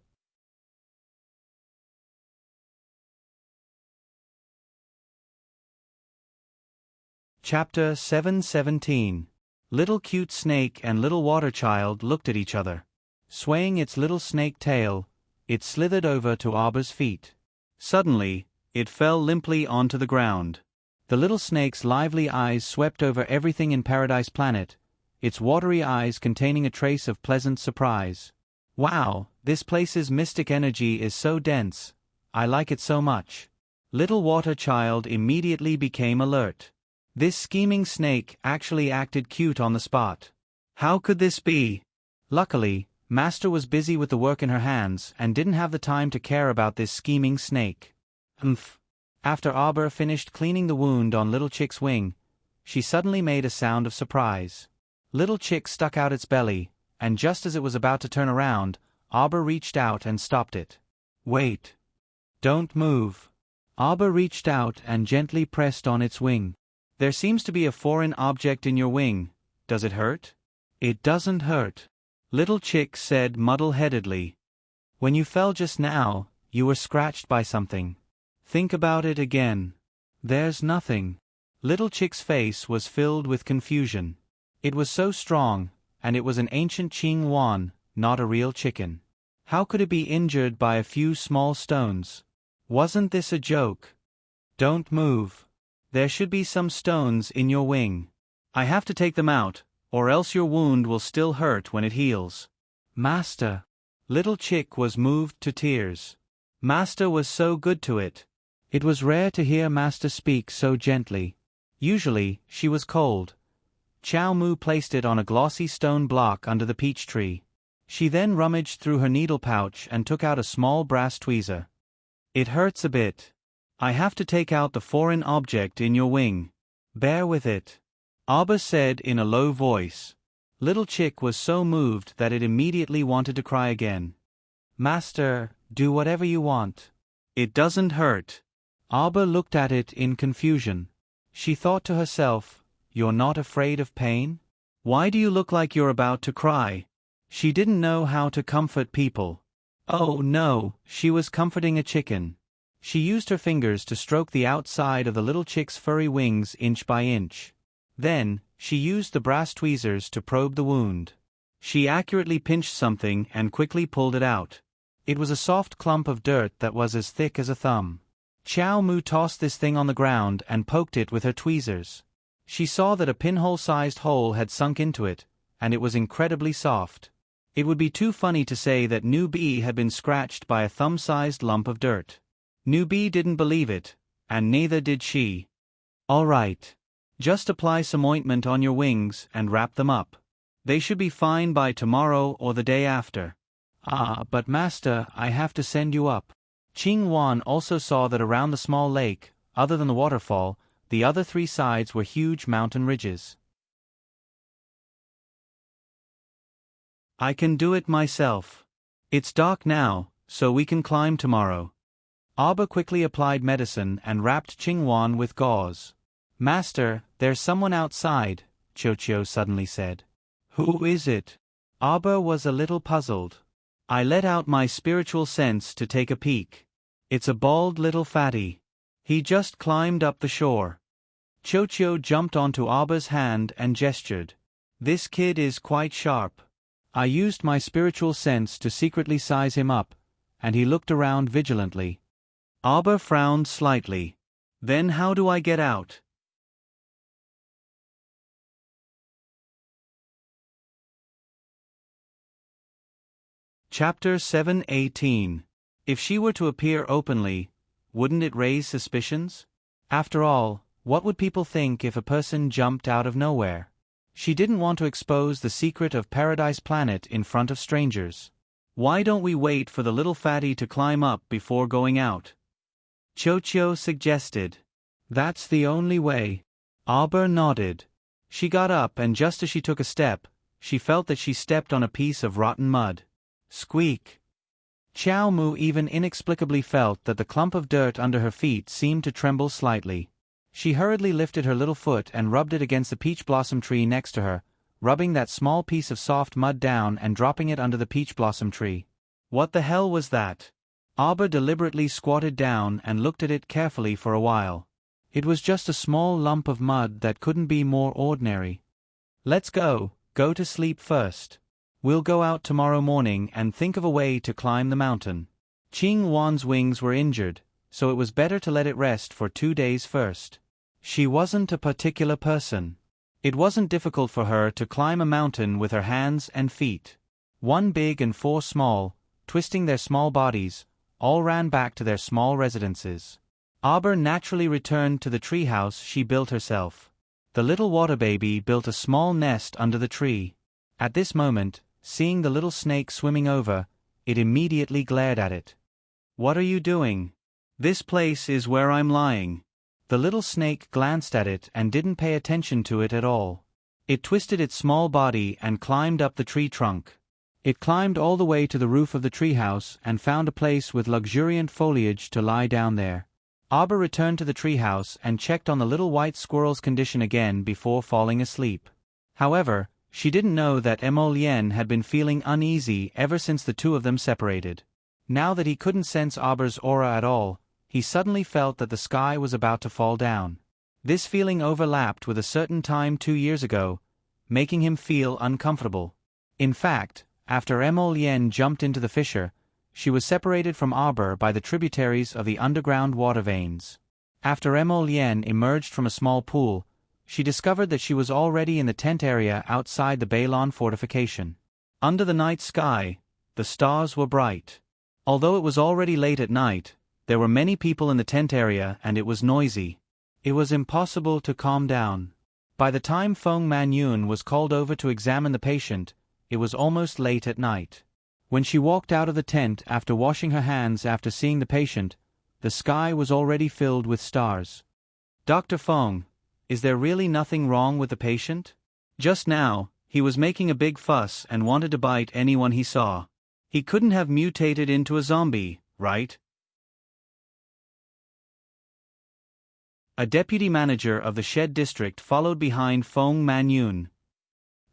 Chapter 717. Little cute snake and little water child looked at each other. Swaying its little snake tail, it slithered over to Arbor's feet. Suddenly, it fell limply onto the ground. The little snake's lively eyes swept over everything in Paradise Planet, its watery eyes containing a trace of pleasant surprise. "Wow, this place's mystic energy is so dense. I like it so much." Little water child immediately became alert. This scheming snake actually acted cute on the spot. How could this be? Luckily, Master was busy with the work in her hands and didn't have the time to care about this scheming snake. Umph. After Arbor finished cleaning the wound on Little Chick's wing, she suddenly made a sound of surprise. Little Chick stuck out its belly, and just as it was about to turn around, Arbor reached out and stopped it. "Wait. Don't move." Arbor reached out and gently pressed on its wing. "There seems to be a foreign object in your wing. Does it hurt?" "It doesn't hurt," Little Chick said muddle-headedly. "When you fell just now, you were scratched by something. Think about it again." "There's nothing." Little Chick's face was filled with confusion. It was so strong, and it was an ancient Ching Wan, not a real chicken. How could it be injured by a few small stones? Wasn't this a joke? "Don't move. There should be some stones in your wing. I have to take them out, or else your wound will still hurt when it heals." "Master." Little Chick was moved to tears. Master was so good to it. It was rare to hear Master speak so gently. Usually, she was cold. Chow Mu placed it on a glossy stone block under the peach tree. She then rummaged through her needle pouch and took out a small brass tweezer. "It hurts a bit. I have to take out the foreign object in your wing. Bear with it," Arbor said in a low voice. Little Chick was so moved that it immediately wanted to cry again. "Master, do whatever you want. It doesn't hurt." Arbor looked at it in confusion. She thought to herself, "You're not afraid of pain? Why do you look like you're about to cry?" She didn't know how to comfort people. Oh no, she was comforting a chicken. She used her fingers to stroke the outside of the little chick's furry wings inch by inch. Then, she used the brass tweezers to probe the wound. She accurately pinched something and quickly pulled it out. It was a soft clump of dirt that was as thick as a thumb. Chow Mu tossed this thing on the ground and poked it with her tweezers. She saw that a pinhole-sized hole had sunk into it, and it was incredibly soft. It would be too funny to say that New B had been scratched by a thumb-sized lump of dirt. New B didn't believe it, and neither did she. "All right. Just apply some ointment on your wings and wrap them up. They should be fine by tomorrow or the day after." "Ah, but Master, I have to send you up." Ching Wan also saw that around the small lake, other than the waterfall, the other three sides were huge mountain ridges. "I can do it myself. It's dark now, so we can climb tomorrow." Arbor quickly applied medicine and wrapped Ching Wan with gauze. "Master, there's someone outside," Chocho suddenly said. "Who is it?" Arbor was a little puzzled. "I let out my spiritual sense to take a peek. It's a bald little fatty. He just climbed up the shore." Chocho jumped onto Arbor's hand and gestured. "This kid is quite sharp. I used my spiritual sense to secretly size him up, and he looked around vigilantly." Arbor frowned slightly. "Then how do I get out?" Chapter 7:18. If she were to appear openly, wouldn't it raise suspicions? After all, what would people think if a person jumped out of nowhere? She didn't want to expose the secret of Paradise Planet in front of strangers. Why don't we wait for the little fatty to climb up before going out? Chocho suggested. That's the only way. Arbor nodded. She got up, and just as she took a step, she felt that she stepped on a piece of rotten mud. Squeak. Chow Mu even inexplicably felt that the clump of dirt under her feet seemed to tremble slightly. She hurriedly lifted her little foot and rubbed it against the peach blossom tree next to her, rubbing that small piece of soft mud down and dropping it under the peach blossom tree. What the hell was that? Arbor deliberately squatted down and looked at it carefully for a while. It was just a small lump of mud that couldn't be more ordinary. Let's go to sleep first. We'll go out tomorrow morning and think of a way to climb the mountain. Ching Wan's wings were injured, so it was better to let it rest for 2 days first. She wasn't a particular person. It wasn't difficult for her to climb a mountain with her hands and feet. 1 big and 4 small, twisting their small bodies, all ran back to their small residences. Arbor naturally returned to the treehouse she built herself. The little water baby built a small nest under the tree. At this moment, seeing the little snake swimming over, it immediately glared at it. What are you doing? This place is where I'm lying. The little snake glanced at it and didn't pay attention to it at all. It twisted its small body and climbed up the tree trunk. It climbed all the way to the roof of the treehouse and found a place with luxuriant foliage to lie down there. Arbor returned to the treehouse and checked on the little white squirrel's condition again before falling asleep. However, she didn't know that Emolien had been feeling uneasy ever since the two of them separated. Now that he couldn't sense Arbor's aura at all, he suddenly felt that the sky was about to fall down. This feeling overlapped with a certain time 2 years ago, making him feel uncomfortable. In fact, after Emolien jumped into the fissure, she was separated from Arbor by the tributaries of the underground water veins. After Emolien emerged from a small pool, she discovered that she was already in the tent area outside the Bailon fortification. Under the night sky, the stars were bright. Although it was already late at night, there were many people in the tent area and it was noisy. It was impossible to calm down. By the time Feng Manyun was called over to examine the patient, it was almost late at night. When she walked out of the tent after washing her hands after seeing the patient, the sky was already filled with stars. Dr. Feng, is there really nothing wrong with the patient? Just now, he was making a big fuss and wanted to bite anyone he saw. He couldn't have mutated into a zombie, right? A deputy manager of the Shed district followed behind Feng Manyun.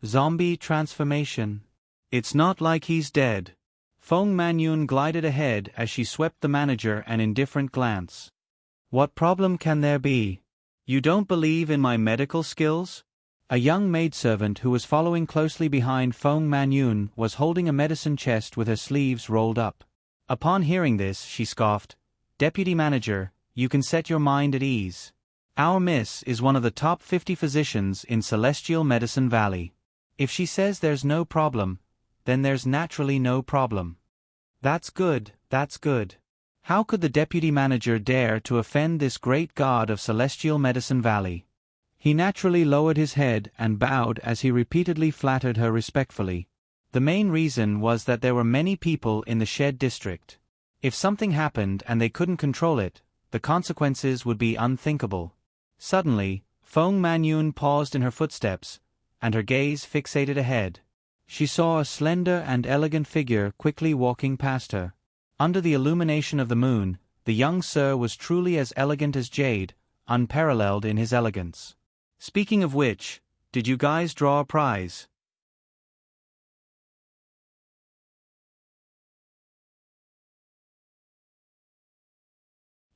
Zombie transformation. It's not like he's dead. Feng Manyun glided ahead as she swept the manager an indifferent glance. What problem can there be? You don't believe in my medical skills? A young maidservant who was following closely behind Feng Manyun was holding a medicine chest with her sleeves rolled up. Upon hearing this, she scoffed, "Deputy manager, you can set your mind at ease. Our miss is one of the top 50 physicians in Celestial Medicine Valley. If she says there's no problem, then there's naturally no problem." That's good, that's good. How could the deputy manager dare to offend this great god of Celestial Medicine Valley? He naturally lowered his head and bowed as he repeatedly flattered her respectfully. The main reason was that there were many people in the Shed district. If something happened and they couldn't control it, the consequences would be unthinkable. Suddenly, Feng Manyun paused in her footsteps, and her gaze fixated ahead. She saw a slender and elegant figure quickly walking past her. Under the illumination of the moon, the young sir was truly as elegant as jade, unparalleled in his elegance. Speaking of which, did you guys draw a prize?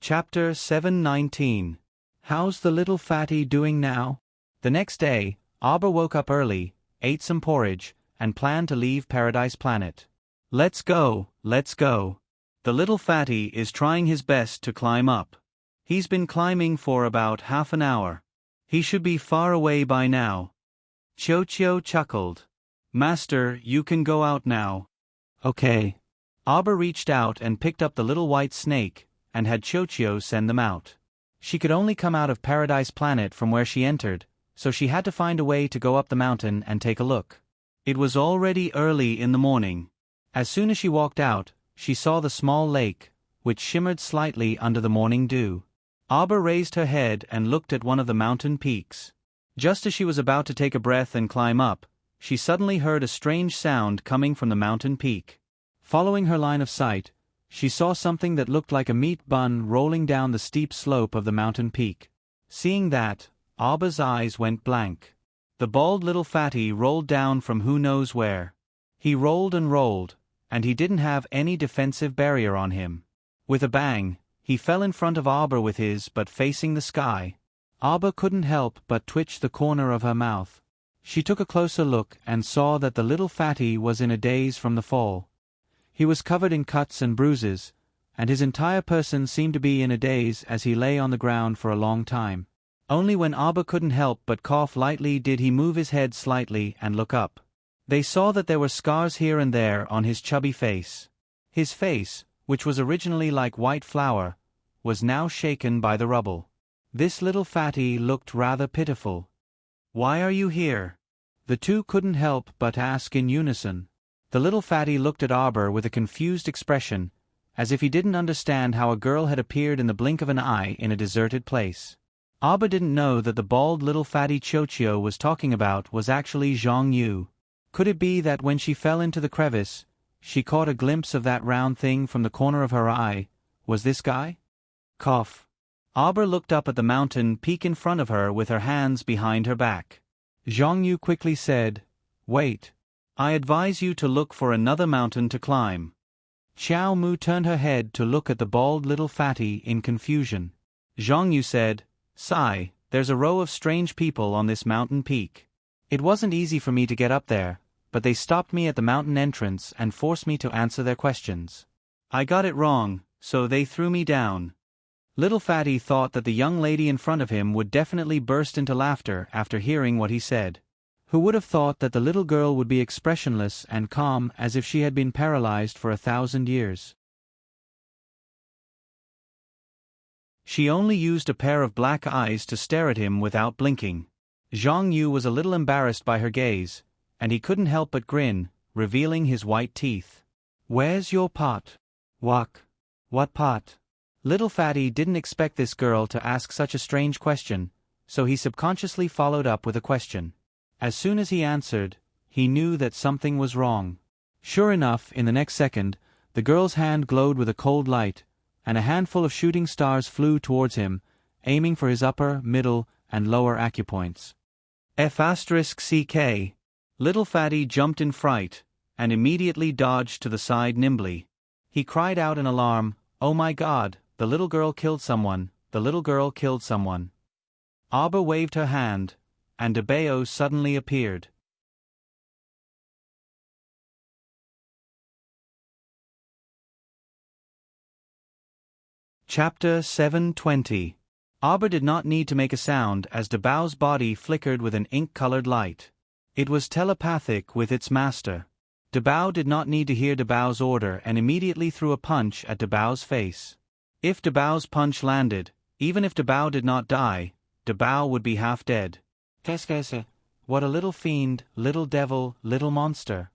Chapter 7:19. How's the little fatty doing now? The next day, Arbor woke up early, ate some porridge, and planned to leave Paradise Planet. Let's go, let's go. The little fatty is trying his best to climb up. He's been climbing for about half an hour. He should be far away by now. Chocho chuckled. Master, you can go out now. Okay. Arbor reached out and picked up the little white snake, and had Chochio send them out. She could only come out of Paradise Planet from where she entered, so she had to find a way to go up the mountain and take a look. It was already early in the morning. As soon as she walked out, she saw the small lake, which shimmered slightly under the morning dew. Arbor raised her head and looked at one of the mountain peaks. Just as she was about to take a breath and climb up, she suddenly heard a strange sound coming from the mountain peak. Following her line of sight, she saw something that looked like a meat bun rolling down the steep slope of the mountain peak. Seeing that, Arbor's eyes went blank. The bald little fatty rolled down from who knows where. He rolled, and he didn't have any defensive barrier on him. With a bang, he fell in front of Arbor with his butt facing the sky. Arbor couldn't help but twitch the corner of her mouth. She took a closer look and saw that the little fatty was in a daze from the fall. He was covered in cuts and bruises, and his entire person seemed to be in a daze as he lay on the ground for a long time. Only when Arbor couldn't help but cough lightly did he move his head slightly and look up. They saw that there were scars here and there on his chubby face. His face, which was originally like white flour, was now shaken by the rubble. This little fatty looked rather pitiful. "Why are you here?" The two couldn't help but ask in unison. The little fatty looked at Arbor with a confused expression, as if he didn't understand how a girl had appeared in the blink of an eye in a deserted place. Arbor didn't know that the bald little fatty Chochio was talking about was actually Zhang Yu. Could it be that when she fell into the crevice, she caught a glimpse of that round thing from the corner of her eye? Was this guy? Cough. Arbor looked up at the mountain peak in front of her with her hands behind her back. Zhang Yu quickly said, "Wait. I advise you to look for another mountain to climb." Xiao Mu turned her head to look at the bald little fatty in confusion. Zhang Yu said, "Sai, there's a row of strange people on this mountain peak. It wasn't easy for me to get up there, but they stopped me at the mountain entrance and forced me to answer their questions. I got it wrong, so they threw me down." Little Fatty thought that the young lady in front of him would definitely burst into laughter after hearing what he said. Who would have thought that the little girl would be expressionless and calm as if she had been paralyzed for 1,000 years? She only used a pair of black eyes to stare at him without blinking. Zhang Yu was a little embarrassed by her gaze, and he couldn't help but grin, revealing his white teeth. "Where's your pot?" "What pot?" Little Fatty didn't expect this girl to ask such a strange question, so he subconsciously followed up with a question. As soon as he answered, he knew that something was wrong. Sure enough, in the next second, the girl's hand glowed with a cold light, and a handful of shooting stars flew towards him, aiming for his upper, middle, and lower acupoints. F***CK. Little Fatty jumped in fright, and immediately dodged to the side nimbly. He cried out in alarm, "Oh my God, the little girl killed someone, the little girl killed someone." Arbor waved her hand, and Debao suddenly appeared. Chapter 720. Arbor did not need to make a sound as Debao's body flickered with an ink-colored light. It was telepathic with its master. Debao did not need to hear Debao's order and immediately threw a punch at Debao's face. If Debao's punch landed, even if Debao did not die, Debao would be half dead. What a little fiend, little devil, little monster.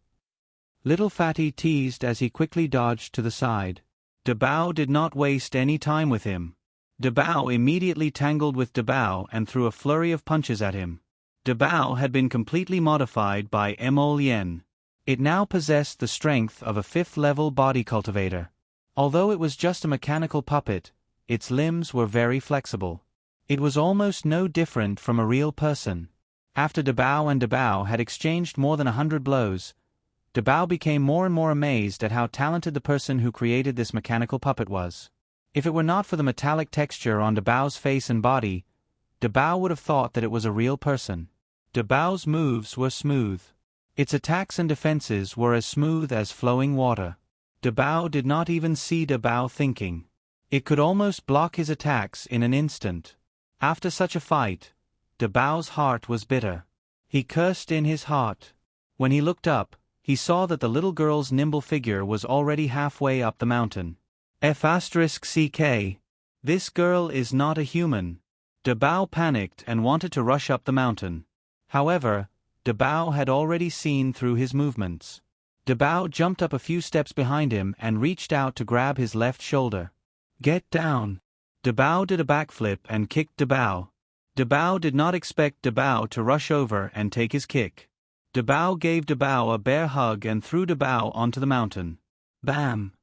Little Fatty teased as he quickly dodged to the side. Debao did not waste any time with him. Debao immediately tangled with Debao and threw a flurry of punches at him. Debao had been completely modified by Emolien. It now possessed the strength of a 5th-level body cultivator. Although it was just a mechanical puppet, its limbs were very flexible. It was almost no different from a real person. After Debao and Debao had exchanged more than 100 blows, Debao became more and more amazed at how talented the person who created this mechanical puppet was. If it were not for the metallic texture on Debao's face and body, Debao would have thought that it was a real person. Debao's moves were smooth. Its attacks and defenses were as smooth as flowing water. Debao did not even see Debao thinking. It could almost block his attacks in an instant. After such a fight, Debao's heart was bitter. He cursed in his heart. When he looked up, he saw that the little girl's nimble figure was already halfway up the mountain. F***ck. This girl is not a human. Dabao panicked and wanted to rush up the mountain. However, Dabao had already seen through his movements. Dabao jumped up a few steps behind him and reached out to grab his left shoulder. Get down. Dabao did a backflip and kicked Dabao. Dabao did not expect Dabao to rush over and take his kick. Dabao gave Dabao a bear hug and threw Dabao onto the mountain. Bam!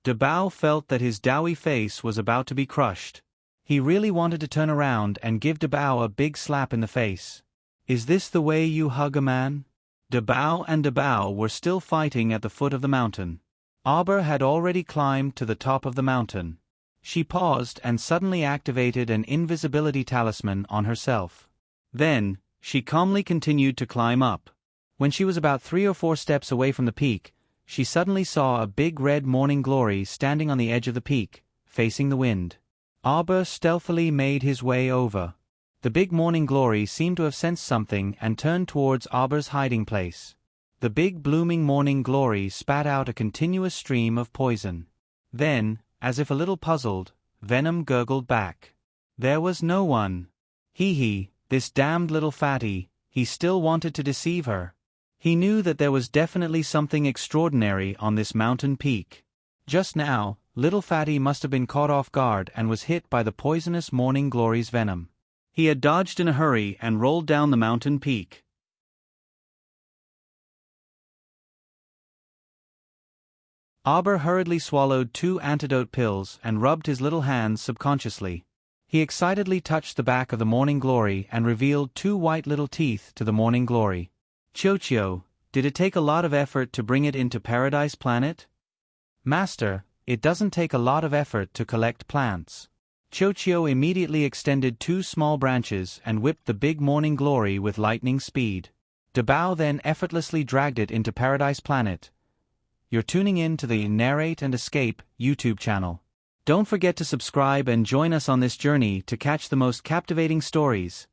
Dabao felt that his doughy face was about to be crushed. He really wanted to turn around and give Dabao a big slap in the face. Is this the way you hug a man? Dabao and Dabao were still fighting at the foot of the mountain. Arbor had already climbed to the top of the mountain. She paused and suddenly activated an invisibility talisman on herself. Then, she calmly continued to climb up. When she was about 3 or 4 steps away from the peak, she suddenly saw a big red morning glory standing on the edge of the peak, facing the wind. Arbor stealthily made his way over. The big morning glory seemed to have sensed something and turned towards Arbor's hiding place. The big blooming morning glory spat out a continuous stream of poison. Then, as if a little puzzled, Venom gurgled back. There was no one. Hee, this damned little fatty, he still wanted to deceive her. He knew that there was definitely something extraordinary on this mountain peak. Just now, little fatty must have been caught off guard and was hit by the poisonous morning glory's venom. He had dodged in a hurry and rolled down the mountain peak. Arbor hurriedly swallowed 2 antidote pills and rubbed his little hands subconsciously. He excitedly touched the back of the morning glory and revealed 2 white little teeth to the morning glory. Chochio, did it take a lot of effort to bring it into Paradise Planet? Master, it doesn't take a lot of effort to collect plants. Chochio immediately extended 2 small branches and whipped the big morning glory with lightning speed. Dabao then effortlessly dragged it into Paradise Planet. You're tuning in to the Narrate and Escape YouTube channel. Don't forget to subscribe and join us on this journey to catch the most captivating stories.